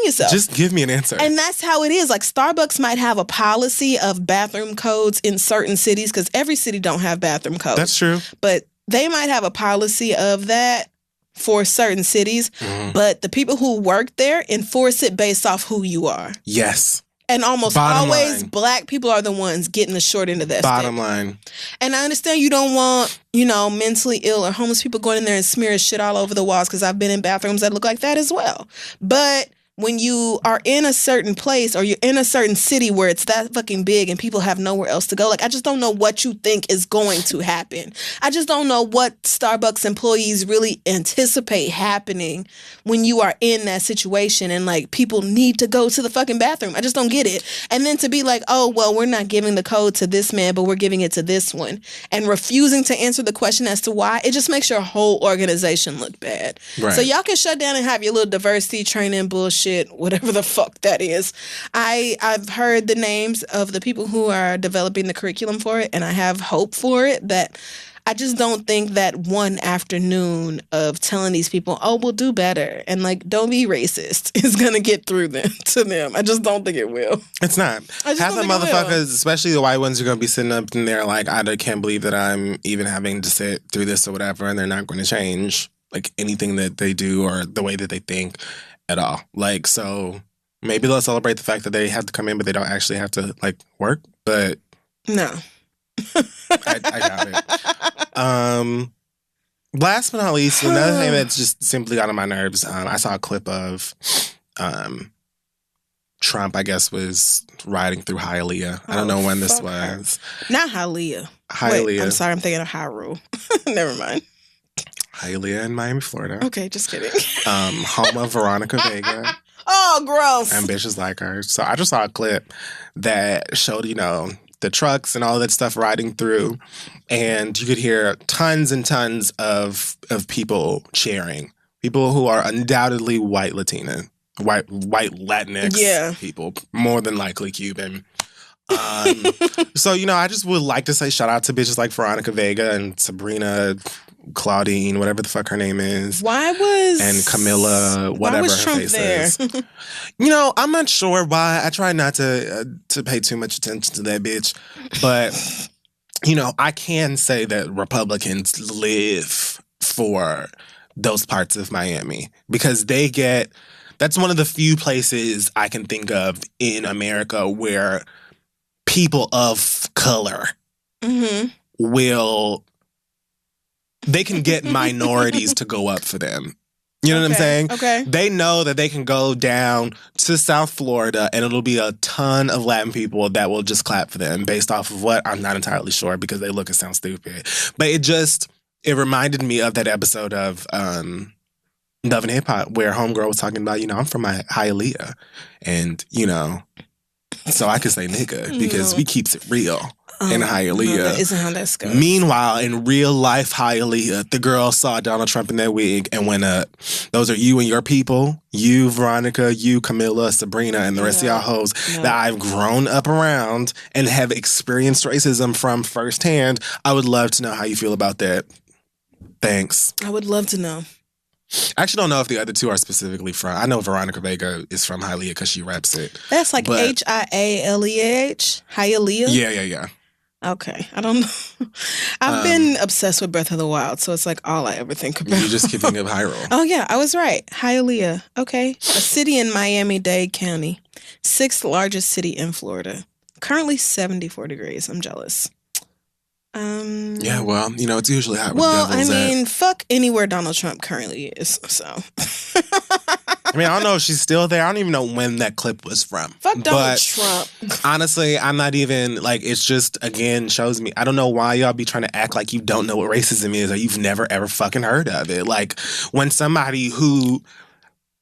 yourself. Just give me an answer. And that's how it is. Like, Starbucks might have a policy of bathroom codes in certain cities because every city don't have bathroom codes. That's true. But they might have a policy of that for certain cities, but the people who work there enforce it based off who you are. Yes. And almost Bottom always line. Black people are the ones getting the short end of that Bottom stick. line. And I understand you don't want, mentally ill or homeless people going in there and smearing shit all over the walls because I've been in bathrooms that look like that as well. But when you are in a certain place or you're in a certain city where it's that fucking big and people have nowhere else to go, like, I just don't know what you think is going to happen. I just don't know what Starbucks employees really anticipate happening when you are in that situation and, like, people need to go to the fucking bathroom. I just don't get it. And then to be like, "Oh, well, we're not giving the code to this man, but we're giving it to this one," and refusing to answer the question as to why, it just makes your whole organization look bad. Right. So y'all can shut down and have your little diversity training bullshit, whatever the fuck that is. I've heard the names of the people who are developing the curriculum for it, and I have hope for it. That I just don't think that one afternoon of telling these people, "Oh, we'll do better," and, like, don't be racist, is gonna get through to them. I just don't think it will. It's not. Half the motherfuckers, especially the white ones, are going to be sitting up in there like, "I can't believe that I'm even having to sit through this," or whatever, and they're not going to change, like, anything that they do or the way that they think at all. Like, so maybe they'll celebrate the fact that they have to come in, but they don't actually have to, like, work. But no, I doubt it. Last but not least, another thing that's just simply got on my nerves. I saw a clip of Trump, I guess, was riding through Hialeah. I don't know when this was. Not Hialeah. Hialeah. Wait, I'm sorry, I'm thinking of Hyrule. Never mind. Hialeah in Miami, Florida. Okay, just kidding. Home of Veronica Vega. Oh, gross. Ambitious like her. So I just saw a clip that showed, the trucks and all that stuff riding through. And you could hear tons and tons of people cheering. People who are undoubtedly white Latina, white Latinx people, more than likely Cuban. So, I just would like to say shout out to bitches like Veronica Vega and Sabrina Claudine, whatever the fuck her name is. And Camilla, whatever her Trump face there? is. I'm not sure why. I try not to pay too much attention to that bitch. But, I can say that Republicans live for those parts of Miami because that's one of the few places I can think of in America where people of color they can get minorities to go up for them. You know what I'm saying? Okay. They know that they can go down to South Florida and it'll be a ton of Latin people that will just clap for them based off of what? I'm not entirely sure because they look and sound stupid. But it reminded me of that episode of Love and Hip Hop where Homegirl was talking about, I'm from Hialeah. And, so I could say nigga because we keeps it real. In Hialeah. No, that isn't how that goes. Meanwhile, in real life Hialeah, the girl saw Donald Trump in that wig and went up. Those are you and your people. You, Veronica, you, Camilla, Sabrina, and the rest of y'all hoes that I've grown up around and have experienced racism from firsthand. I would love to know how you feel about that. Thanks. I would love to know. I actually don't know if the other two are specifically from. I know Veronica Vega is from Hialeah because she reps it. That's like Hialeah? Hialeah? Yeah. Okay. I don't know. I've been obsessed with Breath of the Wild, so it's like all I ever think about. You just keep thinking of Hyrule. Oh, yeah. I was right. Hialeah. Okay. A city in Miami-Dade County. 6th largest city in Florida. Currently 74 degrees. I'm jealous. Yeah, well, it's usually hot. Well, I mean, fuck anywhere Donald Trump currently is, so. I mean, I don't know if she's still there. I don't even know when that clip was from. Fuck Donald Trump. Honestly, I'm not even, it's just, again, shows me. I don't know why y'all be trying to act like you don't know what racism is or you've never, ever fucking heard of it. Like, when somebody who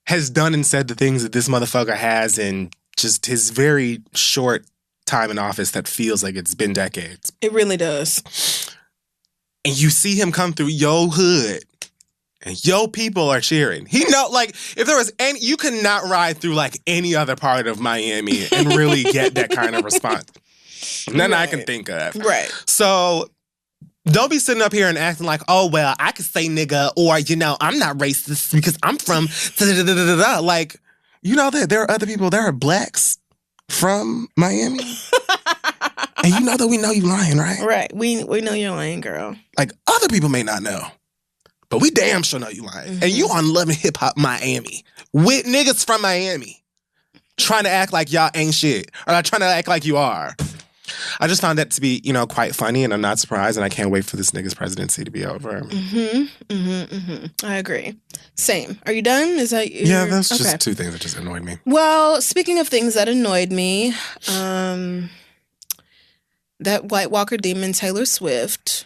has done and said the things that this motherfucker has in just his very short time in office that feels like it's been decades. It really does. And you see him come through your hood and your people are cheering. If there was any, you could not ride through any other part of Miami and really get that kind of response. None I can think of. Right. So don't be sitting up here and acting like, oh, well, I could say nigga or, I'm not racist because I'm from da-da-da-da-da-da. Like, that there are other people, there are blacks from Miami. And that we know you lying, right? Right. We know you're lying, girl. Other people may not know. But we damn sure know you lying. Mm-hmm. And you on Love and Hip Hop Miami. With niggas from Miami. Trying to act like y'all ain't shit. Or trying to act like you are. I just found that to be, quite funny. And I'm not surprised. And I can't wait for this nigga's presidency to be over. I agree. Same. Are you done? Is that Yeah, that's just two things that just annoyed me. Well, speaking of things that annoyed me, that White Walker demon Taylor Swift.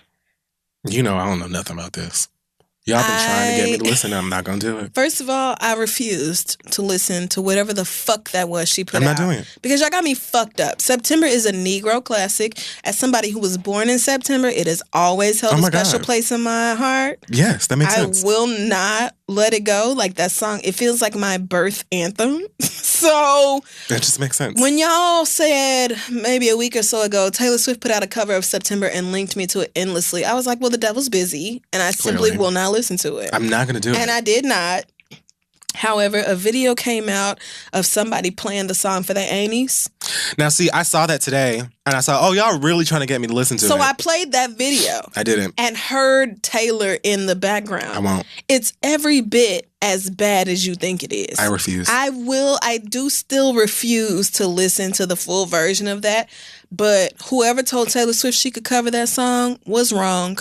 I don't know nothing about this. Y'all been trying to get me to listen, and I'm not going to do it. First of all, I refused to listen to whatever the fuck that was she put out. I'm not doing it. Because y'all got me fucked up. September is a Negro classic. As somebody who was born in September, it has always held a special place in my heart. Yes, that makes sense. I will not let it go. That song, it feels like my birth anthem. So that just makes sense. When y'all said maybe a week or so ago, Taylor Swift put out a cover of September and linked me to it endlessly, I was like, well, the devil's busy, and I simply will not listen to it. I'm not going to do it. And I did not. However, a video came out of somebody playing the song for the Ainies. Now, see, I saw that today, and I saw, y'all really trying to get me to listen to it. So I played that video. I didn't. And heard Taylor in the background. I won't. It's every bit as bad as you think it is. I refuse. I do still refuse to listen to the full version of that. But whoever told Taylor Swift she could cover that song was wrong.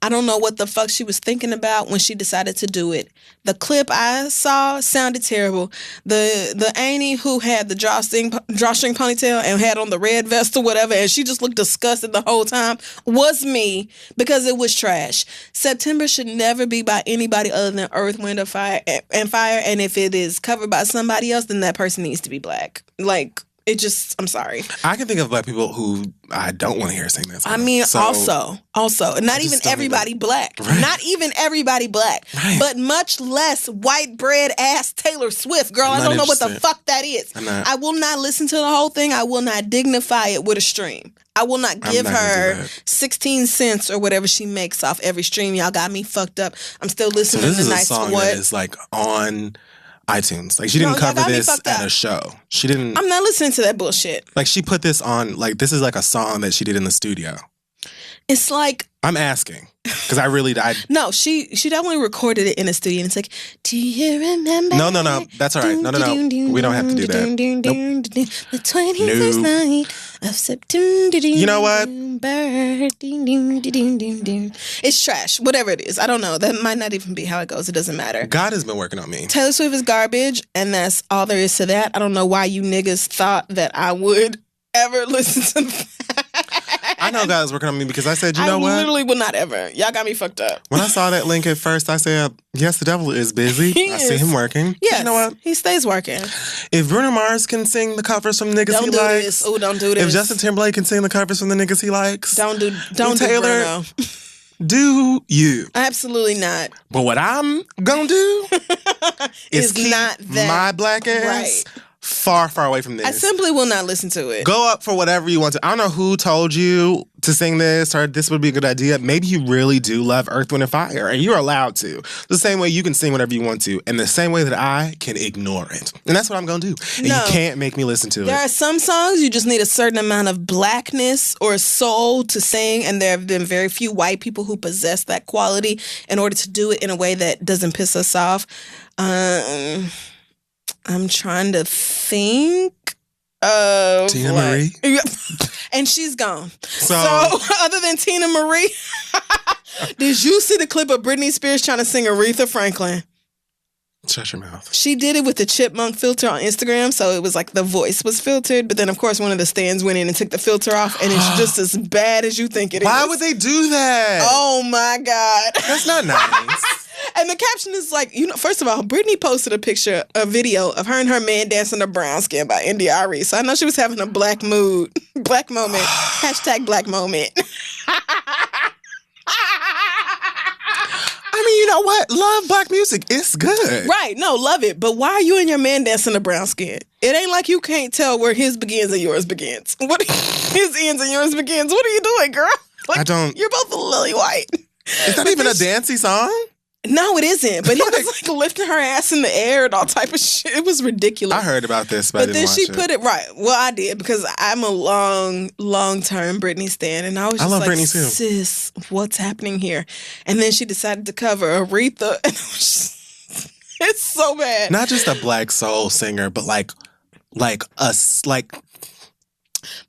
I don't know what the fuck she was thinking about when she decided to do it. The clip I saw sounded terrible. The Annie who had the drawstring ponytail and had on the red vest or whatever, and she just looked disgusted the whole time, was me, because it was trash. September should never be by anybody other than Earth, Wind, or Fire. And if it is covered by somebody else, then that person needs to be black. I'm sorry. I can think of black people who I don't want to hear sing that song. I mean, also, not even everybody black. Right. Not even everybody black. Right. But much less white bread ass Taylor Swift. Girl, I don't know what the fuck that is. I will not listen to the whole thing. I will not dignify it with a stream. I will not give her 16 cents or whatever she makes off every stream. Y'all got me fucked up. I'm still listening to Nice for What. This is a song that is on iTunes. She didn't cover this at a show. She didn't. I'm not listening to that bullshit. She put this on, this is a song that she did in the studio. It's I'm asking. Because No, she definitely recorded it in a studio, and it's like, do you remember? No. That's all right. No. We don't have to do that. Nope. The 21st night of September. You know what? It's trash. Whatever it is. I don't know. That might not even be how it goes. It doesn't matter. God has been working on me. Taylor Swift is garbage, and that's all there is to that. I don't know why you niggas thought that I would ever listen to that. I know God is working on me because I said, you know what? I literally will not ever. Y'all got me fucked up. When I saw that link at first, I said, yes, the devil is busy. I see him working. Yes, you know what? He stays working. If Bruno Mars can sing the covers from niggas he likes. Don't do this. If Justin Timberlake can sing the covers from the niggas he likes. Don't do Taylor. Bruno. Do you? Absolutely not. But what I'm gonna do is keep not that my black ass far, far away from this. I simply will not listen to it. Go up for whatever you want to. I don't know who told you to sing this, or this would be a good idea, maybe you really do love Earth, Wind, and Fire, and you're allowed to. The same way you can sing whatever you want to, and the same way that I can ignore it. And that's what I'm going to do. And you can't make me listen to it. There are some songs you just need a certain amount of blackness or soul to sing, and there have been very few white people who possess that quality in order to do it in a way that doesn't piss us off. I'm trying to think of Tina Marie. And she's gone. So other than Tina Marie, did you see the clip of Britney Spears trying to sing Aretha Franklin? Shut your mouth. She did it with the chipmunk filter on Instagram, so it was like the voice was filtered, but then of course one of the stands went in and took the filter off, and it's just as bad as you think it is. Why would they do that? Oh my God. That's not nice. And the caption is like, first of all, Britney posted a video of her and her man dancing to Brown Skin by India.Arie. So I know she was having a black moment. Hashtag black moment. I mean, you know what? Love black music. It's good. Right. No, love it. But why are you and your man dancing to Brown Skin? It ain't like you can't tell where his begins and yours begins. His ends and yours begins. What are you doing, girl? Like, I don't. You're both lily white. Is that even a dancey song? No, it isn't. But he was like lifting her ass in the air and all type of shit. It was ridiculous. I heard about this, but I didn't watch then she put it right. Well, I did because I'm a long-term Britney stan, and I was just love like, Britney too. Sis, what's happening here? And then she decided to cover Aretha, and it's so bad. Not just a black soul singer, but like.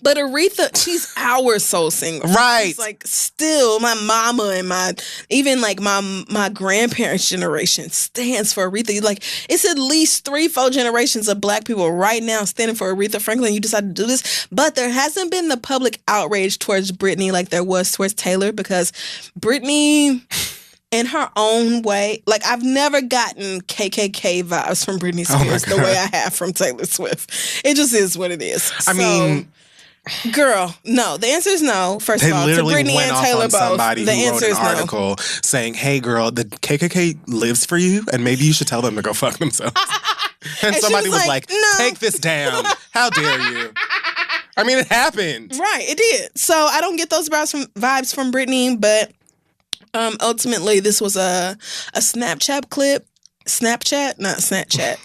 But Aretha, she's our soul singer. Right. It's like still my mama and my grandparents' generation stands for Aretha. Like it's at least 3-4 generations of black people right now standing for Aretha Franklin. You decided to do this. But there hasn't been the public outrage towards Britney like there was towards Taylor, because Britney, in her own way, like I've never gotten KKK vibes from Britney Spears the way I have from Taylor Swift. It just is what it is. I mean, girl, no. The answer is no. First of all, to Britney and Taylor both. Somebody the who answer wrote is an article saying, "Hey, girl, the KKK lives for you, and maybe you should tell them to go fuck themselves." And somebody was like, no. "Take this down! How dare you!" I mean, it happened. Right, it did. So I don't get those vibes from Britney, but ultimately, this was a Snapchat clip. Snapchat, not Snapchat.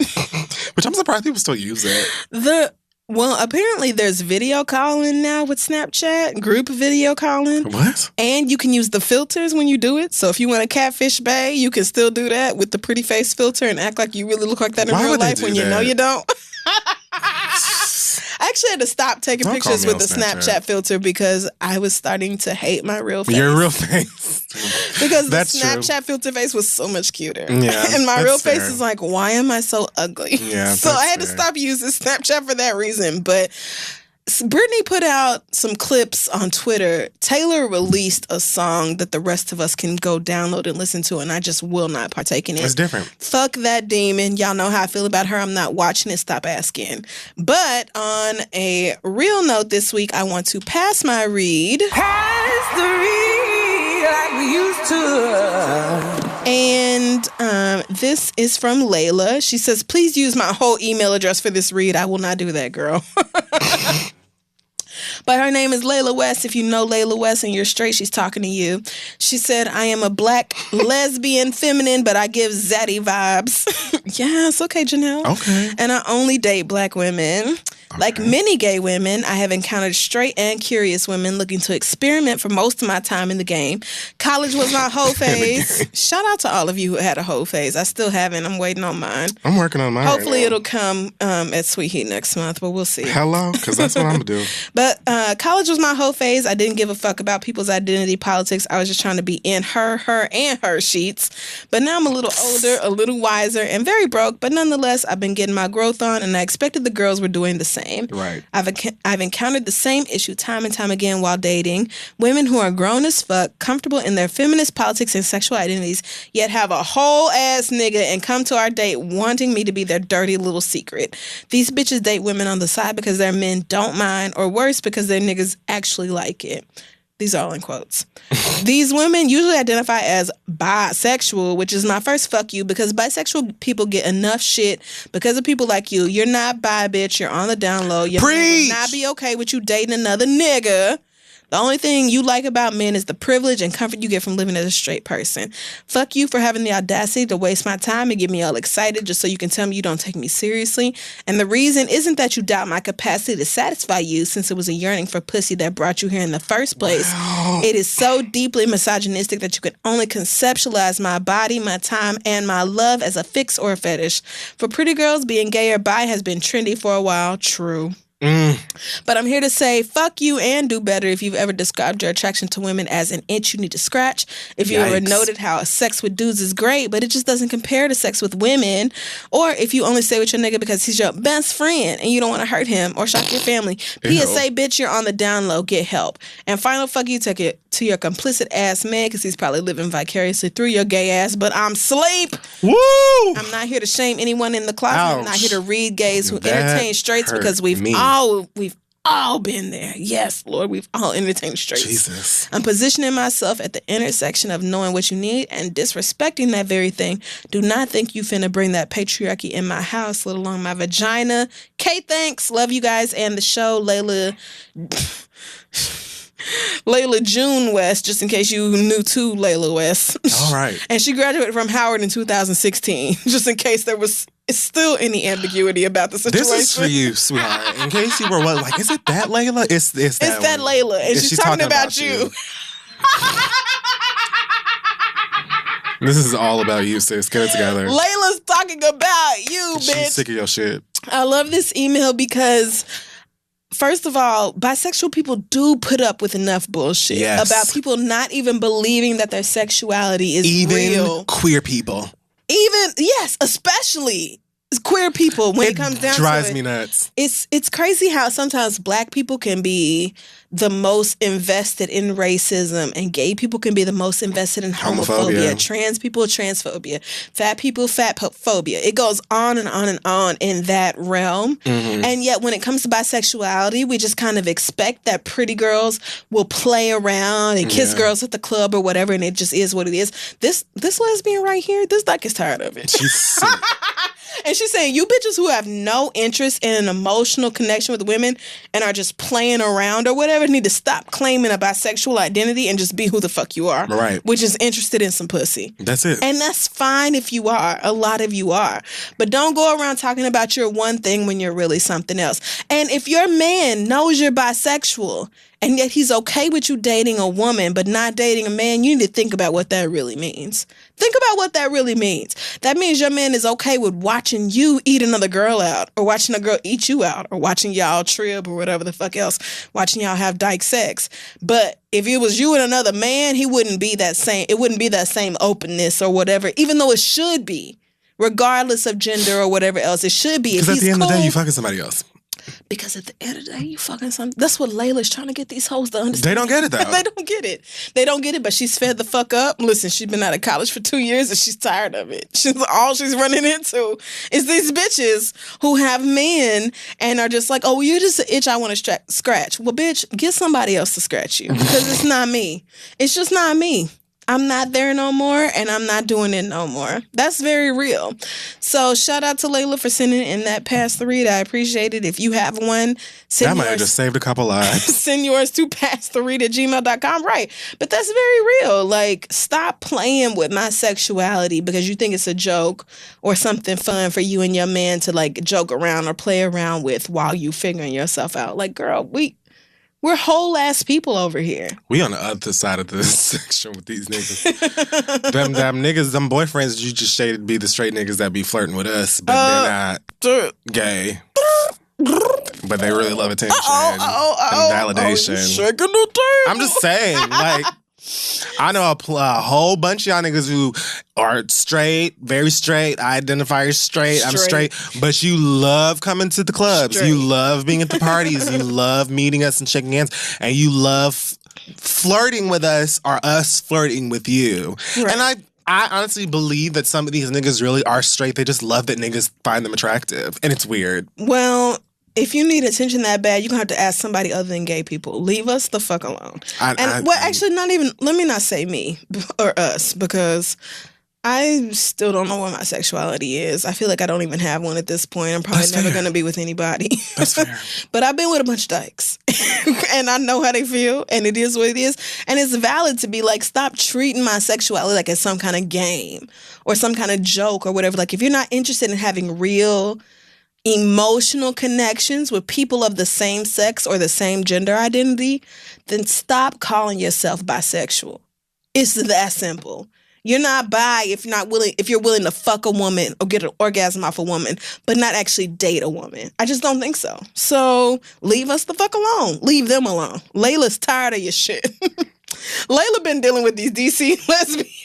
Which I'm surprised people still use it. Well, apparently there's video calling now with Snapchat, group video calling. What? And you can use the filters when you do it. So if you want to catfish bae, you can still do that with the pretty face filter and act like you really look like that in real life when you know you don't. I actually had to stop taking pictures with the Snapchat filter because I was starting to hate my real face. Your real face. Because the Snapchat filter face was so much cuter. Yeah, and my real face is like, why am I so ugly? Yeah, so I had to stop using Snapchat for that reason. But Britney put out some clips on Twitter. Taylor released a song that the rest of us can go download and listen to, and I just will not partake in it. It's different. Fuck that demon. Y'all know how I feel about her. I'm not watching it. Stop asking. But on a real note this week, I want to pass my read. Pass the read like we used to. And this is from Layla. She says, please use my whole email address for this read. I will not do that, girl. But her name is Layla West. If you know Layla West and you're straight, she's talking to you. She said, I am a black lesbian feminine, but I give zaddy vibes. Yes, okay, Janelle. Okay. And I only date black women. Okay. Like many gay women, I have encountered straight and curious women looking to experiment for most of my time in the game. College was my hoe phase. Shout out to all of you who had a hoe phase. I still haven't. I'm waiting on mine. I'm working on mine. Hopefully it'll come at Sweet Heat next month, but we'll see. Hello, because that's what I'm going to do. But college was my whole phase. I didn't give a fuck about people's identity politics. I was just trying to be in her and her sheets. But now I'm a little older, a little wiser, and very broke. But nonetheless, I've been getting my growth on, and I expected the girls were doing the same. Right. I've encountered the same issue time and time again while dating. Women who are grown as fuck, comfortable in their feminist politics and sexual identities, yet have a whole ass nigga and come to our date wanting me to be their dirty little secret. These bitches date women on the side because their men don't mind, or worse, because their niggas actually like it. These are all in quotes. These women usually identify as bisexual, which is my first fuck you, because bisexual people get enough shit because of people like you. You're not bi, bitch. You're on the down low. Your man would not be okay with you dating another nigga. The only thing you like about men is the privilege and comfort you get from living as a straight person. Fuck you for having the audacity to waste my time and get me all excited just so you can tell me you don't take me seriously. And the reason isn't that you doubt my capacity to satisfy you, since it was a yearning for pussy that brought you here in the first place. Wow. It is so deeply misogynistic that you can only conceptualize my body, my time, and my love as a fix or a fetish. For pretty girls, being gay or bi has been trendy for a while. True. But I'm here to say fuck you and do better if you've ever described your attraction to women as an itch you need to scratch. If you ever noted how sex with dudes is great, but it just doesn't compare to sex with women. Or if you only stay with your nigga because he's your best friend and you don't want to hurt him or shock your family. PSA, bitch, you're on the down low. Get help. And final fuck you take it to your complicit ass man because he's probably living vicariously through your gay ass, but I'm sleep. Woo! I'm not here to shame anyone in the closet. Ouch. I'm not here to read gays who entertain straights because we've all been there. Yes, Lord, we've all entertained straights. Jesus. I'm positioning myself at the intersection of knowing what you need and disrespecting that very thing. Do not think you finna bring that patriarchy in my house, let alone my vagina. Kate, thanks. Love you guys and the show. Layla June West, just in case you knew too, Layla West. All right. And she graduated from Howard in 2016, just in case there was still any ambiguity about the situation. This is for you, sweetheart. In case you were like, is it that Layla? It's that Layla, and she's talking about you. This is all about you, sis. Get it together. Layla's talking about you, bitch. She's sick of your shit. I love this email because, first of all, bisexual people do put up with enough bullshit about people not even believing that their sexuality is real. Even queer people. Especially queer people, when it comes down to it. It drives me nuts. It's crazy how sometimes black people can be the most invested in racism and gay people can be the most invested in homophobia. Trans people, transphobia. Fat people, fatphobia. It goes on and on and on in that realm. Mm-hmm. And yet when it comes to bisexuality, we just kind of expect that pretty girls will play around and kiss girls at the club or whatever, and it just is what it is. This lesbian right here, this dyke is tired of it. She's sick. And she's saying, you bitches who have no interest in an emotional connection with women and are just playing around or whatever need to stop claiming a bisexual identity and just be who the fuck you are. Right. Which is interested in some pussy. That's it. And that's fine if you are. A lot of you are. But don't go around talking about your one thing when you're really something else. And if your man knows you're bisexual and yet he's okay with you dating a woman but not dating a man, you need to think about what that really means. Think about what that really means. That means your man is okay with watching you eat another girl out, or watching a girl eat you out, or watching y'all trip or whatever the fuck else, watching y'all have dyke sex. But if it was you and another man, it wouldn't be that same openness or whatever, even though it should be, regardless of gender or whatever else. It should be. Because at the end of the day, you fucking somebody else. Because at the end of the day, you fucking something. That's what Layla's trying to get these hoes to understand. They don't get it, though. They don't get it, but she's fed the fuck up. Listen, she's been out of college for 2 years and she's tired of it. All she's running into is these bitches who have men and are just like, oh, well, you're just an itch I want to scratch. Well, bitch, get somebody else to scratch you because it's not me. It's just not me. I'm not there no more, and I'm not doing it no more. That's very real. So shout out to Layla for sending in that past the read. I appreciate it. If you have one, send that might have just saved a couple lives. Send yours to pasttheread@gmail.com. Right. But that's very real. Like, stop playing with my sexuality because you think it's a joke or something fun for you and your man to like joke around or play around with while you figuring yourself out. Like, girl, we're whole ass people over here. We on the other side of the section with these niggas. them niggas, them boyfriends you just shaded be the straight niggas that be flirting with us, but they're not gay. But they really love attention and validation. I'm just saying, like, I know a whole bunch of y'all niggas who are straight, very straight. I identify as straight. I'm straight. But you love coming to the clubs. Straight. You love being at the parties. You love meeting us and shaking hands. And you love flirting with us or us flirting with you. Right. And I honestly believe that some of these niggas really are straight. They just love that niggas find them attractive. And it's weird. Well, if you need attention that bad, you're going to have to ask somebody other than gay people. Leave us the fuck alone. Actually, not even, let me not say me or us, because I still don't know what my sexuality is. I feel like I don't even have one at this point. I'm probably never going to be with anybody. That's fair. But I've been with a bunch of dykes. And I know how they feel. And it is what it is. And it's valid to be like, stop treating my sexuality like it's some kind of game or some kind of joke or whatever. Like, if you're not interested in having real emotional connections with people of the same sex or the same gender identity, then stop calling yourself bisexual. It's that simple. You're not bi if you're willing to fuck a woman or get an orgasm off a woman, but not actually date a woman. I just don't think so. So leave us the fuck alone. Leave them alone. Layla's tired of your shit. Layla been dealing with these DC lesbians.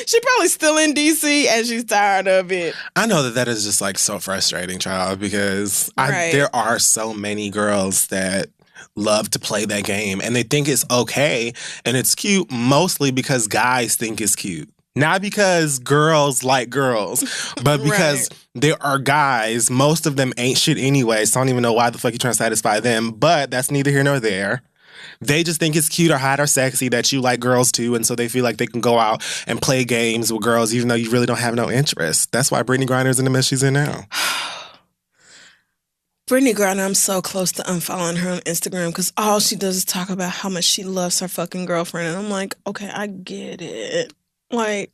She probably still in DC and she's tired of it. I know that is just like so frustrating, child, because there are so many girls that love to play that game and they think it's okay and it's cute mostly because guys think it's cute. Not because girls like girls, but because there are guys, most of them ain't shit anyway, so I don't even know why the fuck you're trying to satisfy them, but that's neither here nor there. They just think it's cute or hot or sexy that you like girls too, and so they feel like they can go out and play games with girls even though you really don't have no interest. That's why Brittany Griner's in the mess she's in now. Brittany Griner, I'm so close to unfollowing her on Instagram because all she does is talk about how much she loves her fucking girlfriend. And I'm like, okay, I get it. Like,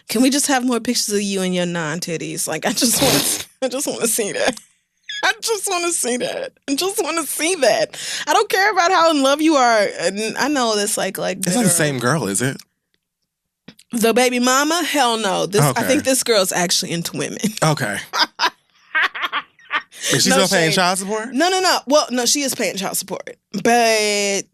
can we just have more pictures of you and your non-titties? Like, I just want to see that. I just want to see that. I just want to see that. I don't care about how in love you are. And I know that's like. It's not the same girl, is it? The baby mama? Hell no. I think this girl's actually into women. Okay. Is she still paying child support? No. Well, no, she is paying child support. But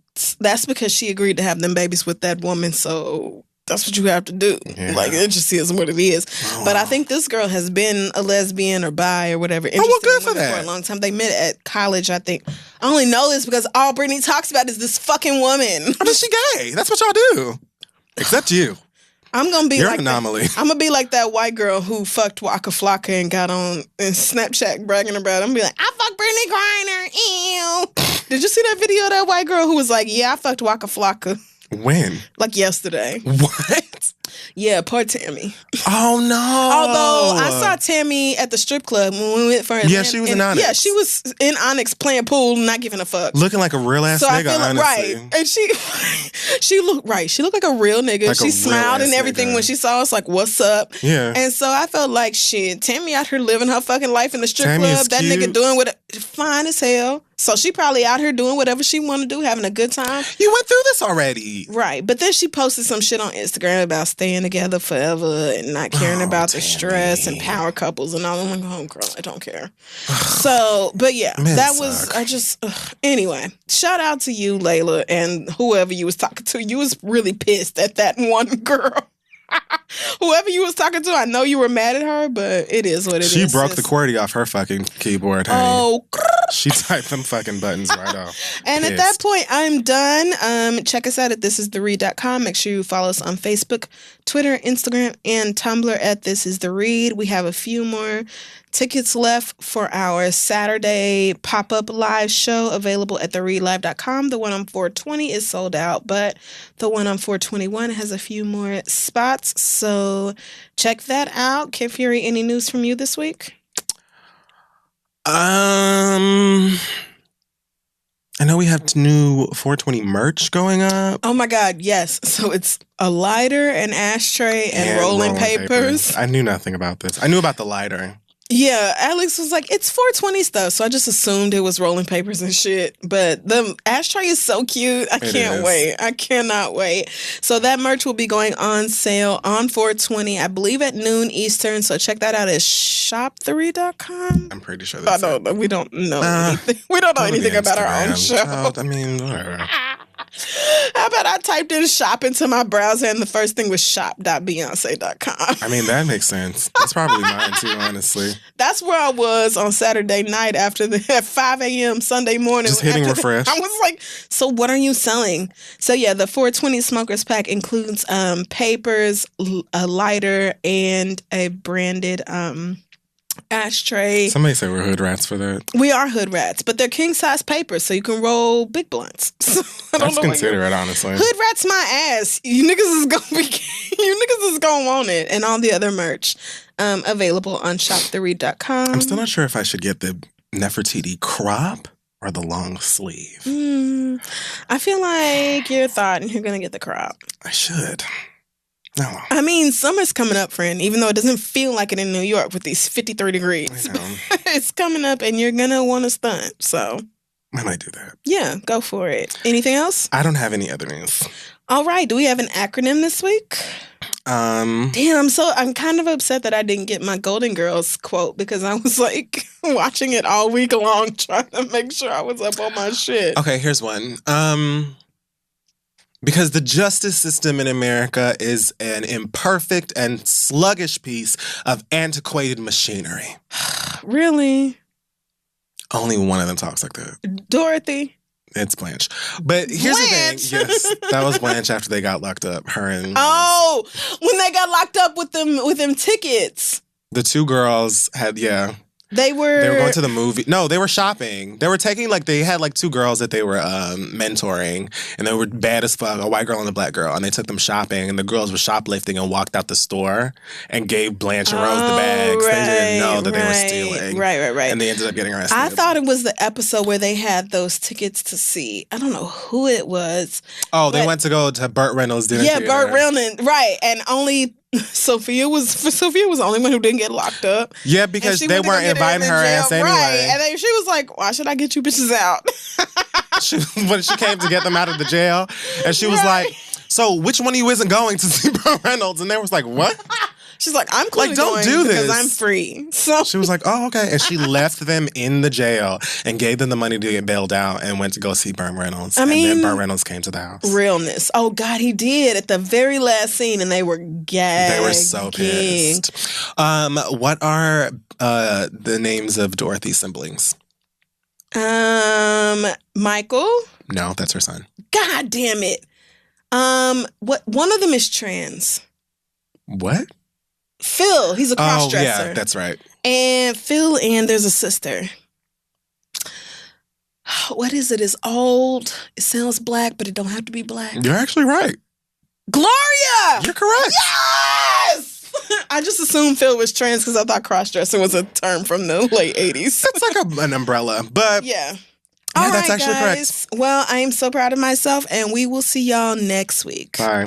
that's because she agreed to have them babies with that woman, so that's what you have to do. Yeah. Like, it just is what it is. Oh, but I think this girl has been a lesbian or bi or whatever. Well, good for that. For a long time. They met at college, I think. I only know this because all Brittany talks about is this fucking woman. I mean, she gay. That's what y'all do. Except you. I'm gonna be You're like an anomaly. I'm gonna be like that white girl who fucked Waka Flocka and got on in Snapchat bragging about it. I'm gonna be like, I fucked Brittany Griner. Ew. Did you see that video of that white girl who was like, yeah, I fucked Waka Flocka? When? Like yesterday. What? Yeah, poor Tammy. Oh, no. Although I saw Tammy at the strip club when we went for Atlanta. Yeah, she was in Onyx. Yeah, she was in Onyx playing pool, not giving a fuck. Looking like a real ass nigga, honestly. Right. And she looked right. She looked like a real nigga. Like she smiled and everything when she saw us, like, what's up? Yeah. And so I felt like, shit, Tammy out here living her fucking life in the strip Tammy club. That cute. nigga doing what fine as hell. So she probably out here doing whatever she want to do, having a good time. You went through this already. Right. But then she posted some shit on Instagram about staying together forever and not caring about the stress and power couples and all. I'm like, oh, girl, I don't care. So, but yeah, Man, that was, anyway, shout out to you, Layla, and whoever you was talking to. You was really pissed at that one girl. Whoever you was talking to, I know you were mad at her, but it is what it is. She broke the QWERTY off her fucking keyboard. Honey. Oh, she typed them fucking buttons right off. And pissed. At that point, I'm done. Check us out at thisistheread.com. Make sure you follow us on Facebook, Twitter, Instagram, and Tumblr at This Is The Read. We have a few more tickets left for our Saturday pop-up live show available at thereadlive.com. The one on 420 is sold out, but the one on 421 has a few more spots. So check that out. Kid Fury, any news from you this week? I know we have new 420 merch going up. Oh my God, yes. So it's a lighter, an ashtray, and rolling papers. I knew nothing about this. I knew about the lighter. Yeah, Alex was like, it's 420 stuff. So I just assumed it was rolling papers and shit. But the ashtray is so cute. I can't wait. I cannot wait. So that merch will be going on sale on 420, I believe at noon Eastern. So check that out at shop3.com. I'm pretty sure that's it. We don't know anything. We don't know anything about our own show. Child, I mean, whatever. How about I typed in shop into my browser and the first thing was shop.beyonce.com. I mean, that makes sense. That's probably mine too, honestly. That's where I was on Saturday night at 5 a.m. Sunday morning. Just hitting refresh. I was like, so what are you selling? So yeah, the 420 Smokers Pack includes papers, a lighter, and a branded ashtray. Somebody said we're hood rats for that. We are hood rats, but they're king size paper, so you can roll big blunts. That's considerate, honestly. Hood rats my ass. You niggas is gonna be. You niggas is gonna want it, and all the other merch available on shop3read.com. I'm still not sure if I should get the Nefertiti crop or the long sleeve. I feel like you're gonna get the crop. I should. No. I mean, summer's coming up, friend, even though it doesn't feel like it in New York with these 53 degrees. I know. It's coming up and you're going to want to stunt. So I might do that. Yeah, go for it. Anything else? I don't have any other news. All right. Do we have an acronym this week? Damn, I'm kind of upset that I didn't get my Golden Girls quote because I was like watching it all week long trying to make sure I was up on my shit. Okay, here's one. Because the justice system in America is an imperfect and sluggish piece of antiquated machinery. Really? Only one of them talks like that. Dorothy? It's Blanche. But here's Blanche. the thing. Yes, that was Blanche after they got locked up. Her and... Oh, when they got locked up with them tickets. The two girls had, yeah. They were going to the movie. No, they were shopping. They were taking, they had, two girls that they were mentoring, and they were bad as fuck, a white girl and a black girl, and they took them shopping, and the girls were shoplifting and walked out the store and gave Blanche and Rose the bags. They didn't know that they were stealing. Right. And they ended up getting arrested. I thought it was the episode where they had those tickets to see. I don't know who it was. Oh, they went to go to Burt Reynolds' dinner theater. Burt Reynolds, right. And only... Sophia was the only one who didn't get locked up. Yeah, because they weren't inviting her ass anyway. Right. And then she was like, why should I get you bitches out? When she came to get them out of the jail, and she was like, so which one of you isn't going to see Burt Reynolds? And they was like, what? She's like, I'm clearly don't going do this because I'm free. So she was like, oh, okay. And she left them in the jail and gave them the money to get bailed out and went to go see Burt Reynolds. And then Burt Reynolds came to the house. Realness. Oh, God, he did at the very last scene, and they were gagging. They were so pissed. What are the names of Dorothy's siblings? Michael? No, that's her son. God damn it. One of them is trans. What? Phil, he's a cross-dresser. Oh, yeah, that's right. And Phil, and there's a sister. What is it? It's old. It sounds black, but it don't have to be black. You're actually right. Gloria! You're correct. Yes! I just assumed Phil was trans because I thought cross-dressing was a term from the late 80s. That's like an umbrella, but... Yeah. Yeah, all that's right, actually guys. correct. Well, I am so proud of myself, and we will see y'all next week. Bye.